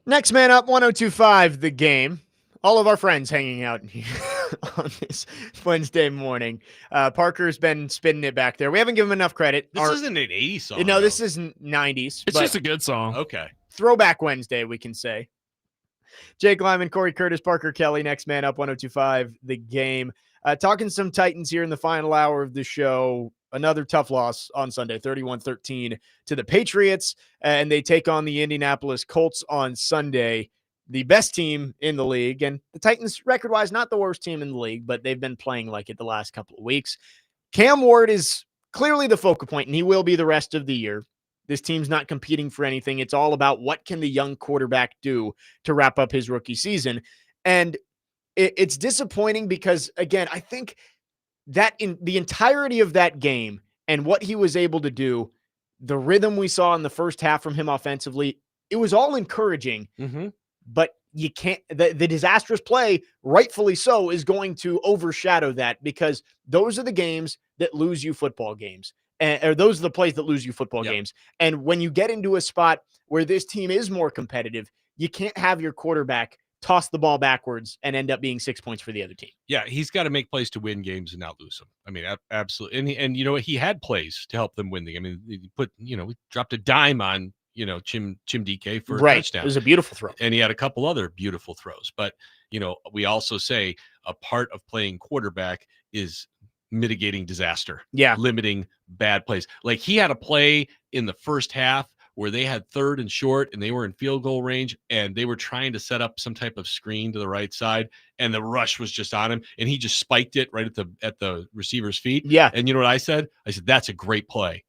Next man up, 102.5 The Game. All of our friends hanging out here on this Wednesday morning. Parker's been spinning it back there. We haven't given him enough credit. This isn't an 80s song. No, though. this is 90s. It's just a good song. Okay. Throwback Wednesday, we can say. Jake Lyman, Cory Curtis, Parker Kelly, next man up, 102.5 The Game. Talking some Titans here in the final hour of the show. Another tough loss on Sunday, 31-13 to the Patriots, and they take on the Indianapolis Colts on Sunday, the best team in the league. And the Titans, record-wise, not the worst team in the league, but they've been playing like it the last couple of weeks. Cam Ward is clearly the focal point, and he will be the rest of the year. This team's not competing for anything. It's all about what can the young quarterback do to wrap up his rookie season. And it's disappointing because, again, I think that in the entirety of that game and what he was able to do, the rhythm we saw in the first half from him offensively, it was all encouraging. Mm-hmm. But you can't, the disastrous play, rightfully so, is going to overshadow that because those are the games that lose you football games. Or those are the plays that lose you football games. And when you get into a spot where this team is more competitive, you can't have your quarterback toss the ball backwards and end up being 6 points for the other team. Yeah, he's got to make plays to win games and not lose them. I mean, absolutely. And you know what? He had plays to help them win the. I mean, he we dropped a dime on Chim DK for a touchdown. It was a beautiful throw, and he had a couple other beautiful throws. But we also say a part of playing quarterback is mitigating disaster. Yeah, limiting bad plays. Like he had a play in the first half where they had 3rd and short and they were in field goal range and they were trying to set up some type of screen to the right side and the rush was just on him and he just spiked it right at the receiver's feet. Yeah. And you know what I said? I said, that's a great play.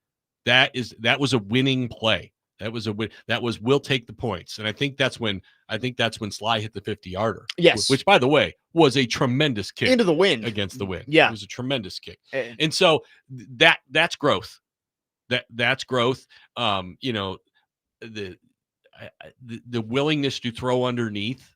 That was a winning play. That was we'll take the points. And I think that's when Sly hit the 50-yarder. Yes. Which, by the way, was a tremendous kick into the wind against the wind. Yeah. It was a tremendous kick. And so that's growth. That's growth. The willingness to throw underneath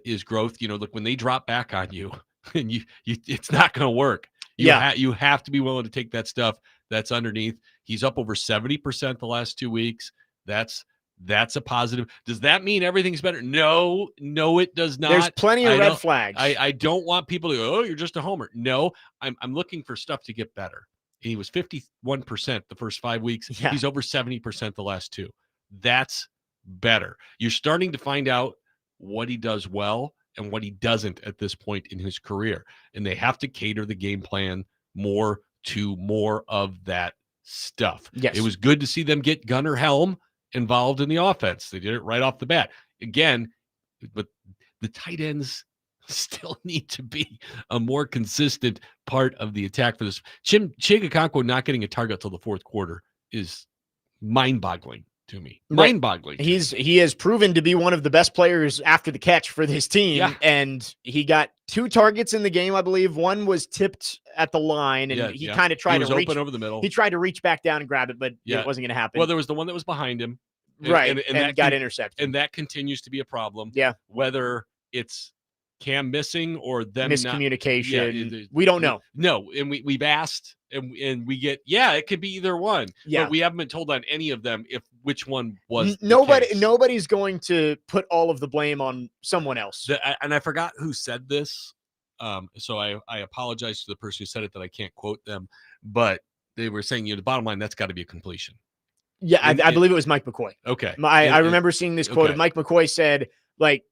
is growth. Look, when they drop back on you and you it's not going to work. You have to be willing to take that stuff that's underneath. He's up over 70% the last 2 weeks. That's a positive. Does that mean everything's better? No, it does not. There's plenty of red flags. I don't want people to go, oh, you're just a homer. No, I'm looking for stuff to get better. He was 51% the first 5 weeks. Yeah. He's over 70% the last 2. That's better. You're starting to find out what he does well and what he doesn't at this point in his career. And they have to cater the game plan more of that stuff. Yes. It was good to see them get Gunnar Helm involved in the offense. They did it right off the bat. Again, but the tight ends still need to be a more consistent part of the attack for this. Chigakonkwo not getting a target till the fourth quarter is mind-boggling to me. Mind-boggling. He has proven to be one of the best players after the catch for this team, and he got 2 targets in the game, I believe. One was tipped at the line, and he kind of tried to reach open over the middle. He tried to reach back down and grab it, but it wasn't going to happen. Well, there was the one that was behind him, and that got intercepted, and that continues to be a problem. Yeah, whether it's Cam missing or them miscommunication, we don't know. No, and we've asked, and we get it could be either one. Yeah, but we haven't been told on any of them which one was. Nobody's going to put all of the blame on someone else. And I forgot who said this, so I apologize to the person who said it that I can't quote them, but they were saying the bottom line, that's got to be a completion. Yeah, I believe it was Mike McCoy. Okay, I remember seeing this quote. Mike McCoy said, like,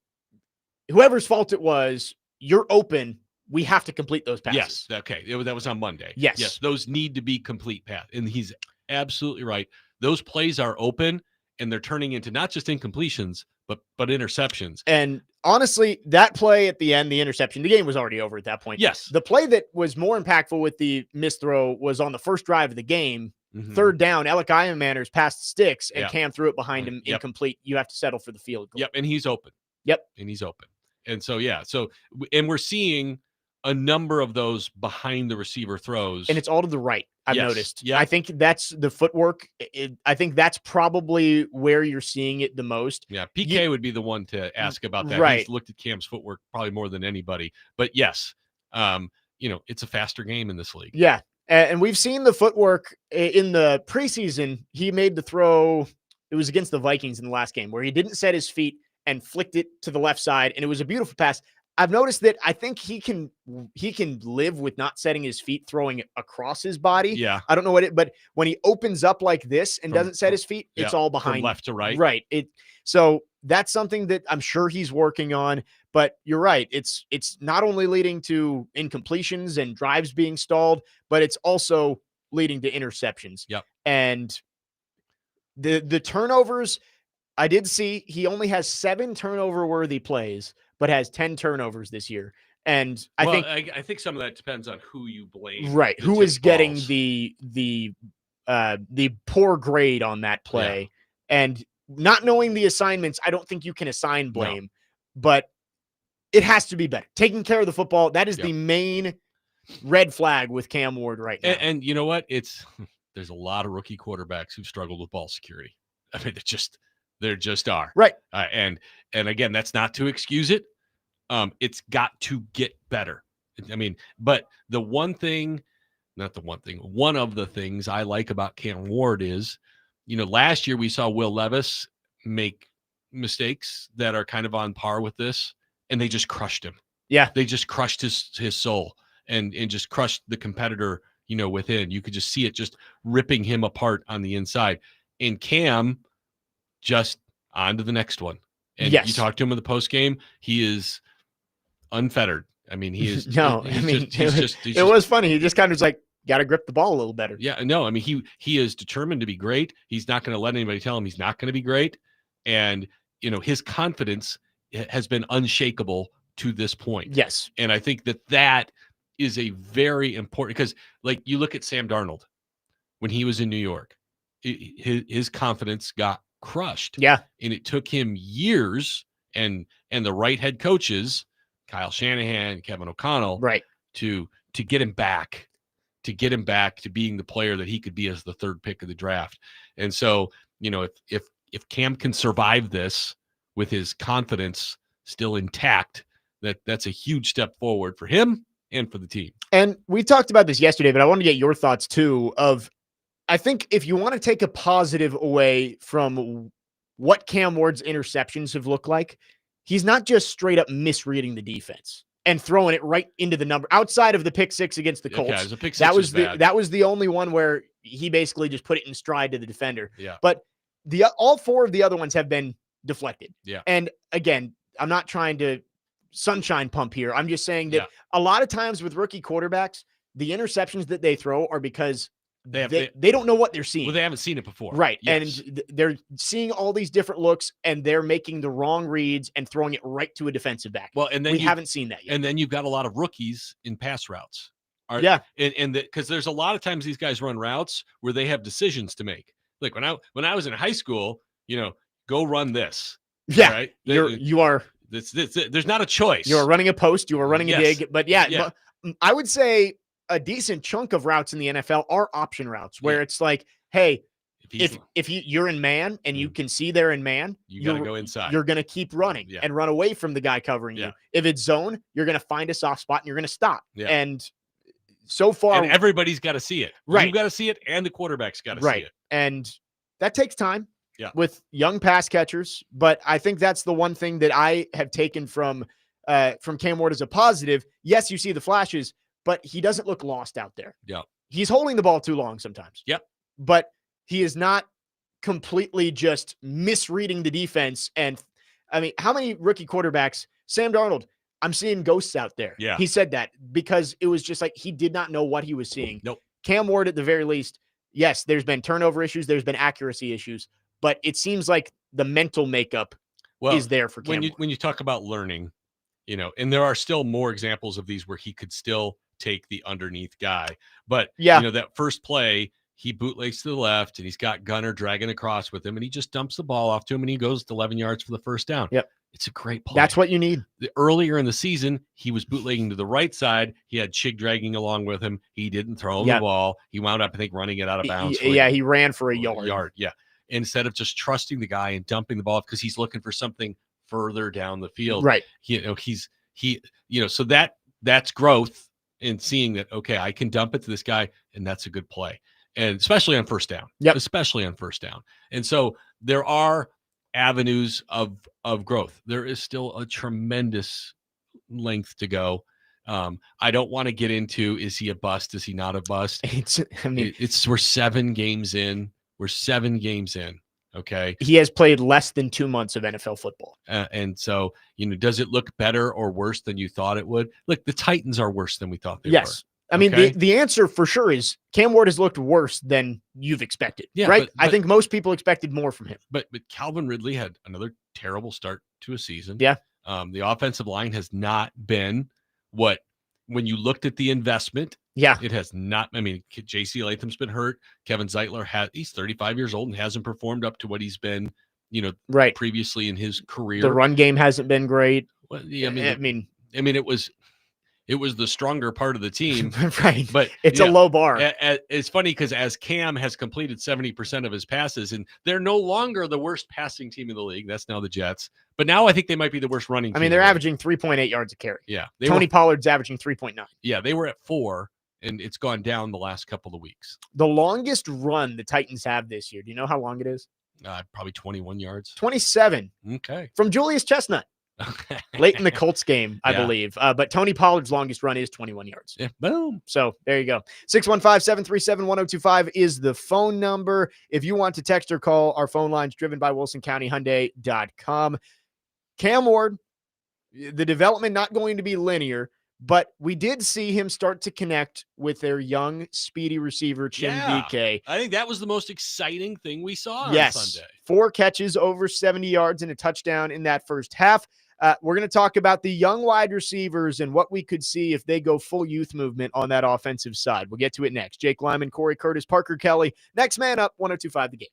whoever's fault it was, you're open. We have to complete those passes. Yes. Okay. That was on Monday. Yes. Those need to be complete pass. And he's absolutely right. Those plays are open and they're turning into not just incompletions, but interceptions. And honestly, that play at the end, the interception, the game was already over at that point. Yes. The play that was more impactful with the missed throw was on the first drive of the game. Mm-hmm. 3rd down, Alec Ironmanners passed the sticks and Cam threw it behind him, incomplete. You have to settle for the field goal. Yep. And he's open. Yep. And he's open. And so, and we're seeing a number of those behind the receiver throws. And it's all to the right, I've noticed. Yeah. I think that's the footwork. I think that's probably where you're seeing it the most. Yeah, PK would be the one to ask about that. Right. He's looked at Cam's footwork probably more than anybody. But yes, it's a faster game in this league. Yeah. And we've seen the footwork in the preseason. He made the throw It was against the Vikings in the last game where he didn't set his feet and flicked it to the left side, and it was a beautiful pass. I've noticed that I think he can live with not setting his feet, throwing it across his body. Yeah. I don't know but when he opens up like this and doesn't set his feet, it's all behind from left to right. Right. So that's something that I'm sure he's working on. But you're right. It's not only leading to incompletions and drives being stalled, but it's also leading to interceptions. Yep. And the turnovers, I did see he only has 7 turnover-worthy plays, but has 10 turnovers this year. And I think some of that depends on who you blame. Right. Who is getting balls. the poor grade on that play. And not knowing the assignments, I don't think you can assign blame, but it has to be better. Taking care of the football, that is the main red flag with Cam Ward right now. And you know what? There's a lot of rookie quarterbacks who've struggled with ball security. I mean, there just are. Right. And again, that's not to excuse it. It's got to get better. I mean, but one of the things I like about Cam Ward is, last year we saw Will Levis make mistakes that are kind of on par with this, and they just crushed him. Yeah. They just crushed his soul and just crushed the competitor, within. You could just see it just ripping him apart on the inside. And Cam just on to the next one. And you talk to him in the post game, he is unfettered. I mean, he is. It was funny. He just kind of was like, got to grip the ball a little better. Yeah, no, I mean, he is determined to be great. He's not going to let anybody tell him he's not going to be great. And, his confidence has been unshakable to this point. Yes. And I think that is a very important, because like you look at Sam Darnold when he was in New York, his confidence got crushed. Yeah. And it took him years and the right head coaches, Kyle Shanahan, Kevin O'Connell, right, to get him back, to being the player that he could be as the 3rd pick of the draft. And so, if Cam can survive this with his confidence still intact, that's a huge step forward for him and for the team. And we talked about this yesterday, but I want to get your thoughts too I think if you want to take a positive away from what Cam Ward's interceptions have looked like, he's not just straight up misreading the defense and throwing it right into the number outside of the pick 6 against the Colts. Okay, the pick 6 that was the only one where he basically just put it in stride to the defender. Yeah. But all 4 of the other ones have been deflected. Yeah. And again, I'm not trying to sunshine pump here. I'm just saying that a lot of times with rookie quarterbacks, the interceptions that they throw are because they don't know what they're seeing. Well, they haven't seen it before. Right. Yes. And they're seeing all these different looks and they're making the wrong reads and throwing it right to a defensive back. Well, and then we haven't seen that yet. And then you've got a lot of rookies in pass routes. And because there's a lot of times these guys run routes where they have decisions to make. Like when I was in high school, go run this. Yeah. Right? You are. There's not a choice. You are running a post. You are running a dig. But but I would say a decent chunk of routes in the NFL are option routes where it's like, hey, if you're in man and you can see they're in man, you got to go inside. You're going to keep running and run away from the guy covering you. If it's zone, you're going to find a soft spot and you're going to stop. Yeah. And so far, and everybody's got to see it. Right. You've got to see it, and the quarterback's got to see it. And that takes time. Yeah. With young pass catchers, but I think that's the one thing that I have taken from Cam Ward as a positive. Yes, you see the flashes, but he doesn't look lost out there. Yeah. He's holding the ball too long sometimes. Yep. But he is not completely just misreading the defense. And I mean, how many rookie quarterbacks, Sam Darnold, I'm seeing ghosts out there. Yeah. He said that because it was just like he did not know what he was seeing. Nope. Cam Ward, at the very least, yes, there's been turnover issues, there's been accuracy issues, but it seems like the mental makeup is there for Cam Ward. When you talk about learning, and there are still more examples of these where he could still take the underneath guy. But, that first play, he bootlegs to the left and he's got Gunner dragging across with him and he just dumps the ball off to him and he goes to 11 yards for the first down. Yep. It's a great play. That's what you need. Earlier in the season, he was bootlegging to the right side. He had Chig dragging along with him. He didn't throw him the ball. He wound up, I think, running it out of bounds. He ran for a yard. Yeah. Instead of just trusting the guy and dumping the ball because he's looking for something further down the field. Right. So that's growth in seeing that, okay, I can dump it to this guy, and that's a good play. and especially on first down. Yep. Especially on first down. And so there are avenues of growth. There is still a tremendous length to go. I don't want to get into, is he a bust? Is he not a bust? We're 7 games in. We're 7 games in. Okay. He has played less than 2 months of NFL football. And so, does it look better or worse than you thought it would? Look, the Titans are worse than we thought they were. Yes. I mean, the answer for sure is Cam Ward has looked worse than you've expected, right? But I think most people expected more from him. But Calvin Ridley had another terrible start to a season. Yeah. The offensive line has not been when you looked at the investment. Yeah. It has not. I mean, J.C. Latham's been hurt. Kevin Zeitler he's 35 years old and hasn't performed up to what he's been, right, previously in his career. The run game hasn't been great. Well, yeah, I mean, it was the stronger part of the team. Right. But it's a low bar. It's funny because as Cam has completed 70% of his passes, and they're no longer the worst passing team in the league. That's now the Jets. But now I think they might be the worst running team. I mean, they're averaging 3.8 yards a carry. Yeah. Tony Pollard's averaging 3.9. Yeah, they were at 4, and it's gone down the last couple of weeks. The longest run the Titans have this year, do you know how long it is? Probably 21 yards. 27. Okay. From Julius Chestnut. Late in the Colts game, I believe. But Tony Pollard's longest run is 21 yards. Yeah, boom. So there you go. 615-737-1025 is the phone number. If you want to text or call, our phone line's driven by WilsonCountyHyundai.com. Cam Ward, the development not going to be linear, but we did see him start to connect with their young, speedy receiver, Chinvike. I think that was the most exciting thing we saw on Sunday. 4 catches, over 70 yards, and a touchdown in that first half. We're going to talk about the young wide receivers and what we could see if they go full youth movement on that offensive side. We'll get to it next. Jake Lyman, Cory Curtis, Parker Kelly. Next man up, 102.5 The Game.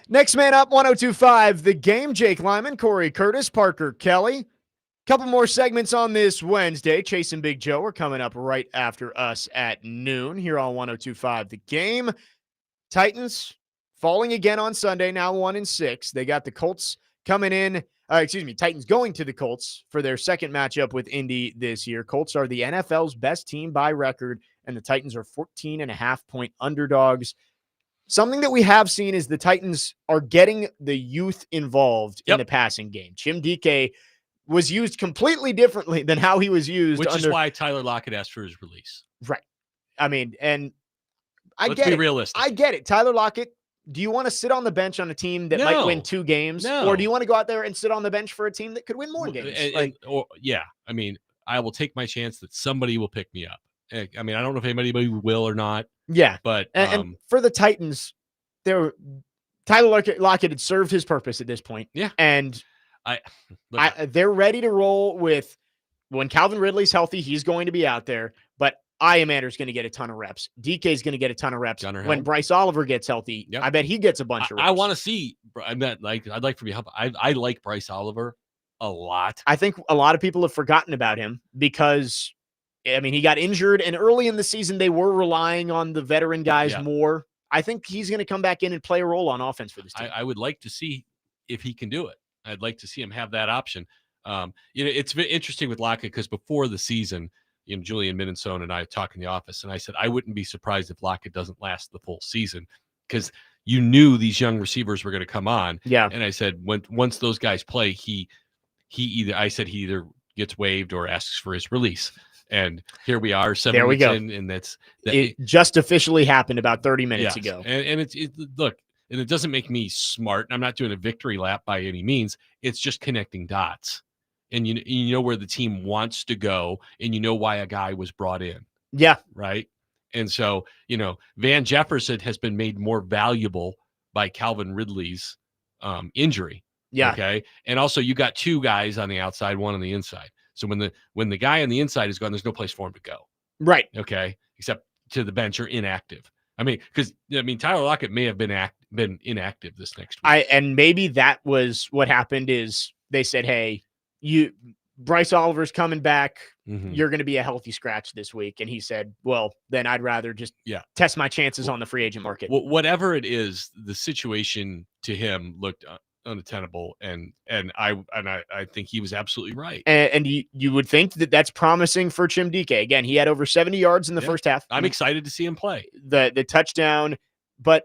Next man up, 102.5 The Game. Jake Lyman, Cory Curtis, Parker Kelly. Couple more segments on this Wednesday. Chase and Big Joe are coming up right after us at noon here on 102.5 The Game. Titans falling again on Sunday, now 1-6. They got the Colts coming in. Titans going to the Colts for their second matchup with Indy this year. Colts are the NFL's best team by record, and the Titans are 14.5-point underdogs. Something that we have seen is the Titans are getting the youth involved in the passing game. Jim Dike was used completely differently than how he was used. Which is why Tyler Lockett asked for his release. Right. I mean, and Let's be realistic. I get it. Tyler Lockett, do you want to sit on the bench on a team that might win 2 games? No. Or do you want to go out there and sit on the bench for a team that could win more games? I mean, I will take my chance that somebody will pick me up. I mean, I don't know if anybody will or not. Yeah. But and for the Titans, Tyler Lockett had served his purpose at this point. Yeah. And they're ready to roll with when Calvin Ridley's healthy, he's going to be out there. But Iamander's going to get a ton of reps. DK's going to get a ton of reps. When Bryce Oliver gets healthy, I bet he gets a bunch of reps. I want to see. I'd like for me to help. I like Bryce Oliver a lot. I think a lot of people have forgotten about him because, I mean, he got injured, and early in the season they were relying on the veteran guys more. I think he's going to come back in and play a role on offense for this team. I would like to see if he can do it. I'd like to see him have that option. It's interesting with Lockett because before the season, Julian Minnesota and I talked in the office, and I said I wouldn't be surprised if Lockett doesn't last the full season because you knew these young receivers were going to come on. Yeah, and I said once those guys play, he either gets waived or asks for his release. And here we are, 7 weeks in, and it just officially happened about 30 minutes ago. And look, and it doesn't make me smart. I'm not doing a victory lap by any means. It's just connecting dots. And you know where the team wants to go, and you know why a guy was brought in. Yeah. Right. And so, Van Jefferson has been made more valuable by Calvin Ridley's injury. Yeah. Okay. And also you got 2 guys on the outside, 1 on the inside. So when the guy on the inside is gone, there's no place for him to go. Right. Okay. Except to the bench or inactive. I mean, because Tyler Lockett may have been inactive this next week. And maybe that was what happened is they said, hey, Bryce Oliver's coming back. Mm-hmm. You're going to be a healthy scratch this week. And he said, well, then I'd rather just test my chances on the free agent market. Whatever it is, the situation to him looked unattainable, and I think he was absolutely right. And you would think that that's promising for Jim Dike. Again, he had over 70 yards in the first half. I'm excited to see him play the touchdown, but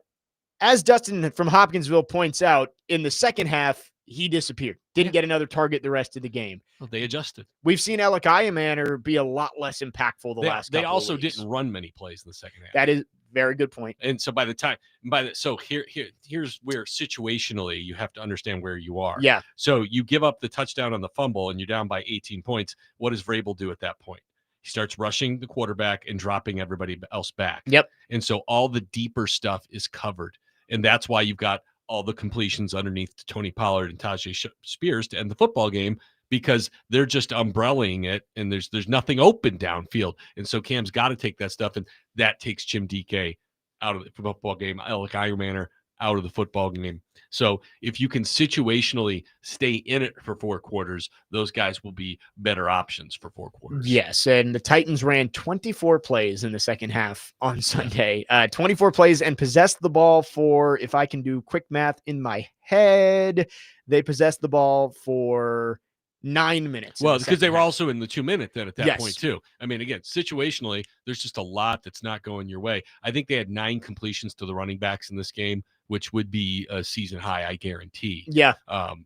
as Dustin from Hopkinsville points out, in the second half he disappeared. Didn't get another target the rest of the game. Well, they adjusted. We've seen Alec Iamander be a lot less impactful the last couple They also of weeks. didn't run many plays in the second half. That is very good point. And so here's where situationally you have to understand where you are. Yeah. So you give up the touchdown on the fumble and you're down by 18 points. What does Vrabel do at that point? He starts rushing the quarterback and dropping everybody else back. Yep. And so all the deeper stuff is covered. And that's why you've got all the completions underneath to Tony Pollard and Tajay Spears to end the football game, because they're just umbrelling it and there's nothing open downfield. And so Cam's got to take that stuff, and that takes Jim Dike out of the football game, Alec Iamander out of the football game. So if you can situationally stay in it for 4 quarters, those guys will be better options for 4 quarters. Yes, and the Titans ran 24 plays in the second half on Sunday. 24 plays and possessed the ball for, if I can do quick math in my head, they possessed the ball for 9 minutes. Well, because they were also in the 2-minute then at that point too. I mean, again, situationally, there's just a lot that's not going your way. I think they had 9 completions to the running backs in this game, which would be a season high, I guarantee. Yeah.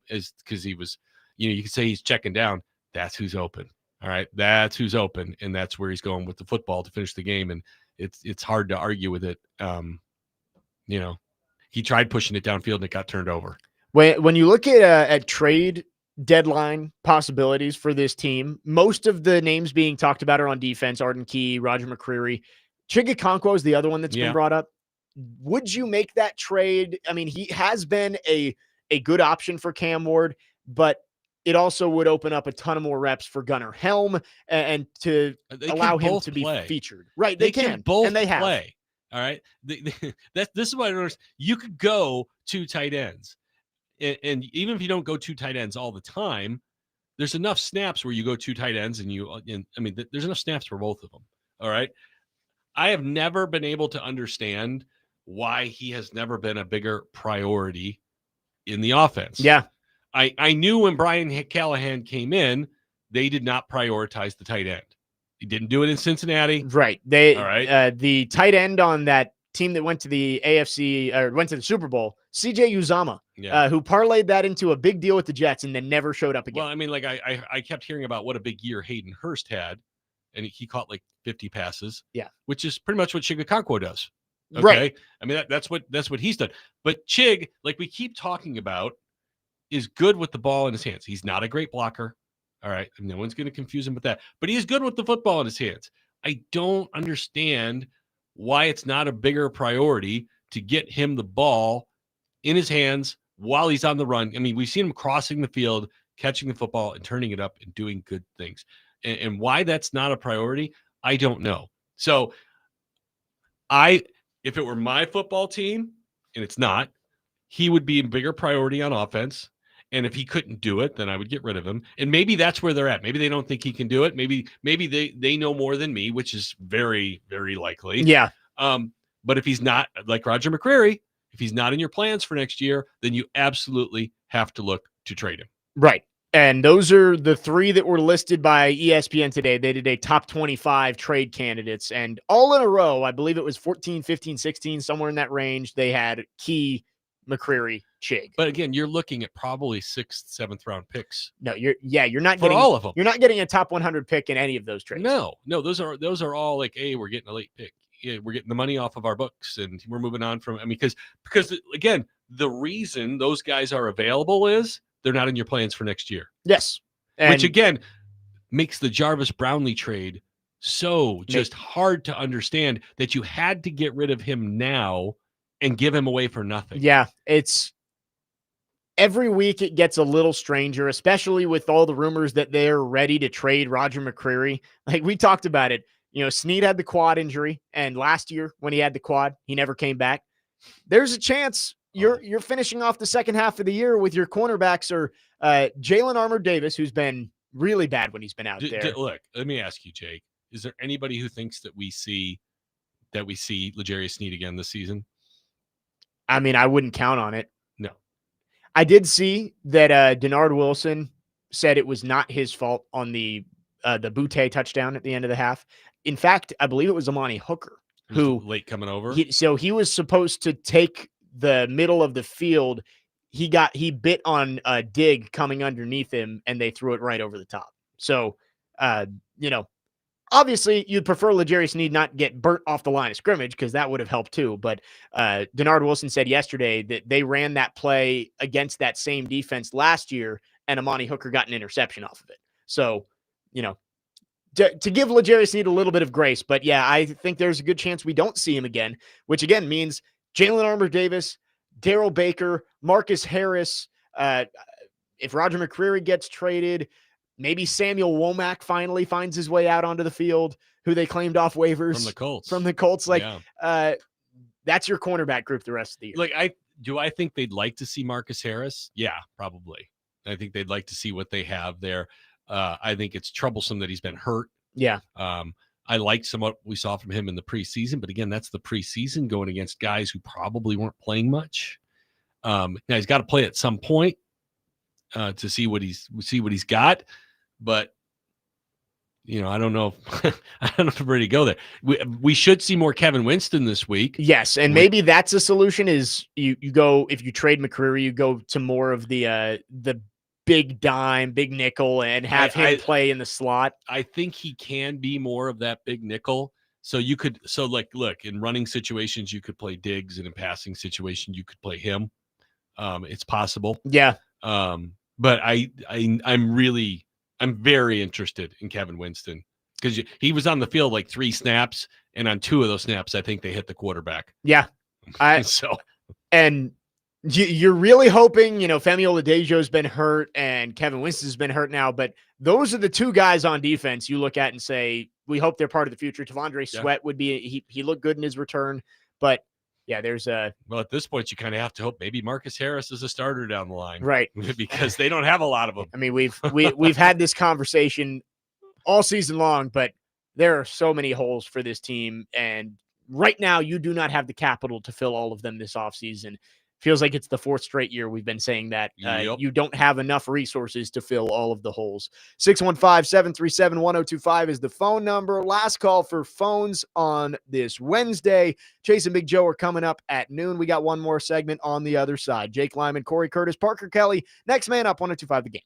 Is because he was, you could say he's checking down. That's who's open. All right. That's who's open. And that's where he's going with the football to finish the game. And it's hard to argue with it. He tried pushing it downfield and it got turned over. When you look at trade deadline possibilities for this team, most of the names being talked about are on defense. Arden Key, Roger McCreary. Chigakonkwo is the other one that's been brought up. Would you make that trade? I mean, he has been a good option for Cam Ward, but it also would open up a ton of more reps for Gunnar Helm and to allow him to be featured. Right. They can both and they have. play. All right. This is what I noticed. You could go two tight ends. And even if you don't go two tight ends all the time, there's enough snaps where you go two tight ends there's enough snaps for both of them. All right. I have never been able to understand why he has never been a bigger priority in the offense. Yeah. I knew when Brian Callahan came in, they did not prioritize the tight end. He didn't do it in Cincinnati. Right. The tight end on that team that went to the AFC or went to the Super Bowl, CJ Uzomah, who parlayed that into a big deal with the Jets and then never showed up again. Well, I mean, like I kept hearing about what a big year Hayden Hurst had, and he caught like 50 passes. Yeah, which is pretty much what Chigakonkwo does. Okay, right. I mean that's what he's done. But Chig, like we keep talking about, is good with the ball in his hands. He's not a great blocker. All right, no one's going to confuse him with that. But he's good with the football in his hands. I don't understand why it's not a bigger priority to get him the ball in his hands while he's on the run. I mean, we've seen him crossing the field, catching the football, and turning it up and doing good things. And why that's not a priority, I don't know. So if it were my football team, and it's not, he would be a bigger priority on offense. And if he couldn't do it, then I would get rid of him. And maybe that's where they're at. Maybe they don't think he can do it. Maybe they know more than me, which is very, very likely. Yeah. But if he's not, like Roger McCreary, if he's not in your plans for next year, then you absolutely have to look to trade him. Right. And those are the three that were listed by ESPN today. They did a top 25 trade candidates, and all in a row, I believe it was 14, 15, 16, somewhere in that range, they had Key, McCreary, Chig. But again, you're looking at probably 6th, 7th round picks. No, you're not for getting all of them. You're not getting a top 100 pick in any of those trades. No, those are all like, hey, we're getting a late pick. Yeah, we're getting the money off of our books and we're moving on from. I mean, because again, the reason those guys are available is they're not in your plans for next year. Yes, which again makes the Jarvis Brownlee trade so just hard to understand that you had to get rid of him now and give him away for nothing. Yeah, it's every week it gets a little stranger, especially with all the rumors that they're ready to trade Roger McCreary. Like we talked about it. You know, Snead had the quad injury, and last year when he had the quad, he never came back. There's a chance you're finishing off the second half of the year with your cornerbacks or Jalen Armour-Davis, who's been really bad when he's been out there. Look, let me ask you, Jake. Is there anybody who thinks that we see L'Jarius Sneed again this season? I mean, I wouldn't count on it. No. I did see that Denard Wilson said it was not his fault on the Butte touchdown at the end of the half. In fact, I believe it was Amani Hooker who late coming over. So he was supposed to take the middle of the field. He bit on a dig coming underneath him, and they threw it right over the top. So, obviously you'd prefer L'Jarius Sneed not get burnt off the line of scrimmage because that would have helped too. But Denard Wilson said yesterday that they ran that play against that same defense last year, and Amani Hooker got an interception off of it. So, to give L'Jarius Sneed a little bit of grace. But yeah, I think there's a good chance we don't see him again, which again means Jalen Armour-Davis, Darrell Baker, Marcus Harris. If Roger McCreary gets traded, maybe Samuel Womack finally finds his way out onto the field, who they claimed off waivers from the Colts. That's your cornerback group the rest of the year. Like, I think they'd like to see Marcus Harris. Yeah, probably. I think they'd like to see what they have there. I think it's troublesome that he's been hurt. Yeah. I liked some what we saw from him in the preseason, but again, that's the preseason going against guys who probably weren't playing much. Now he's got to play at some point to see what he's got, but I don't know. I don't know if we're ready to go there. We should see more Kevin Winston this week. Yes, and maybe that's a solution. Is you go, if you trade McCreary, you go to more of the big dime, big nickel, and have him play in the slot. I think he can be more of that big nickel. So look, in running situations, you could play Diggs, and in passing situations, you could play him. It's possible. Yeah. But I'm very interested in Kevin Winston because he was on the field like 3 snaps, and on 2 of those snaps, I think they hit the quarterback. Yeah. And you're really hoping, Femi Oladejo's been hurt and Kevin Winston's been hurt now, but those are the 2 guys on defense you look at and say, we hope they're part of the future. Tavondre Sweat would be, he looked good in his return, but yeah, there's Well, at this point, you kind of have to hope maybe Marcus Harris is a starter down the line, right. because they don't have a lot of them. I mean, we've had this conversation all season long, but there are so many holes for this team, and right now you do not have the capital to fill all of them this offseason. Feels like it's the fourth straight year we've been saying that. Yep. You don't have enough resources to fill all of the holes. 615-737-1025 is the phone number. Last call for phones on this Wednesday. Chase and Big Joe are coming up at noon. We got one more segment on the other side. Jake Lyman, Cory Curtis, Parker Kelly. Next man up, 1025 The Game.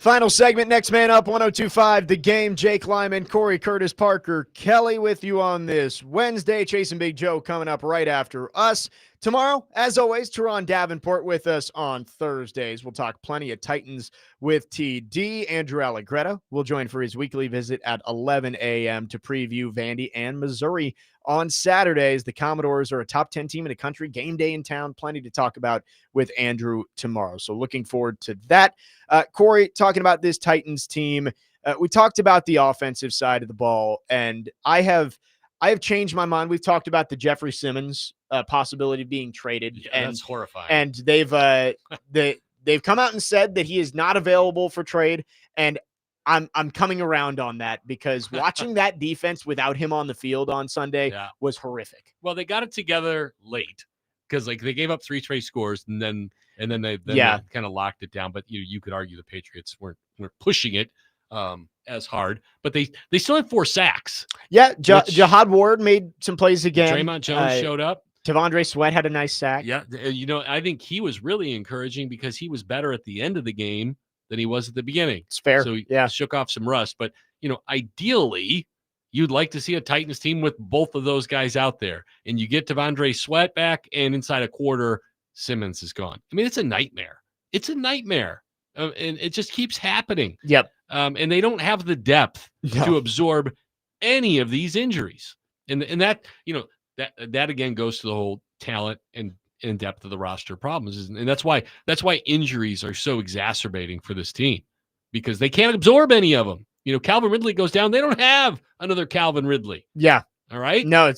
Final segment, Next Man Up, 102.5 The Game. Jake Lyman, Cory Curtis, Parker Kelly with you on this Wednesday. Chasing Big Joe coming up right after us. Tomorrow, as always, Teron Davenport with us on Thursdays. We'll talk plenty of Titans with TD. Andrew Allegretto will join for his weekly visit at 11 a.m. to preview Vandy and Missouri on Saturdays. The Commodores are a top 10 team in the country. Game day in town. Plenty to talk about with Andrew tomorrow. So looking forward to that. Cory, talking about this Titans team, we talked about the offensive side of the ball, and I have changed my mind. We've talked about the Jeffrey Simmons possibility of being traded. Yeah, and that's horrifying. And they've come out and said that he is not available for trade. And I'm coming around on that because watching that defense without him on the field on Sunday was horrific. Well, they got it together late because they gave up 3 straight scores and then they kind of locked it down. But you could argue the Patriots weren't pushing it as hard, but they still had 4 sacks. Yeah, Jahad Ward made some plays again. Draymond Jones showed up. Tavondre Sweat had a nice sack. Yeah, I think he was really encouraging because he was better at the end of the game than he was at the beginning. It's fair. So he shook off some rust. But, ideally, you'd like to see a Titans team with both of those guys out there. And you get Tavondre Sweat back, and inside a quarter, Simmons is gone. I mean, it's a nightmare. It's a nightmare. And it just keeps happening. Yep. And they don't have the depth to absorb any of these injuries. And that, that again goes to the whole talent and depth of the roster problems. And that's why injuries are so exacerbating for this team, because they can't absorb any of them. Calvin Ridley goes down. They don't have another Calvin Ridley. Yeah. All right. No,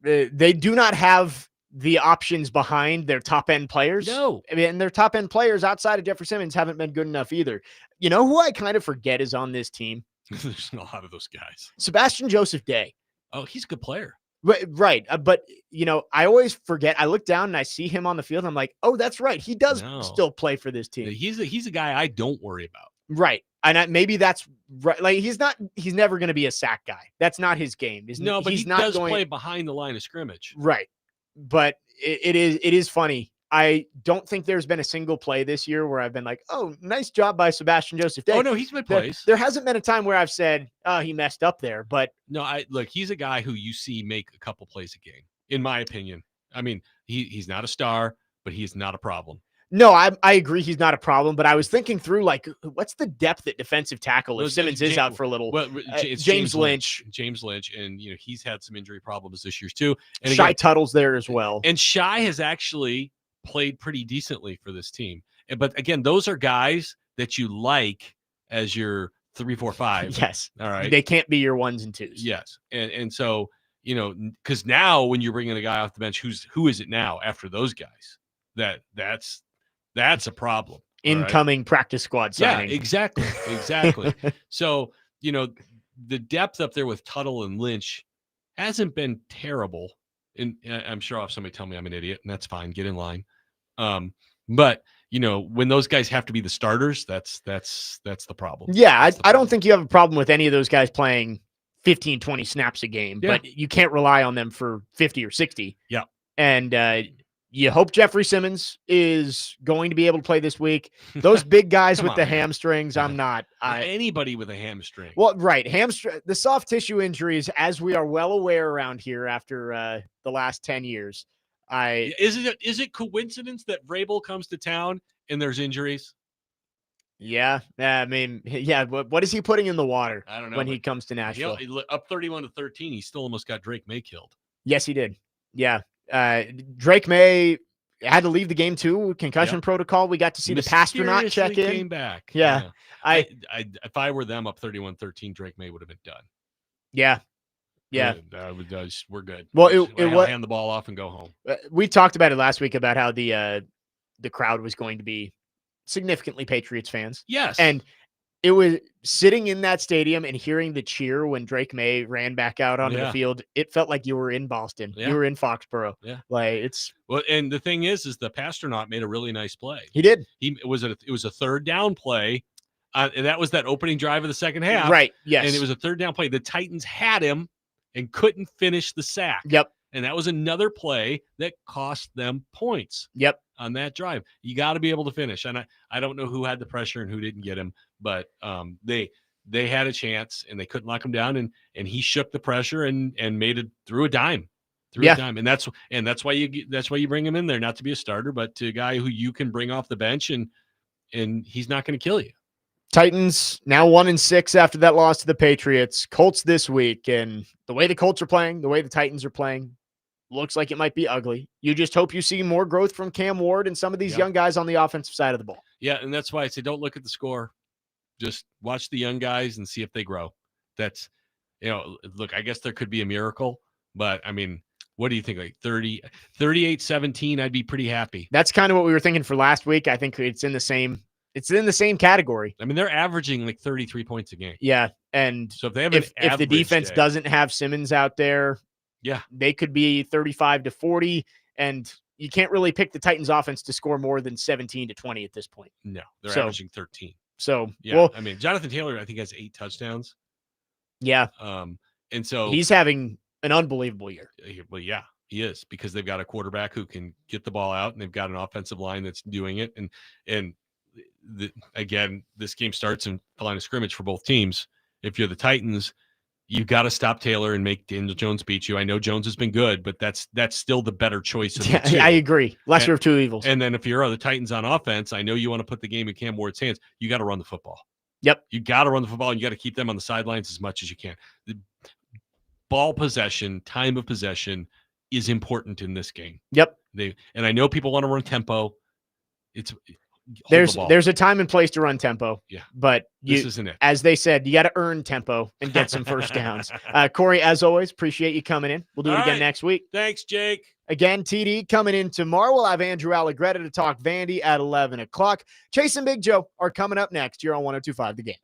they do not have the options behind their top end players. No. I mean, and their top end players outside of Jeffrey Simmons haven't been good enough either. You know who I kind of forget is on this team? There's a lot of those guys. Sebastian Joseph Day. Oh, he's a good player. Right. But, I always forget. I look down and I see him on the field. And I'm like, oh, that's right. He does still play for this team. He's a guy I don't worry about. Right. And maybe that's right. Like, he's never going to be a sack guy. That's not his game. No, but he does play behind the line of scrimmage. Right. But it is funny. I don't think there's been a single play this year where I've been like, oh, nice job by Sebastian Joseph Day. Oh, no, he's made plays. There hasn't been a time where I've said, oh, he messed up there. But no, he's a guy who you see make a couple plays a game, in my opinion. I mean, he's not a star, but he's not a problem. No, I agree he's not a problem, but I was thinking through, like, what's the depth at defensive tackle if Simmons is out for a little? Well, it's James Lynch. James Lynch, and he's had some injury problems this year too. And Shai Tuttle's there as well. And Shai has actually played pretty decently for this team. But again, those are guys that you like as your 3, 4, 5. Yes. All right. They can't be your 1s and 2s. Yes. And so, because now when you're bringing a guy off the bench, who is it now after those guys? That's a problem. Incoming practice squad signing. Yeah, exactly. So, the depth up there with Tuttle and Lynch hasn't been terrible. And I'm sure I'll have somebody tell me I'm an idiot, and that's fine. Get in line. But when those guys have to be the starters, that's the problem. Yeah, I don't think you have a problem with any of those guys playing 15, 20 snaps a game, but you can't rely on them for 50 or 60. Yeah. And you hope Jeffrey Simmons is going to be able to play this week. Those big guys with the hamstrings, I'm not. Anybody with a hamstring. Well, right. The soft tissue injuries, as we are well aware around here after the last 10 years. Is it coincidence that Vrabel comes to town and there's injuries? Yeah. I mean, yeah. What is he putting in the water? I don't know when he comes to Nashville. Up 31-13, he still almost got Drake May killed. Yes, he did. Yeah. Drake May had to leave the game too. Concussion protocol. We got to see the Pastronaut check in. Came back. Yeah. If I were them up 31-13, Drake May would have been done. Yeah. Yeah. We're good. Well, it hand the ball off and go home. We talked about it last week about how the crowd was going to be significantly Patriots fans. Yes. And it was sitting in that stadium and hearing the cheer when Drake May ran back out onto the field. It felt like you were in Boston. Yeah. You were in Foxborough. Yeah. And the thing is the Pastronaut made a really nice play. He did. It was a third down play. And that was that opening drive of the second half. Right. Yes. And it was a third down play. The Titans had him and couldn't finish the sack. Yep. And that was another play that cost them points. Yep. on that drive. You got to be able to finish. And I don't know who had the pressure and who didn't get him, but they had a chance and they couldn't lock him down. And he shook the pressure and made it through a dime. A dime. And that's why you bring him in there, not to be a starter, but to a guy who you can bring off the bench and he's not going to kill you. Titans now 1-6 after that loss to the Patriots. Colts this week, and the way the Colts are playing, the way the Titans are playing, looks like it might be ugly. You just hope you see more growth from Cam Ward and some of these young guys on the offensive side of the ball. Yeah, and that's why I say don't look at the score. Just watch the young guys and see if they grow. That's, look, I guess there could be a miracle, but I mean, what do you think? Like 38-17, I'd be pretty happy. That's kind of what we were thinking for last week. I think it's in the same category. I mean, they're averaging like 33 points a game. Yeah. And so if they have if the defense doesn't have Simmons out there, they could be 35-40. And you can't really pick the Titans offense to score more than 17-20 at this point. No, they're averaging 13. So, I mean, Jonathan Taylor, I think, has 8 touchdowns. Yeah. And so he's having an unbelievable year. Well, yeah, he is, because they've got a quarterback who can get the ball out, and they've got an offensive line that's doing it. And again, this game starts in the line of scrimmage for both teams. If you're the Titans, you've got to stop Taylor and make Daniel Jones beat you. I know Jones has been good, but that's still the better choice of the two. I agree. Lesser of two evils. And then if you're the Titans on offense, I know you want to put the game in Cam Ward's hands. You got to run the football. Yep. You got to run the football, and you got to keep them on the sidelines as much as you can. The ball possession, time of possession is important in this game. Yep. And I know people want to run tempo. There's a time and place to run tempo. Yeah. But this isn't it. As they said, you got to earn tempo and get some first downs. Corey, as always, appreciate you coming in. We'll do it again next week. Thanks, Jake. Again, TD coming in tomorrow. We'll have Andrew Allegretta to talk Vandy at 11 o'clock. Chase and Big Joe are coming up next here on 102.5 The Game.